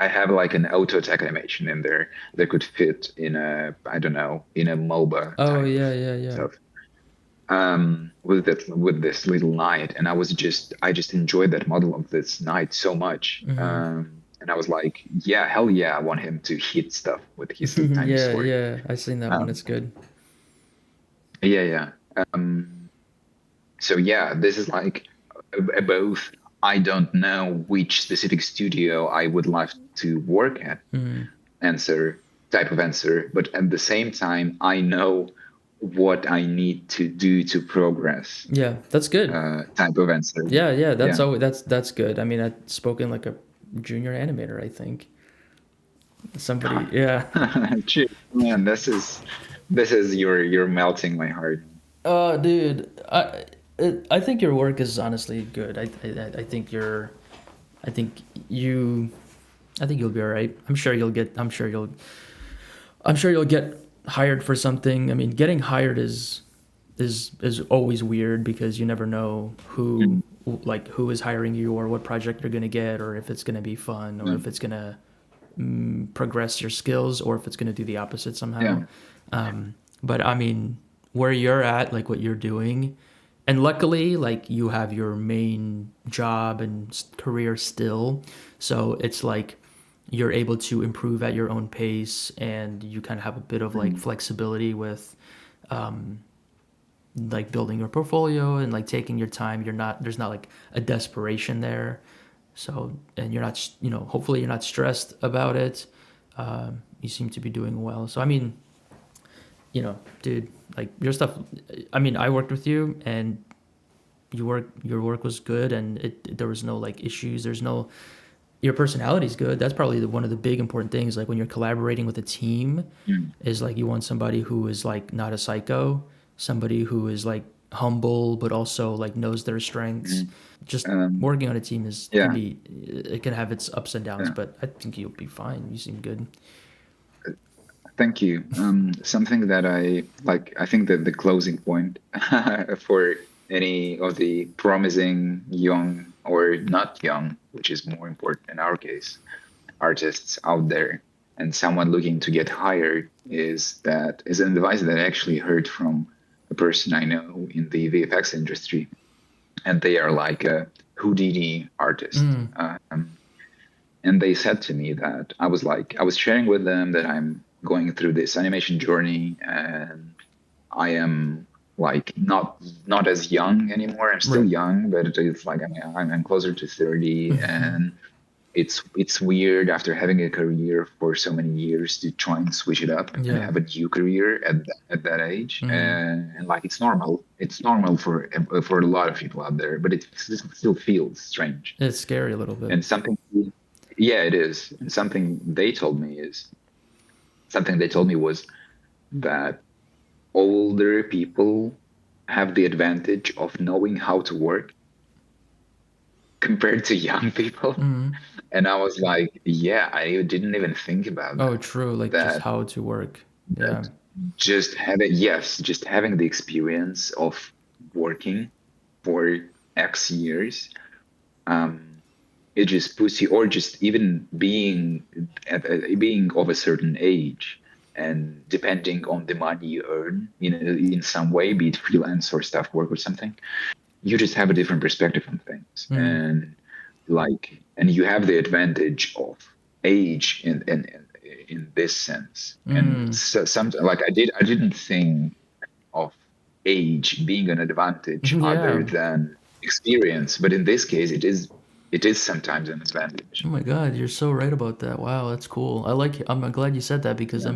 I have like an auto attack animation in there that could fit in a, I don't know, in a MOBA Oh type of yeah, yeah, yeah. stuff. With this little knight, and I just enjoyed that model of this knight so much. Hmm. And I was like, yeah, hell yeah, I want him to hit stuff with his tiny Yeah, sword. yeah. I seen that one. Um, It's good. yeah, yeah. So yeah, this is like both. I don't know which specific studio I would love to work at, Mm. answer type of answer, but at the same time, I know what I need to do to progress, Yeah, that's good. type of answer. Yeah, yeah. That's Yeah. always that's good. I mean, I've spoken like a junior animator. I think somebody. Yeah. Gee, man, this is you're melting my heart. Dude, I think your work is honestly good. I think I think you I think you'll be all right. I'm sure you'll get hired for something. I mean, getting hired is always weird because you never know Mm, who is hiring you or what project you're going to get or if it's going to be fun or if mm, it's going to progress your skills or if it's going to do the opposite yeah. somehow. But I mean, where you're at, like what you're doing, and luckily, like you have your main job and career still, so it's like you're able to improve at your own pace and you kind of have a bit of like Mm, flexibility with like building your portfolio and like taking your time. There's not like a desperation there. So, and you're not, hopefully you're not stressed about it. You seem to be doing well. So, I mean, dude, like your stuff, I mean, I worked with you and your work was good and there was no like issues. Your personality's good. That's probably one of the big important things. Like when you're collaborating with a team, mm, is like you want somebody who is like not a psycho, somebody who is like humble but also like knows their strengths. mm. Just Um, working on a team is can yeah, be it can have its ups and downs, yeah. but I think you'll be fine. You seem good. Thank you. Something that I like, I think that the closing point for any of the promising young or not young, which is more important in our case, artists out there, and someone looking to get hired is an advice that I actually heard from a person I know in the VFX industry, and they are like a Houdini artist. Mm. And they said to me that I was sharing with them that I'm going through this animation journey and I am like not as young anymore. I'm still Right. young, but it's like I'm closer to 30, and it's weird after having a career for so many years to try and switch it up and Yeah. have a new career at that age. Mm. And like it's normal for a lot of people out there, but it still feels strange. It's scary a little bit. And something, yeah, it is. And something they told me was that older people have the advantage of knowing how to work compared to young people. Mm. And I was like, yeah, I didn't even think about Oh, that. true. Like just That how to work. Yeah. that just having the experience of working for X years, um, it just puts you, or just even being of a certain age, and depending on the money you earn in some way, be it freelance or staff work or something, you just have a different perspective on things, Mm. and you have the advantage of age in this sense. And Mm. so some like I didn't think of age being an advantage other Yeah. than experience, but in this case it is sometimes an Oh advantage. my God, you're so right about that. Wow, that's cool. I'm glad you said that because Yeah.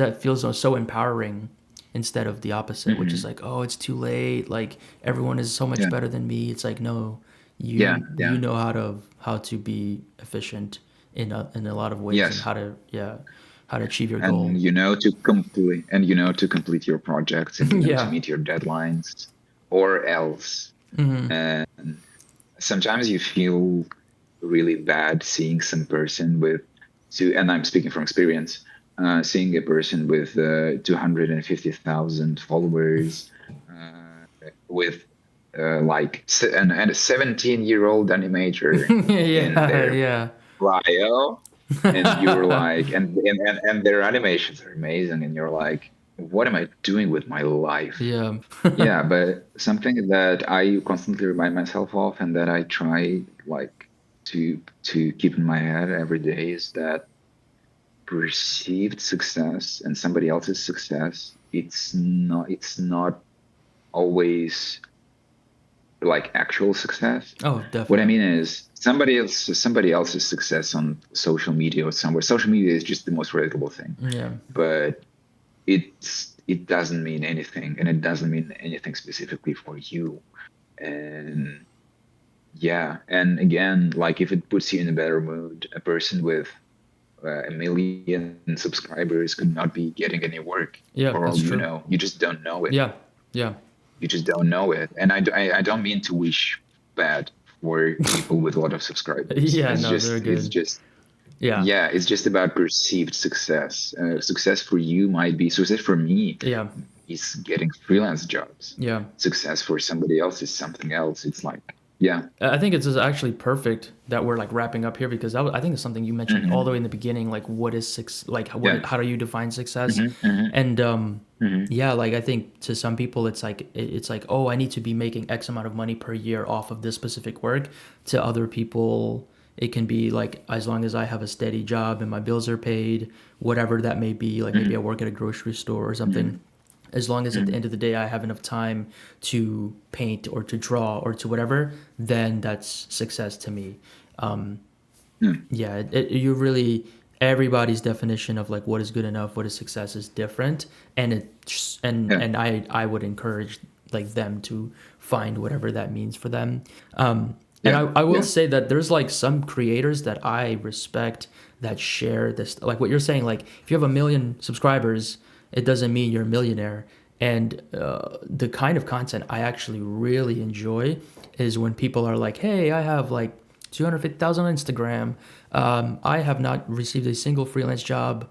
that feels so empowering instead of the opposite, which is like, oh, it's too late. Like everyone is so much Yeah. better than me. It's like, no, Yeah. you Yeah. know how to be efficient in a lot of ways, and Yes. how to achieve your And goal. to complete your projects, and to Yeah. meet your deadlines, or else. And sometimes you feel really bad seeing some person with and I'm speaking from experience, seeing a person with 250,000 followers, with and a 17-year-old animator in Yeah, their yeah. bio, and you're like, and their animations are amazing, and you're like, what am I doing with my life? Yeah. Yeah, but something that I constantly remind myself of, and that I try like to keep in my head every day, is that perceived success and somebody else's success, it's not always like actual success. Oh, What I definitely. mean is somebody else's success on social media or somewhere. Social media is just the most relatable thing, Yeah. but it doesn't mean anything, and it doesn't mean anything specifically for you. And yeah, and again, like if it puts you in a better mood, a person with 1 million subscribers could not be getting any work, Yeah, for that's all you true. know. You just don't know it. Yeah. Yeah. You just don't know it. And I don't mean to wish bad for people with a lot of subscribers. Yeah, It's no, they're just it's good. just Yeah. yeah, it's just about perceived success. Success for you might be success for me Yeah. is getting freelance jobs. Yeah. Success for somebody else is something else. It's like, yeah. I think it's actually perfect that we're like wrapping up here because I think it's something you mentioned all the way in the beginning. Like, what is like Yeah. how do you define success? Hmm. And Hmm. yeah, like I think to some people it's like, oh, I need to be making X amount of money per year off of this specific work. To other people, it can be like as long as I have a steady job and my bills are paid, whatever that may be. Like maybe I Hmm. work at a grocery store or something, Hmm. as long as at the Hmm. end of the day I have enough time to paint or to draw or to whatever, then that's success to me. Hmm. Yeah, you really, everybody's definition of like what is good enough, what is success is different, and Yeah. I would encourage like them to find whatever that means for them. And Yeah. I will Yeah. say that there's like some creators that I respect that share this, like what you're saying, like if you have 1 million subscribers, it doesn't mean you're a millionaire. And the kind of content I actually really enjoy is when people are like, hey, I have like 250,000 on Instagram. I have not received a single freelance job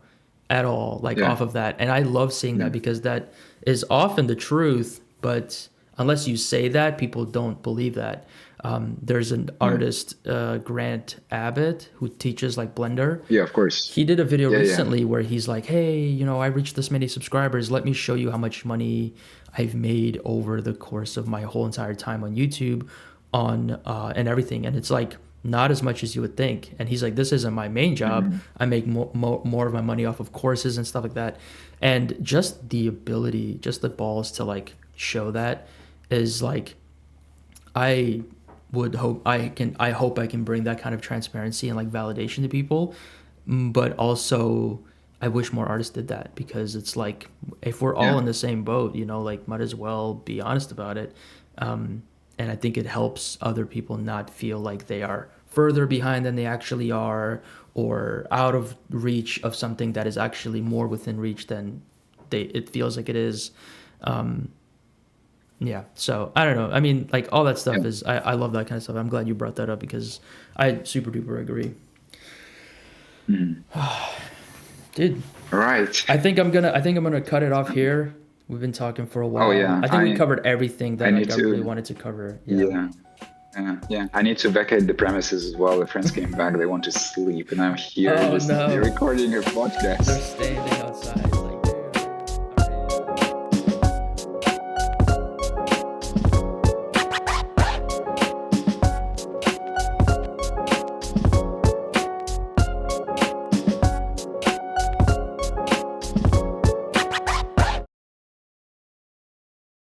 at all, like Yeah. off of that. And I love seeing Yeah. that because that is often the truth, but unless you say that, people don't believe that. There's an Yeah. artist, Grant Abbott, who teaches like Blender. Yeah. Of course. He did a video Yeah. Yeah. recently where he's like, hey, I reached this many subscribers. Let me show you how much money I've made over the course of my whole entire time on YouTube on and everything. And it's like not as much as you would think. And he's like, this isn't my main job. Hmm. I make more of my money off of courses and stuff like that. And just the ability, just the balls to like show that is like, I I hope I can bring that kind of transparency and like validation to people. But also I wish more artists did that because it's like if we're all Yeah. in the same boat, like might as well be honest about it. And I think it helps other people not feel like they are further behind than they actually are, or out of reach of something that is actually more within reach than it feels like it is. Yeah, so I don't know. I mean, like all that Yeah. stuff is I love that kind of stuff. I'm glad you brought that up because I super duper agree. Mhm. Dude, All right. I think I'm gonna cut it off here. We've been talking for a Oh while. yeah. I think we covered everything I that need like I really to. wanted to cover. Yeah. Yeah. Yeah. I need to vacate the premises as well. The friends came back. They want to sleep, and I'm here Oh just no, recording a they're podcast. standing outside.